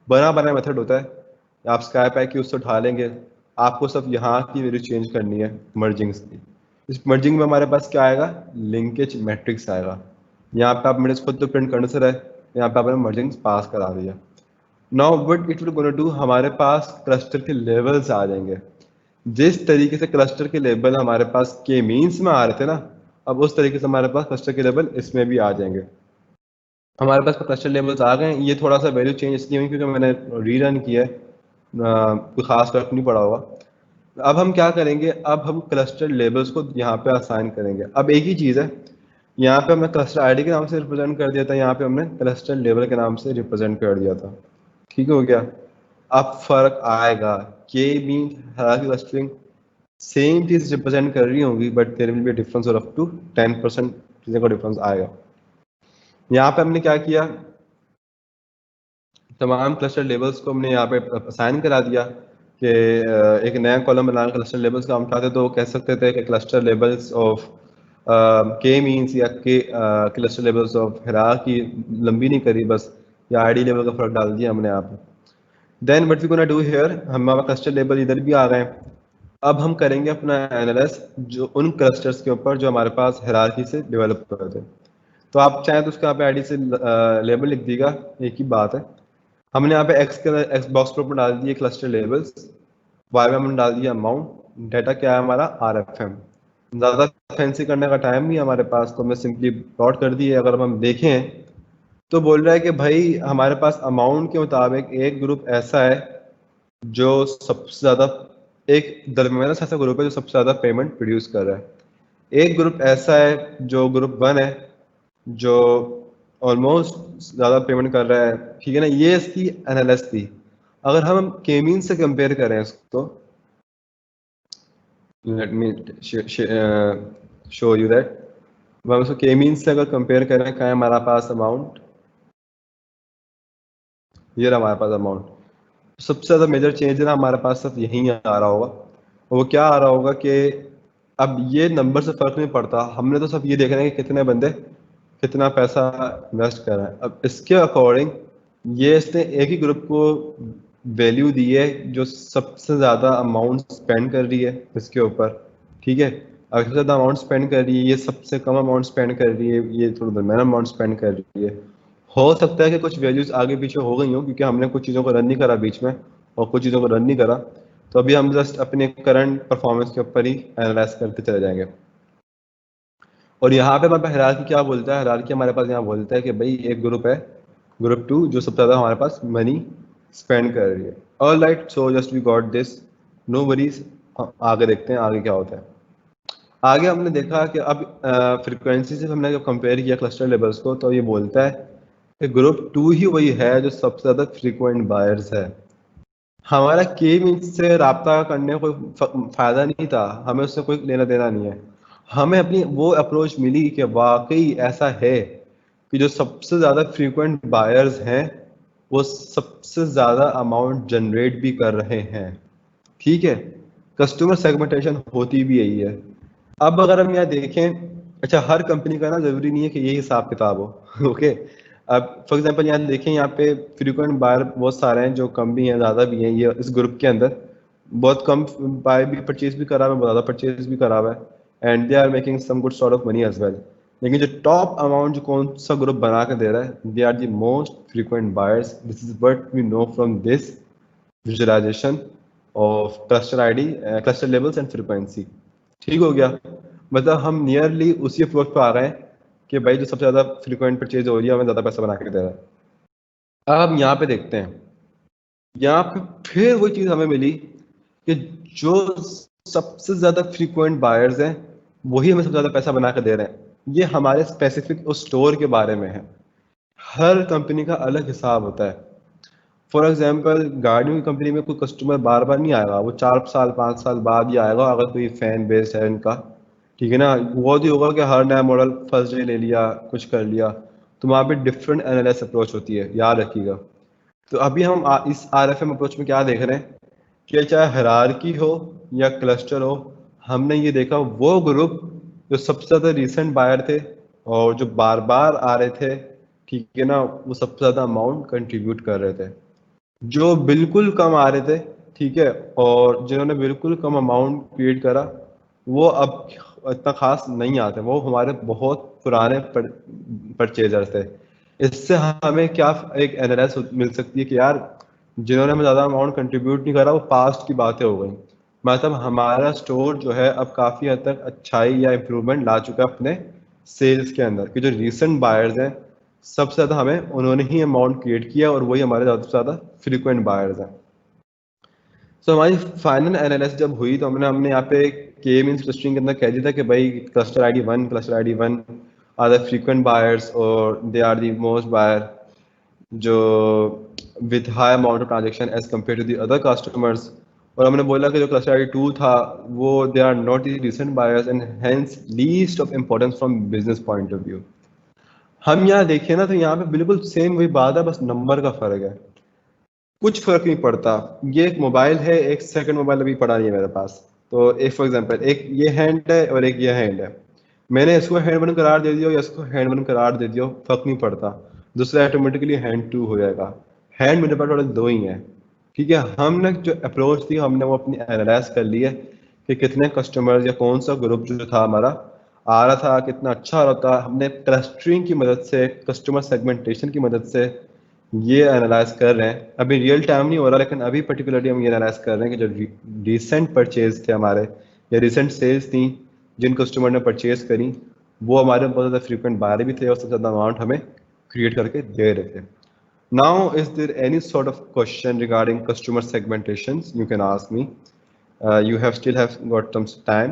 बना बनाया मेथड होता है, आप स्काई पैक की उससे उठा लेंगे, आपको सब यहाँ की वैल्यू चेंज करनी है मर्जिंग्स की। इस मर्जिंग में हमारे पास क्या आएगा, लिंकेज मैट्रिक्स आएगा। यहाँ पे आप मेरे खुद तो प्रिंट करने से रहे, यहाँ पे आपने मर्जिंग्स पास करा दिया। Now what it will gonna do, हमारे पास क्लस्टर के लेवल्स आ जाएंगे। जिस तरीके से क्लस्टर के लेवल हमारे पास के मीन्स में आ रहे थे ना, अब उस तरीके से हमारे पास क्लस्टर के लेवल इसमें भी आ जाएंगे। हमारे पास क्लस्टर लेवल्स आ गए। ये थोड़ा सा वैल्यू चेंज इसलिए हुई क्योंकि मैंने रीरन किया है, कोई खास फर्क नहीं पड़ा होगा। अब हम क्या करेंगे, अब हम क्लस्टर लेबल्स को यहाँ पे असाइन करेंगे। अब एक ही चीज़ है, यहाँ पे हमने क्लस्टर आईडी के नाम से रिप्रेजेंट कर दिया था, यहाँ पे हमने क्लस्टर लेवल के नाम से रिप्रेजेंट कर दिया था। ठीक हो गया। अब फर्क आएगा, K mean hierarchy clustering same चीज रिप्रेजेंट कर रही होंगी, but there will be difference और अप टू 10% चीज़ों का डिफरेंस आएगा। यहाँ पे हमने क्या किया, तमाम क्लस्टर लेबल्स को हमने यहाँ पे असाइन करा दिया कि एक नया कॉलम बना क्लस्टर लेबल्स का हम चाहते तो कह सकते थे कि क्लस्टर लेबल्स ऑफ के मीन्स, या के क्लस्टर लेबल्स ऑफ हायरार्की लंबी नहीं करी बस, या आईडी लेवल का फर्क डाल दिया हमने यहाँ पे। Then what we gonna do here, हमारा क्लस्टर लेबल इधर भी आ गए। अब हम करेंगे अपना एनालिसिस जो उन क्लस्टर्स के ऊपर जो हमारे पास हायरार्की से डेवलप कर थे। तो आप चाहें तो उसके यहाँ पे आईडी से लेबल लिख दीजिएगा, एक ही बात है। हमने यहाँ पे एक्स बॉक्स पर डाल दिए क्लस्टर लेबल्स, वाई में हमने डाल दिया अमाउंट, डाटा क्या है हमारा RFM। ज़्यादा फैंसी करने का टाइम नहीं है हमारे पास, तो हमने सिंपली प्लॉट कर दिए। अगर हम देखें तो बोल रहा है कि भाई हमारे पास अमाउंट के मुताबिक एक ग्रुप ऐसा है जो सबसे ज़्यादा, एक दरमियाना ऐसा ग्रुप है जो सबसे ज़्यादा पेमेंट प्रोड्यूस कर रहा है। एक ग्रुप ऐसा है जो ग्रुप 1 है, जो ऑलमोस्ट ज़्यादा पेमेंट कर रहा है। ठीक है ना, ये इसकी एनालिसिस थी। अगर हम के मीन से कंपेयर करें इसको, let me show you that. हम इसको के मीन से अगर कंपेयर करें, क्या है हमारा पास अमाउंट, ये रहा हमारे पास अमाउंट। सबसे ज़्यादा मेजर चेंज है ना हमारे पास सब यहीं आ रहा होगा। वो क्या आ रहा होगा कि अब ये नंबर से फर्क नहीं पड़ता, हमने तो सब ये देखना है कि कितने बंदे कितना पैसा इन्वेस्ट कर रहे हैं। अब इसके अकॉर्डिंग ये इसने एक ही ग्रुप को वैल्यू दी है जो सबसे ज़्यादा अमाउंट स्पेंड कर रही है इसके ऊपर। ठीक है, अगर सबसे ज़्यादा अमाउंट स्पेंड कर रही है, ये सबसे कम अमाउंट स्पेंड कर रही है, ये थोड़ा दरमियाना अमाउंट स्पेंड कर रही है। हो सकता है कि कुछ वैल्यूज आगे पीछे हो गई हो, क्योंकि हमने कुछ चीज़ों को रन नहीं करा बीच में और कुछ चीज़ों को रन नहीं करा। तो अभी हम जस्ट अपने करंट परफॉर्मेंस के ऊपर ही एनालाइज करते चले जाएंगे। और यहाँ पे हमारे पास हायरार्की क्या बोलता है, हायरार्की हमारे पास यहाँ बोलता है कि भाई एक ग्रुप है, ग्रुप 2, जो सबसे ज़्यादा हमारे पास मनी स्पेंड कर रही है। All right, so just we got this, no worries. आगे देखते हैं आगे क्या होता है। आगे हमने देखा कि अब फ्रीक्वेंसी से हमने जब कंपेयर किया क्लस्टर लेवल्स को, तो ये बोलता है कि ग्रुप 2 ही वही है जो सबसे ज़्यादा फ्रीक्वेंट बायर्स है। हमारा के मीन्स से रब्ता करने को कोई फ़ायदा नहीं था, हमें उससे कोई लेना देना नहीं है। हमें अपनी वो अप्रोच मिली कि वाकई ऐसा है कि जो सबसे ज़्यादा फ्रीक्वेंट बायर्स हैं वो सबसे ज़्यादा अमाउंट जनरेट भी कर रहे हैं। ठीक है, कस्टमर सेगमेंटेशन होती भी यही है। अब अगर हम यहाँ देखें, अच्छा हर कंपनी का ना जरूरी नहीं है कि यही हिसाब किताब हो ओके। अब फॉर एग्जांपल यहाँ देखें, यहाँ पे फ्रीक्वेंट बायर बहुत सारे हैं, जो कम भी हैं ज़्यादा भी हैं, ये इस ग्रुप के अंदर बहुत कम बाय भी परचेज भी करा हुआ है, बहुत ज़्यादा परचेज भी करा हुआ है, and they are making some good sort of money as well. लेकिन जो टॉप अमाउंट जो कौन सा ग्रुप बना के दे रहा है, they are the most frequent buyers. This is what we know from this visualization of cluster ID, cluster levels and frequency. ठीक हो गया, मतलब हम नियरली उसी अप्रोच पे आ गए हैं कि भाई जो सबसे ज़्यादा फ्रीक्वेंट परचेज हो रही है हमें ज़्यादा पैसा बना के दे रहा है। अब हम यहाँ पे देखते हैं, यहाँ पे फिर वही चीज़ हमें मिली कि जो सबसे ज़्यादा फ्रीक्वेंट बायर्स हैं वही हमें सबसे ज़्यादा पैसा बना के दे रहे हैं। ये हमारे स्पेसिफिक उस स्टोर के बारे में है। हर कंपनी का अलग हिसाब होता है। फॉर एग्जाम्पल गाड़ियों की कंपनी में कोई कस्टमर बार बार नहीं आएगा, वो 4 साल 5 साल बाद ही आएगा अगर कोई फैन बेस है इनका। ठीक है ना, वो भी होगा कि हर नया मॉडल फर्स्ट डे ले लिया, कुछ कर लिया। तो वहाँ पे डिफरेंट एनालिसिस अप्रोच होती है, याद रखिएगा। तो अभी हम इस RFM अप्रोच में क्या देख रहे हैं कि चाहे हायरार्की हो या क्लस्टर हो, हमने ये देखा वो ग्रुप जो सबसे ज़्यादा रिसेंट बायर थे और जो बार बार आ रहे थे, ठीक है ना, वो सबसे ज़्यादा अमाउंट कंट्रीब्यूट कर रहे थे। जो बिल्कुल कम आ रहे थे, ठीक है, और जिन्होंने बिल्कुल कम अमाउंट क्रिएट करा, वो अब इतना खास नहीं आते, वो हमारे बहुत पुराने परचेजर थे। इससे हमें क्या एक एनालिसिस मिल सकती है कि यार जिन्होंने हमें ज़्यादा अमाउंट कंट्रीब्यूट नहीं करा वो पास्ट की बातें हो गई। मतलब हमारा स्टोर जो है अब काफ़ी हद तक अच्छाई या इम्प्रूवमेंट ला चुका है अपने सेल्स के अंदर, कि जो रीसेंट बायर्स हैं सबसे ज़्यादा हमें उन्होंने ही अमाउंट क्रिएट किया और वही हमारे ज़्यादा से ज़्यादा फ्रीक्वेंट बायर्स हैं। सो हमारी फाइनल एनालिसिस जब हुई तो हमने यहाँ पे के मींस क्लस्टरिंग के अंदर कह दिया था कि भाई cluster ID 1 are the frequent buyers और they are the most buyer जो with high amount of transaction as compare to the other customers. और हमने बोला कि जो क्लस्टर आईडी 2 था वो they are not the recent buyers and hence least of importance from business point of view. हम यहाँ देखें ना तो यहाँ पे बिल्कुल सेम वही बात है, बस नंबर का फर्क है। कुछ फर्क नहीं पड़ता। ये एक मोबाइल है, एक सेकंड मोबाइल अभी पड़ा नहीं है मेरे पास। तो एक फॉर एग्जांपल एक ये हैंड है और एक ये हैंड है, मैंने इसको हैंड वन करार दे दिया या इसको हैंड वन करार दे दिया, फर्क नहीं पड़ता, दूसरा ऑटोमेटिकली हैंड टू हो जाएगा। हैंड मेरे पास टोटल दो ही हैं। ठीक है, हमने जो अप्रोच थी हमने वो अपनी एनालाइज कर ली है कि कितने कस्टमर्स या कौन सा ग्रुप जो था हमारा आ रहा था, कितना अच्छा आ रहा था। हमने क्लस्टरिंग की मदद से, कस्टमर सेगमेंटेशन की मदद से ये एनालाइज कर रहे हैं। अभी रियल टाइम नहीं हो रहा, लेकिन अभी पर्टिकुलरली हम ये एनालाइज कर रहे हैं कि जो रिसेंट परचेज थे हमारे या रिसेंट सेल्स थी जिन कस्टमर ने परचेज करी, वो हमारे बहुत ज़्यादा फ्रीक्वेंट बायर भी थे और सबसे ज़्यादा अमाउंट हमें क्रिएट करके दे रहे थे। Now is there any sort of question regarding customer segmentation, you can ask me. You have still have got some time.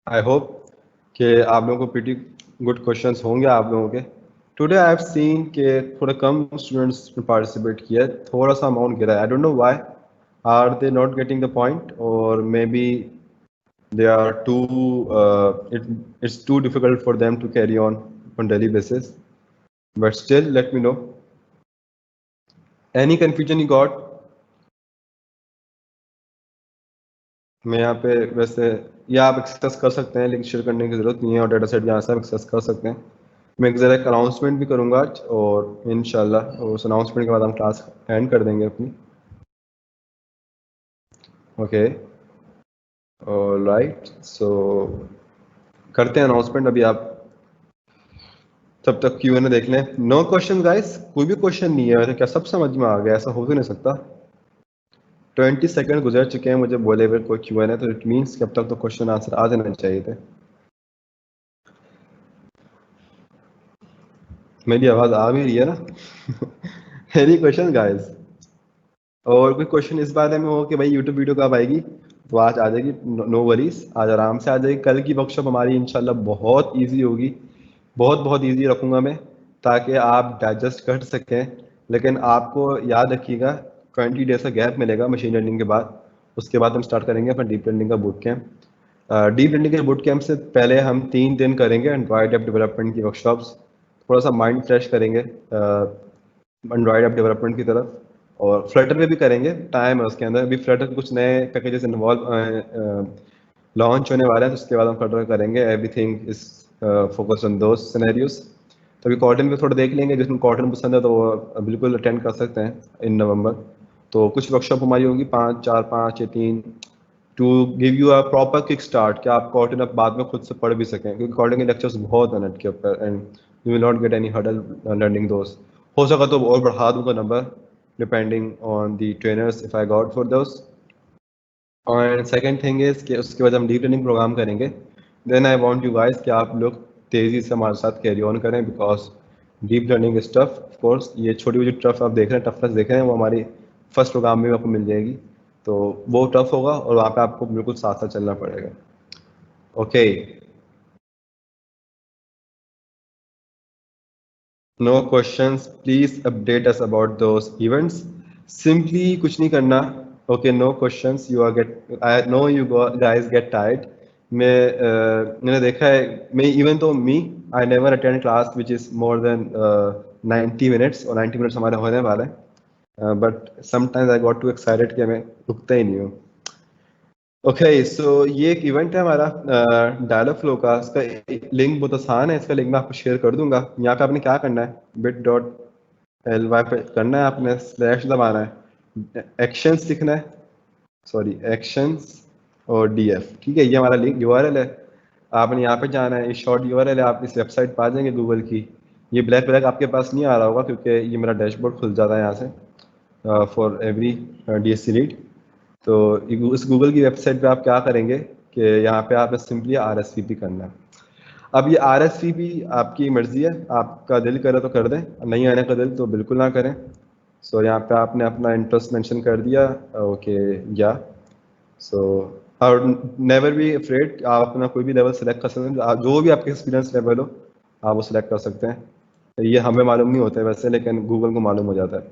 I hope कि आप लोगों को प्रीटी गुड क्वेश्चंस होंगे आप लोगों के। टुडे आई हैव सीन कि थोड़ा कम स्टूडेंट्स ने पार्टिसिपेट किया है, थोड़ा सा अमाउंट गिरा है। I don't know why, are they not getting the point और maybe they are too it's too difficult for them to carry on daily basis, but still let me know any confusion you got। मैं यहाँ पे वैसे या आप access कर सकते हैं, लिंक शेयर करने की जरूरत नहीं है और डाटा सेट यहाँ से आप एक्सेस कर सकते हैं। मैं एक ज़रा एक अनाउंसमेंट भी करूँगा आज और इंशाल्लाह उस अनाउंसमेंट के बाद हम क्लास एंड कर देंगे अपनी। ओके, ऑलराइट, सो करते हैं अनाउंसमेंट अभी। आप तब तक Q&A देख लें। नो क्वेश्चन गाइस, कोई भी क्वेश्चन नहीं है वैसे, क्या सब समझ में आ गया? ऐसा हो तो नहीं सकता। 20 सेकंड गुजर चुके हैं मुझे बोले हुए कोई Q&A, तो इट मीन्स कि अब तक तो क्वेश्चन आंसर आ जाने चाहिए थे। मेरी आवाज़ आ भी रही है ना? Any question guys? और कोई क्वेश्चन इस बारे में हो कि भाई यूट्यूब वीडियो कब आएगी, तो आज आ जाएगी, नो वरीज, आज आराम से आ जाएगी। कल की वर्कशॉप हमारी इंशाल्लाह बहुत इजी होगी, बहुत बहुत इजी रखूँगा मैं, ताकि आप डाइजेस्ट कर सकें। लेकिन आपको याद रखिएगा 20 डेज का गैप मिलेगा मशीन लर्निंग के बाद, उसके बाद हम स्टार्ट करेंगे अपना डीप लर्निंग का बूट कैंप। डीप लर्निंग के बूट कैंप से पहले हम 3 दिन करेंगे एंड्रॉयड ऐप डेवलपमेंट की वर्कशॉप्स, थोड़ा सा माइंड फ्रेश करेंगे एंड्रॉयड ऐप डेवलपमेंट की तरफ। और फ्लटर पे भी करेंगे, टाइम है उसके अंदर। अभी फ्लटर के कुछ नए पैकेजेस इन्वॉल्व लॉन्च होने वाला है, तो उसके बाद हम फ्लटर करेंगे। Everything is focused on those scenarios. तो अभी कॉटन पे थोड़ा देख लेंगे, जिसमें कॉटन पसंद है तो वो बिल्कुल अटेंड कर सकते हैं इन नवंबर। तो कुछ वर्कशॉप हमारी होगी 5, 4, 5 या 3, to give you a proper kick start, कि आप कॉटन अब बाद में खुद से पढ़ भी सकें, क्योंकि कॉटन के लेक्चर्स बहुत हैं नेट के ऊपर, and you will not get any hurdle learning those. हो सका तो और बढ़ा दूंगा number depending on the trainers if I got for those. और सेकंड थिंग इज कि उसके बाद हम डीप लर्निंग प्रोग्राम करेंगे। Then I want you guys कि आप लोग तेज़ी से हमारे साथ कैरी ऑन करें, because deep learning is tough. Of course ये छोटी छोटी टफ आप देख रहे हैं, टफनेस देख रहे हैं, वो हमारी फर्स्ट प्रोग्राम में आपको मिल जाएगी। तो वो टफ होगा और वहाँ पे आपको बिल्कुल साथ साथ चलना पड़ेगा। Okay, no questions, please update us about those events. Simply कुछ नहीं करना। Okay, no questions, you are get, I know you guys get tired. मैंने देखा है, मैं इवन तो me I never attend class which is more than 90 minutes, और 90 minutes हमारे होने वाले हैं, but sometimes I got too excited कि मैं रुकता ही नहीं हूँ। ओके, सो ये एक इवेंट है हमारा डायलॉग फ्लो का। इसका लिंक बहुत आसान है, इसका लिंक मैं आपको शेयर कर दूंगा। यहाँ पे आपने क्या करना है, bit.ly पे करना है, आपने स्लैश दबाना है, एक्शंस लिखना है, सॉरी एक्शंस और डीएफ, ठीक है। ये हमारा लिंक यूआरएल है, आपने यहाँ पे जाना है, ये शॉर्ट यूआरएल है, आप इस वेबसाइट पर आ जाएंगे गूगल की। ये ब्लैक ब्लैक आपके पास नहीं आ रहा होगा, क्योंकि ये मेरा डैशबोर्ड खुल जाता है यहाँ से फॉर एवरी डीएससी लीड। तो इस गूगल की वेबसाइट पे आप क्या करेंगे कि यहाँ पे आपने सिंपली आरएसवीपी करना है। अब ये आरएसवीपी आपकी मर्जी है, आपका दिल करे तो कर दें, नहीं आने का दिल तो बिल्कुल ना करें। सो यहाँ पे आपने अपना इंटरेस्ट मेंशन कर दिया। ओके, या सो और नेवर बी अफ्रेड, आप अपना कोई भी लेवल सेलेक्ट कर सकते हैं, जो भी आपके एक्सपीरियंस लेवल हो आप वो सिलेक्ट कर सकते हैं। ये हमें मालूम नहीं होता है वैसे, लेकिन गूगल को मालूम हो जाता है।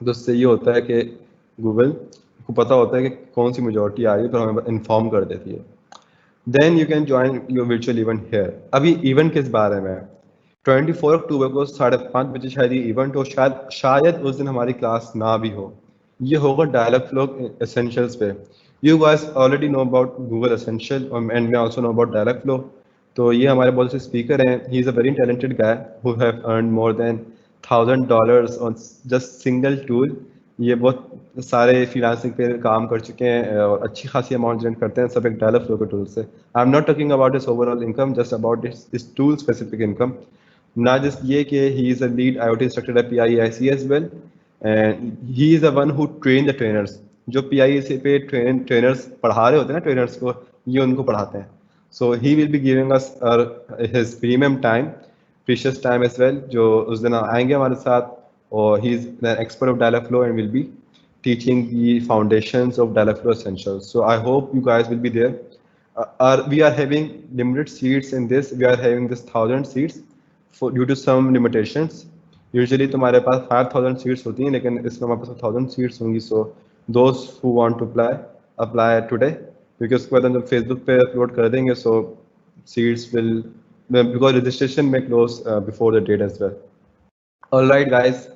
तो उससे ये होता है कि गूगल को पता होता है कि कौन सी मेजोरिटी आ रही है, तो हमें इन्फॉर्म कर देती है। Then you can join your virtual event here. अभी इवेंट किस बारे में है, 24 अक्टूबर को 5:30 शायद ये इवेंट हो, शायद उस दिन हमारी क्लास ना भी हो। ये होगा डायलॉग फ्लो एसेंशियल्स पे। You guys already know about Google essential and we also know about Dialogflow. तो ये हमारे बहुत से स्पीकर हैं, he is a very talented guy who have earn more than $1,000 on just single tool. ये बहुत सारे फ्रीलांसिंग पे काम कर चुके हैं और अच्छी खासी अमाउंट जनरेट करते हैं, सब एक डायलॉग फ्लो के टूल से। I am not talking about this overall income, just about this tool specific income. ना जस्ट ये कि he is a lead IoT instructor at PIAC as well, and he is the one who train the trainers. जो PIAC पे trainers पढ़ा रहे होते हैं ना ट्रेनर्स को, ये उनको पढ़ाते हैं। So he will be giving us his premium time, precious time as well, जो उस दिन आएंगे हमारे साथ। और he is the expert of dialogue flow and will be teaching the foundations of dialog flow essentials. So I hope you guys will be there. We are having limited seats in this. We are having this 1,000 seats for due to some limitations. Usually तुम्हारे पास 5,000 seats होती हैं, लेकिन इसमें हमारे पास 1,000 seats होंगी. So those who want to apply today, क्योंकि उसके बाद हम जब Facebook पे अपलोड कर देंगे, so seats will, because registration may close before the date as well. All right, guys.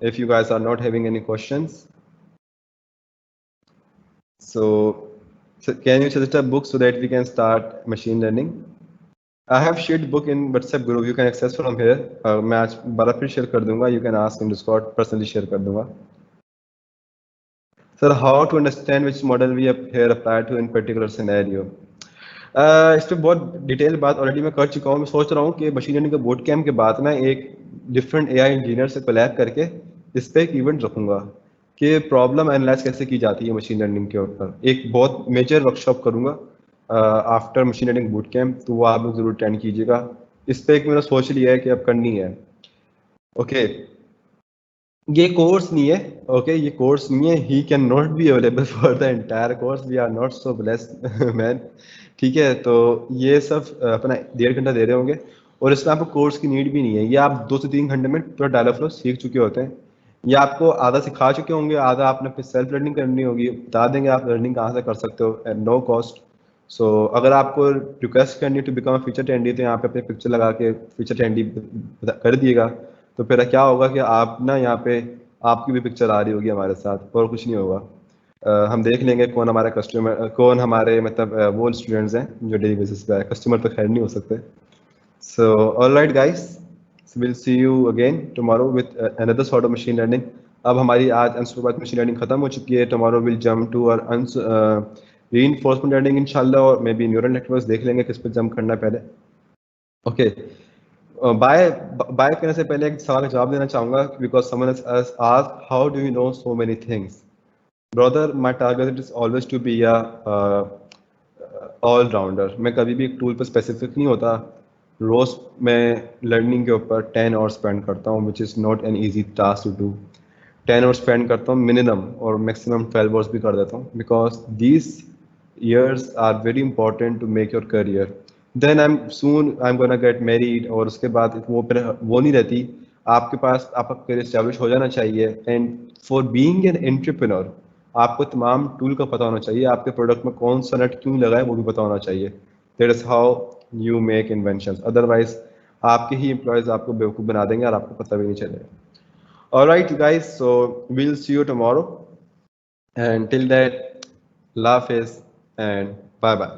If you guys are not having any questions, so can you suggest a book so that we can start machine learning? I have shared book in WhatsApp group. You can access from here. मैं आज बारा फिर share कर दूंगा. You can ask in Discord, personally share कर दूंगा. Sir, how to understand which model we have here apply to in particular scenario? इस पर बहुत डिटेल बात ऑलरेडी मैं कर चुका हूँ. मैं सोच रहा हूँ कि मशीन लर्निंग के बोट कैम्प के बाद ना एक डिफरेंट AI इंजीनियर से कोलैब करके इस पर एक इवेंट रखूंगा कि प्रॉब्लम एनालाइज कैसे की जाती है मशीन लर्निंग के ऊपर. एक बहुत मेजर वर्कशॉप करूंगा after machine learning boot camp, तो वो आप लोग जरूर अटेंड कीजिएगा. इस पर एक मैंने सोच लिया है कि अब करनी है. ओके, ये कोर्स नहीं है. ओके, ये कोर्स नहीं है. He can not be available for the entire course. We are not so blessed man. ठीक है, तो ये सब अपना 1.5 घंटा दे रहे होंगे और इसमें आपको कोर्स की नीड भी नहीं है. ये आप 2 से 3 घंटे में पूरा डायलॉग फ्लो सीख चुके होते हैं. ये आपको आधा सिखा चुके होंगे, आधा आपने फिर सेल्फ लर्निंग करनी होगी. बता देंगे आप लर्निंग कहाँ से कर सकते हो एट नो कॉस्ट. सो अगर आपको रिक्वेस्ट करनी है टू बिकम फीचर ट्रेंडी, तो यहाँ पे अपने पिक्चर लगा के फीचर ट्रेंडी कर दिएगा. तो फिर क्या होगा कि आप ना यहाँ पे आपकी भी पिक्चर आ रही होगी हमारे साथ, और कुछ नहीं होगा। हम देख लेंगे कौन हमारा कस्टमर, कौन हमारे मतलब वो स्टूडेंट्स हैं जो डेली बेसिस पे आए, कस्टमर तो खैर नहीं हो सकते। So alright guys, will see you again tomorrow with another sort of machine learning. अब हमारी आज अनसुपरवाइज्ड मशीन लर्निंग खत्म हो चुकी है। टुमारो विल जंप टू और रीइंफोर्समेंट लर्निंग इंशाल्लाह, और मे बी न्यूरल नेटवर्क्स देख लेंगे किस पे जंप करना है पहले। ओके, बाय बाय करने से पहले एक सवाल का जवाब देना चाहूंगा, because someone has asked how do you know so many things. Brother, my target is always to be a all rounder. मैं कभी भी एक टूल पर स्पेसिफिक नहीं होता। रोज मैं लर्निंग के ऊपर 10 आवर्स स्पेंड करता हूँ, which is not an easy task to do. 10 hours spend करता हूँ मिनिमम, और मैक्सिमम 12 आवर्स भी कर देता हूँ, because these years are very important to make your career. Then I'm gonna get married, और उसके बाद वो फिर वो नहीं रहती। आपके पास आपका करियर एस्टेब्लिश हो जाना चाहिए। And for being an entrepreneur, आपको तमाम टूल का पता होना चाहिए, आपके प्रोडक्ट में कौन सा नट क्यों लगा है वो भी पता होना चाहिए। That is how you make inventions, otherwise आपके ही एम्प्लॉयज आपको बेवकूफ़ बना देंगे और आपको पता भी नहीं चलेगा। Alright guys, so we'll see you tomorrow, and till that, love is and bye bye.